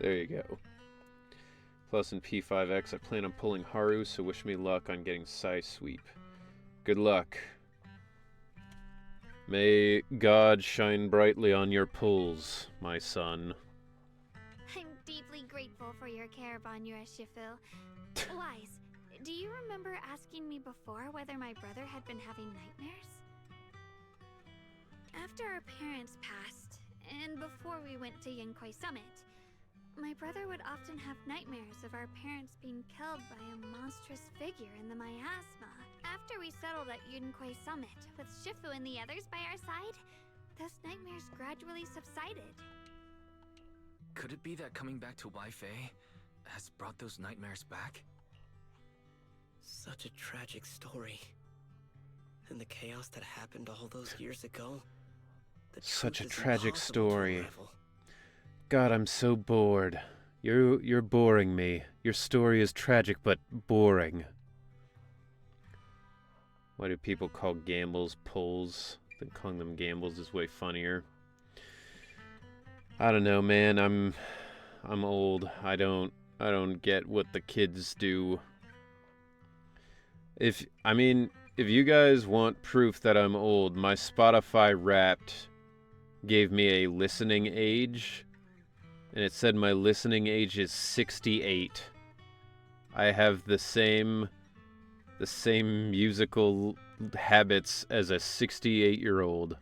There you go. Plus in P5X, I plan on pulling Haru, so wish me luck on getting Sai Sweep. Good luck. May God shine brightly on your pulls, my son. I'm deeply grateful for your care, Banyue Shifu. Wise, do you remember asking me before whether my brother had been having nightmares? After our parents passed, and before we went to Yunquei Summit, my brother would often have nightmares of our parents being killed by a monstrous figure in the miasma. After we settled at Yunquei Summit, with Shifu and the others by our side, those nightmares gradually subsided. Could it be that coming back to Weifei has brought those nightmares back? Such a tragic story. And the chaos that happened all those years ago. Such a truth is tragic impossible to story. unravel. God, I'm so bored. You're boring me. Your story is tragic but boring. Why do people call gambles pulls? I think calling them gambles is way funnier. I don't know, man. I'm old. I don't get what the kids do. If you guys want proof that I'm old, my Spotify Wrapped gave me a listening age, and it said my listening age is 68. I have the same musical habits as a 68-year-old.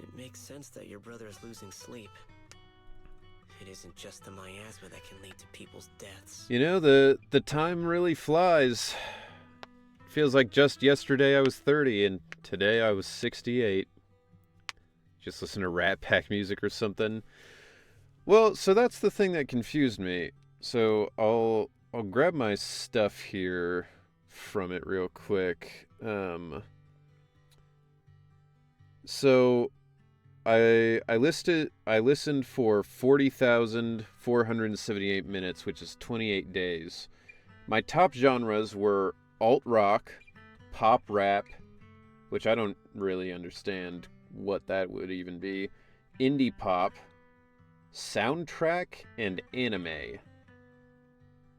It makes sense that your brother is losing sleep. It isn't just the miasma that can lead to people's deaths. You know, the time really flies. Feels like just yesterday I was 30, and today I was 68. Just listen to Rat Pack music or something. Well, so that's the thing that confused me. So I'll grab my stuff here from it real quick. So I listened for 40,478 minutes, which is 28 days. My top genres were alt rock, pop rap, which I don't really understand what that would even be, indie pop, soundtrack, and anime.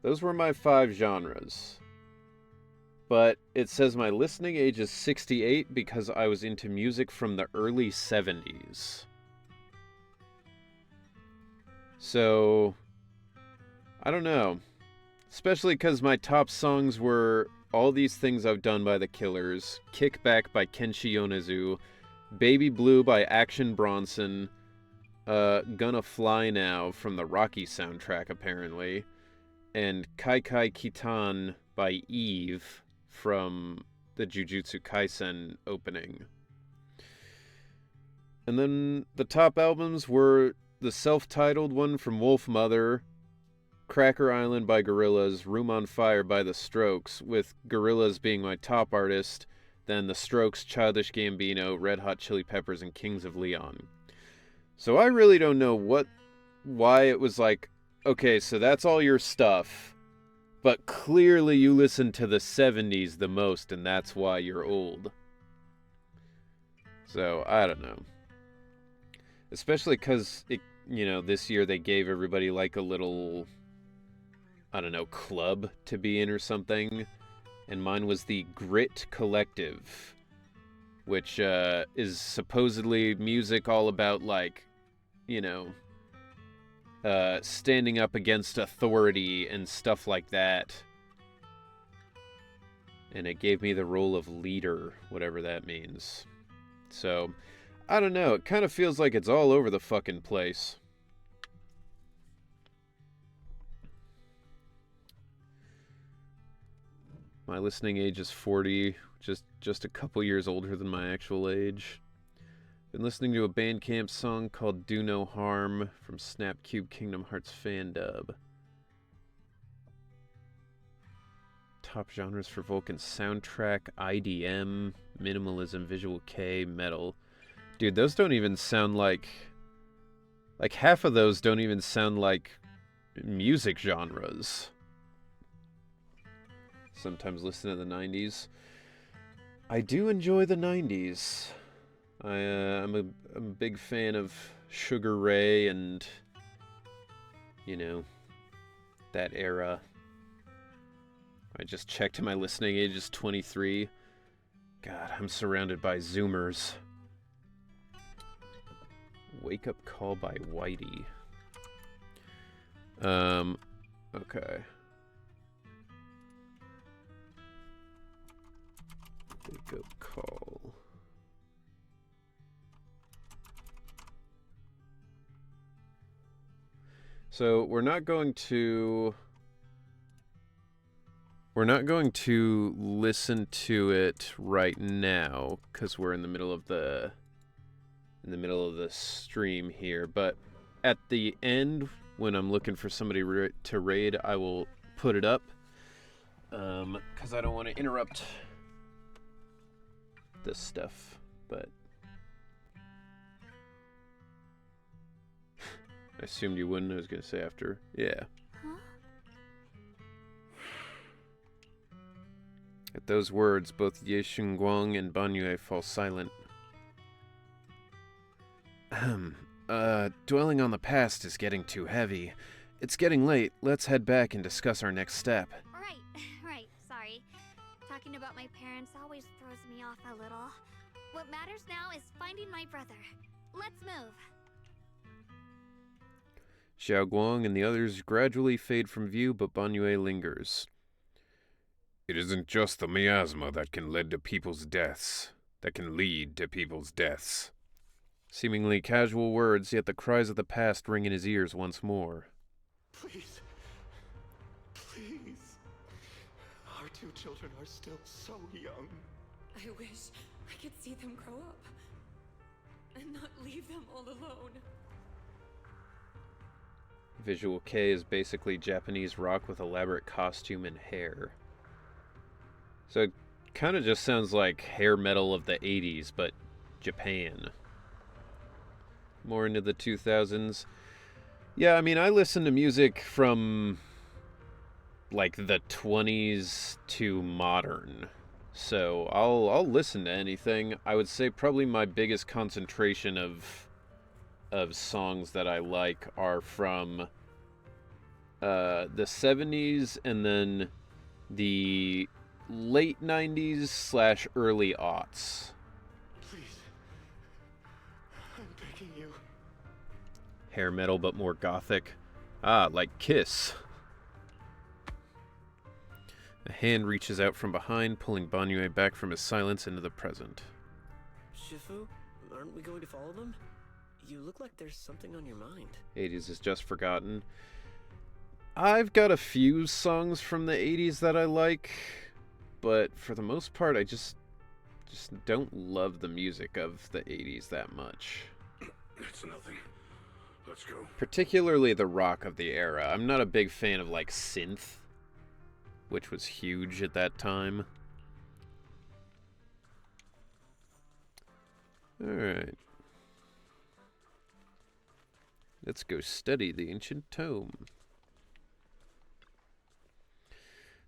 Those were my 5 genres. But it says my listening age is 68 because I was into music from the early 70s. So, I don't know. Especially because my top songs were All These Things I've Done by The Killers, Kickback by Kenshi Yonezu, Baby Blue by Action Bronson, Gonna Fly Now from the Rocky soundtrack apparently, and Kai Kai Kitan by Eve from the Jujutsu Kaisen opening. And then the top albums were the self-titled one from Wolf Mother, Cracker Island by Gorillaz, Room on Fire by The Strokes, with Gorillaz being my top artist, then The Strokes, Childish Gambino, Red Hot Chili Peppers, and Kings of Leon. So I really don't know why it was like, okay, so that's all your stuff, but clearly you listen to the 70s the most, and that's why you're old. So, I don't know. Especially because, this year they gave everybody like a little, I don't know, club to be in or something. And mine was the Grit Collective, which is supposedly music all about, like, standing up against authority and stuff like that. And it gave me the role of leader, whatever that means. So, I don't know. It kind of feels like it's all over the fucking place. My listening age is 40, just a couple years older than my actual age. Been listening to a Bandcamp song called Do No Harm from Snapcube Kingdom Hearts fan dub. Top genres for Vulcan: soundtrack, IDM, minimalism, visual K, metal. Dude, those don't even sound like half of those don't even sound like music genres. Sometimes listen to the 90s. I do enjoy the 90s. I'm a big fan of Sugar Ray and, that era. I just checked my listening age is 23. God, I'm surrounded by Zoomers. Wake Up Call by Whitey. Okay. Wake Up Call. So we're not going to listen to it right now because we're in the middle of the stream here, but at the end when I'm looking for somebody to raid, I will put it up because I don't want to interrupt this stuff, but I assumed you wouldn't. I was going to say after. Yeah. Huh? At those words, both Ye Xinguang and Banyue fall silent. Dwelling on the past is getting too heavy. It's getting late. Let's head back and discuss our next step. Right, sorry. Talking about my parents always throws me off a little. What matters now is finding my brother. Let's move. Xiao Guang and the others gradually fade from view, but Banyue lingers. It isn't just the miasma that can lead to people's deaths. Seemingly casual words, yet the cries of the past ring in his ears once more. Please. Our two children are still so young. I wish I could see them grow up and not leave them all alone. Visual K is basically Japanese rock with elaborate costume and hair. So it kind of just sounds like hair metal of the 80s, but Japan. More into the 2000s. Yeah, I mean, I listen to music from like the 20s to modern. So I'll listen to anything. I would say probably my biggest concentration of songs that I like are from the 70s and then the late 90s / early aughts. Please. I'm begging you. Hair metal, but more gothic. Ah, like Kiss. A hand reaches out from behind, pulling Banyue back from his silence into the present. Shifu, aren't we going to follow them? You look like there's something on your mind. 80s is just forgotten. I've got a few songs from the 80s that I like, but for the most part, I just don't love the music of the 80s that much. It's nothing. Let's go. Particularly the rock of the era. I'm not a big fan of, like, synth, which was huge at that time. Alright. Let's go study the ancient tome.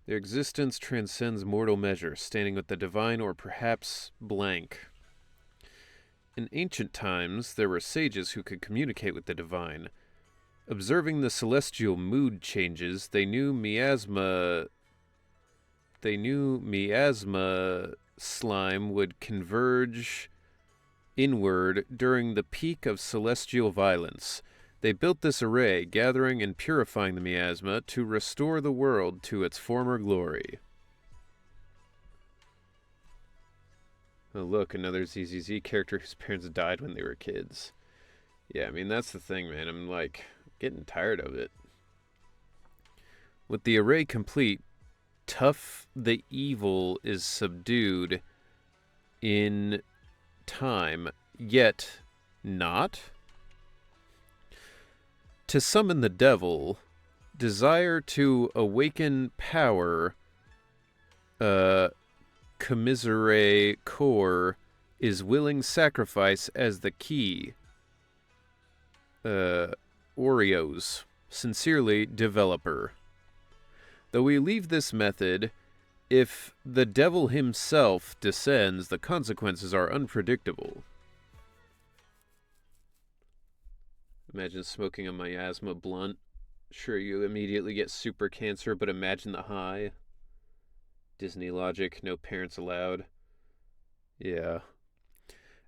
Their existence transcends mortal measure, standing with the divine or perhaps blank. In ancient times, there were sages who could communicate with the divine. Observing the celestial mood changes, they knew miasma slime would converge inward during the peak of celestial violence. They built this array, gathering and purifying the miasma to restore the world to its former glory. Oh, look, another ZZZ character whose parents died when they were kids. Yeah, I mean, that's the thing, man. I'm, like, getting tired of it. With the array complete, Tough the evil is subdued in time, yet not. To summon the devil, desire to awaken power, commiserate core, is willing sacrifice as the key. Oreos. Sincerely, developer. Though we leave this method, if the devil himself descends, the consequences are unpredictable. Imagine smoking a miasma blunt. Sure, you immediately get super cancer, but imagine the high. Disney logic, no parents allowed. Yeah.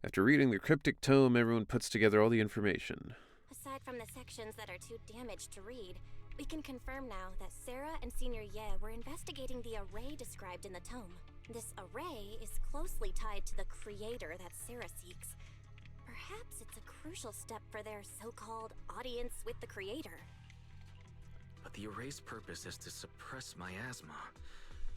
After reading the cryptic tome, everyone puts together all the information. Aside from the sections that are too damaged to read, we can confirm now that Sarah and Senior Ye were investigating the array described in the tome. This array is closely tied to the creator that Sarah seeks. Perhaps it's a crucial step for their so-called audience with the creator. But the array's purpose is to suppress miasma.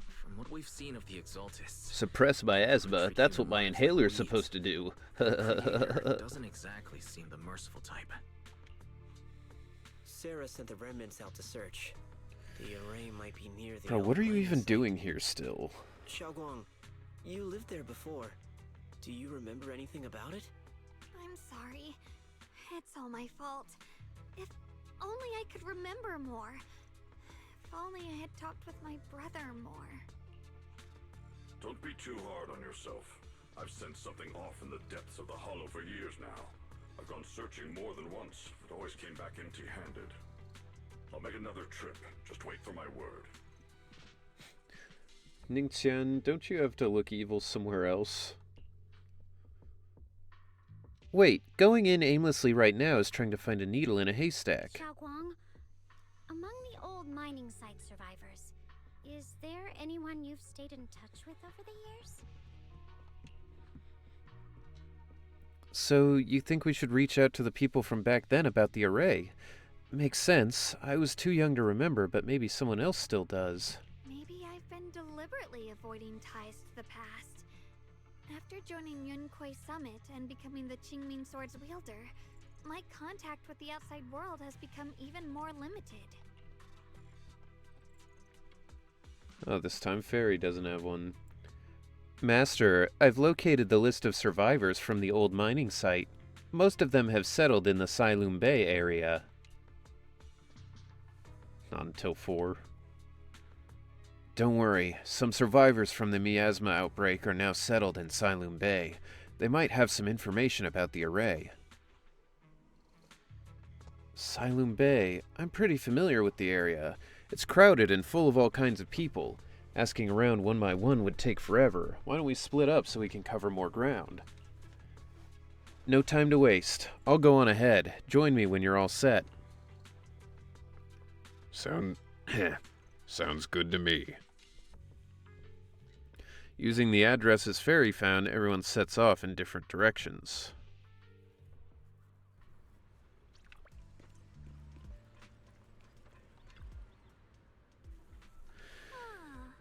From what we've seen of the Exaltists... Suppress miasma? That's what my inhaler's supposed to do. The doesn't exactly seem the merciful type. Sarah sent the remnants out to search. The array might be near the... Bro, what are you even doing here still? Xiaoguang, you lived there before. Do you remember anything about it? I'm sorry. It's all my fault. If only I could remember more. If only I had talked with my brother more. Don't be too hard on yourself. I've sensed something off in the depths of the Hollow for years now. I've gone searching more than once, but always came back empty-handed. I'll make another trip. Just wait for my word. Ningqian, don't you have to look evil somewhere else? Wait, going in aimlessly right now is trying to find a needle in a haystack. Xiaoguang, among the old mining site survivors, is there anyone you've stayed in touch with over the years? So, you think we should reach out to the people from back then about the array? Makes sense. I was too young to remember, but maybe someone else still does. Maybe I've been deliberately avoiding ties to the past. After joining Yunkuei Summit and becoming the Qingming Sword's wielder, my contact with the outside world has become even more limited. Oh, this time Fairy doesn't have one. Master, I've located the list of survivors from the old mining site. Most of them have settled in the Silum Bay area. Not until 4. Don't worry, some survivors from the miasma outbreak are now settled in Silum Bay. They might have some information about the array. Silum Bay. I'm pretty familiar with the area. It's crowded and full of all kinds of people. Asking around one by one would take forever. Why don't we split up so we can cover more ground? No time to waste. I'll go on ahead. Join me when you're all set. Sounds good to me. Using the addresses Fairy found, everyone sets off in different directions.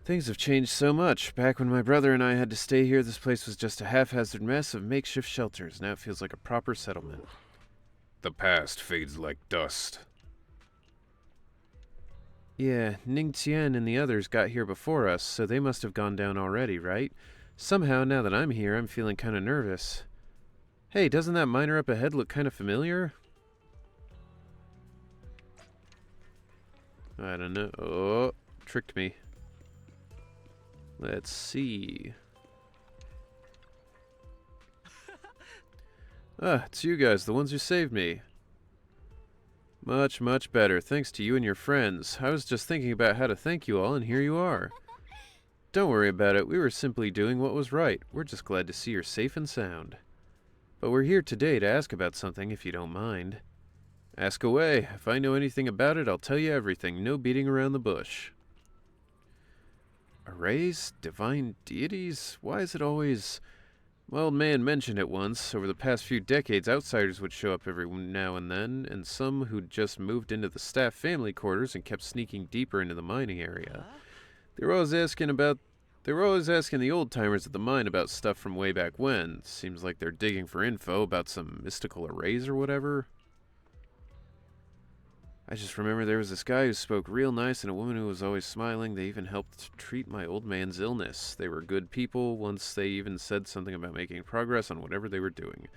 Things have changed so much. Back when my brother and I had to stay here, this place was just a haphazard mess of makeshift shelters. Now it feels like a proper settlement. The past fades like dust. Yeah, Ningqian and the others got here before us, so they must have gone down already, right? Somehow, now that I'm here, I'm feeling kind of nervous. Hey, doesn't that miner up ahead look kind of familiar? I don't know. Oh, tricked me. Let's see. Ah, it's you guys, the ones who saved me. Much, much better, thanks to you and your friends. I was just thinking about how to thank you all, and here you are. Don't worry about it, we were simply doing what was right. We're just glad to see you're safe and sound. But we're here today to ask about something, if you don't mind. Ask away. If I know anything about it, I'll tell you everything. No beating around the bush. Arrays? Divine deities? Why is it always... My old man mentioned it once. Over the past few decades, outsiders would show up every now and then, and some who'd just moved into the staff family quarters and kept sneaking deeper into the mining area. They were always asking the old-timers at the mine about stuff from way back when. Seems like they're digging for info about some mystical arrays or whatever. I just remember there was this guy who spoke real nice and a woman who was always smiling. They even helped treat my old man's illness. They were good people. Once they even said something about making progress on whatever they were doing.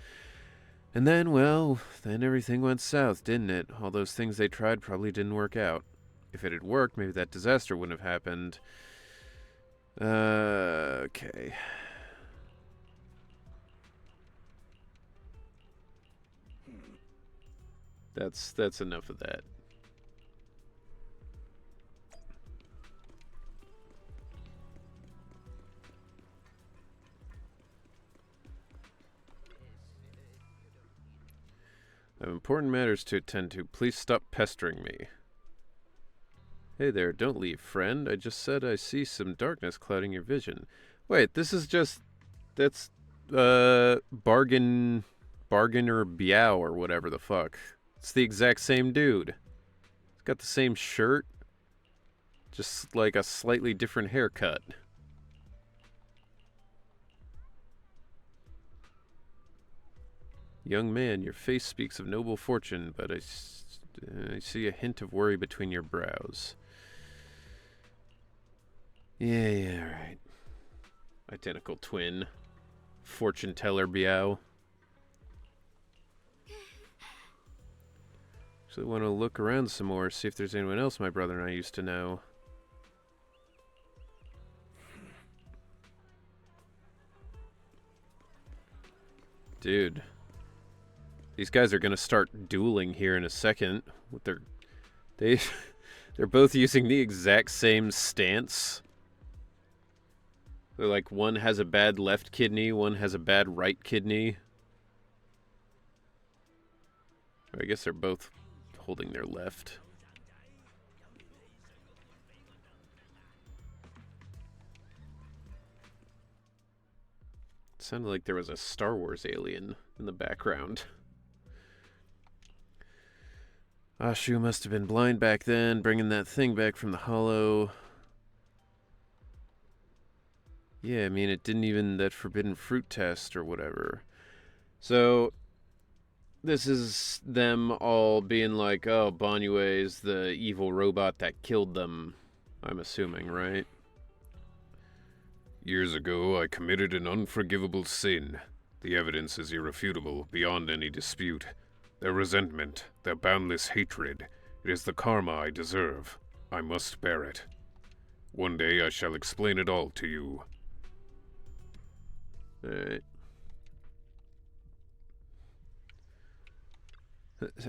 And then, well, then everything went south, didn't it? All those things they tried probably didn't work out. If it had worked, maybe that disaster wouldn't have happened. Okay. That's enough of that. I have important matters to attend to. Please stop pestering me. Hey there, don't leave, friend. I just said I see some darkness clouding your vision. Wait, this is just... That's, Bargainer Biao or whatever the fuck. It's the exact same dude. He's got the same shirt. Just like a slightly different haircut. Young man, your face speaks of noble fortune, but I see a hint of worry between your brows. Yeah, right. Identical twin. Fortune teller Biao. So I want to look around some more, see if there's anyone else my brother and I used to know. Dude. These guys are gonna start dueling here in a second. With they're both using the exact same stance. They're like, one has a bad left kidney, one has a bad right kidney. I guess they're both holding their left. It sounded like there was a Star Wars alien in the background. Ashu must have been blind back then, bringing that thing back from the hollow. Yeah, I mean, it didn't even, that forbidden fruit test or whatever. So, this is them all being like, oh, Banyue is the evil robot that killed them, I'm assuming, right? Years ago, I committed an unforgivable sin. The evidence is irrefutable, beyond any dispute. Their resentment, their boundless hatred, it is the karma I deserve. I must bear it. One day I shall explain it all to you. Alright.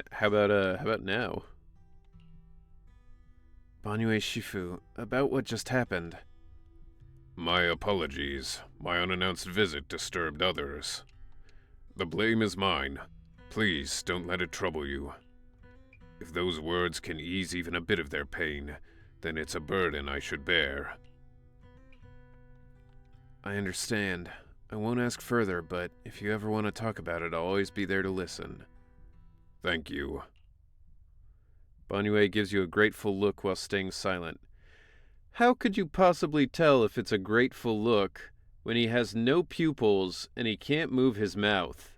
How about now? Banyue Shifu, about what just happened. My apologies. My unannounced visit disturbed others. The blame is mine. Please, don't let it trouble you. If those words can ease even a bit of their pain, then it's a burden I should bear. I understand. I won't ask further, but if you ever want to talk about it, I'll always be there to listen. Thank you. Banyue gives you a grateful look while staying silent. How could you possibly tell if it's a grateful look when he has no pupils and he can't move his mouth?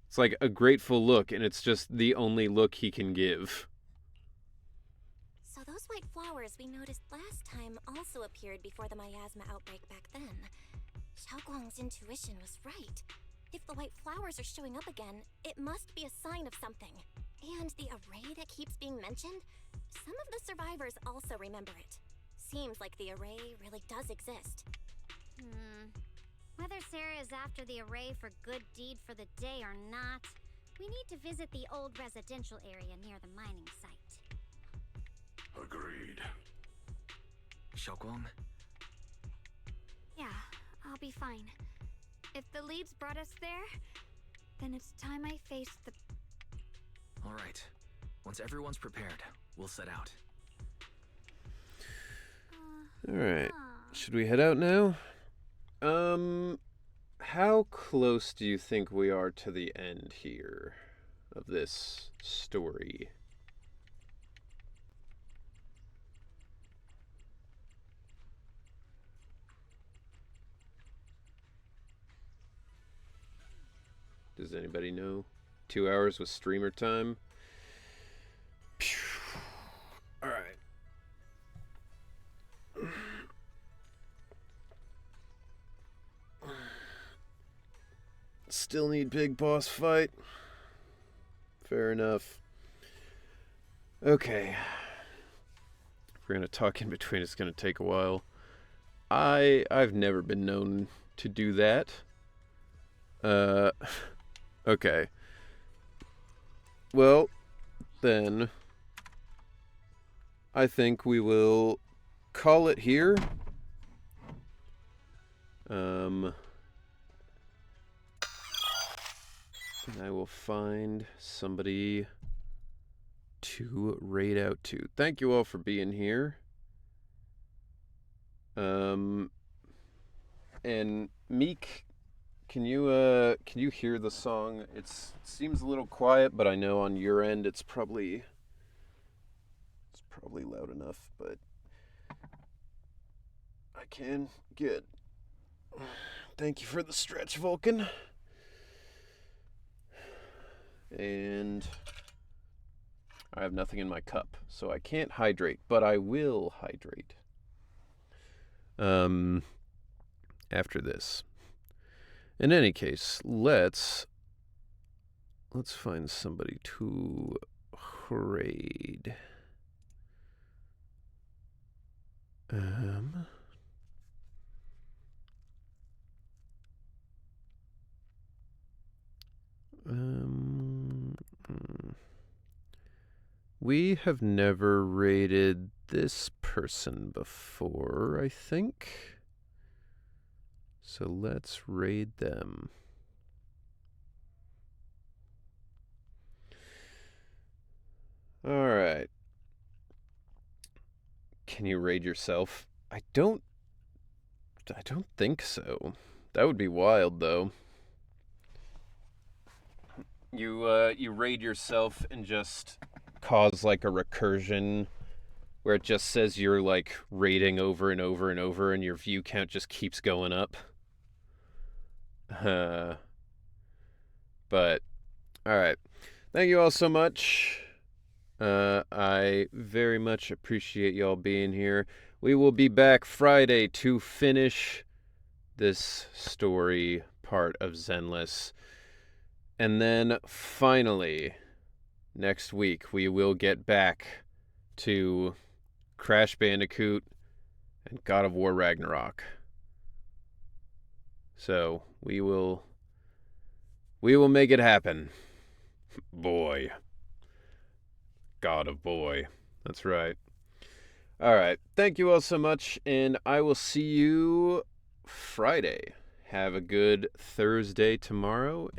It's like a grateful look, and it's just the only look he can give. So those white flowers we noticed last time also appeared before the miasma outbreak back then. Xiaoguang's intuition was right. If the white flowers are showing up again, it must be a sign of something. And the array that keeps being mentioned? Some of the survivors also remember it. Seems like the array really does exist. Whether Sarah is after the array for good deed for the day or not, we need to visit the old residential area near the mining site. Agreed. Xiaoguang? Yeah, I'll be fine. If the leads brought us there, then it's time I face the... Alright. Once everyone's prepared, we'll set out. Alright. Should we head out now? How close do you think we are to the end here of this story? Does anybody know? 2 hours with streamer time? Alright. Still need big boss fight. Fair enough. Okay. If we're gonna talk in between, it's gonna take a while. I've never been known to do that. Okay. Well, then I think we will call it here. And I will find somebody to raid out to. Thank you all for being here. And Meek, can you hear the song? It seems a little quiet, but I know on your end it's probably loud enough, but I can get. Thank you for the stretch, Vulcan. And I have nothing in my cup, so I can't hydrate, but I will hydrate. After this. In any case, let's find somebody to raid. We have never raided this person before, I think. So let's raid them. All right. Can you raid yourself? I don't think so. That would be wild, though. You raid yourself and just cause like a recursion where it just says you're like raiding over and over and over and your view count just keeps going up. But alright. Thank you all so much. I very much appreciate y'all being here. We will be back Friday to finish this story part of Zenless. And then finally, next week, we will get back to Crash Bandicoot and God of War Ragnarok. So we will make it happen. Boy. God of Boy. That's right. All right. Thank you all so much, and I will see you Friday. Have a good Thursday tomorrow.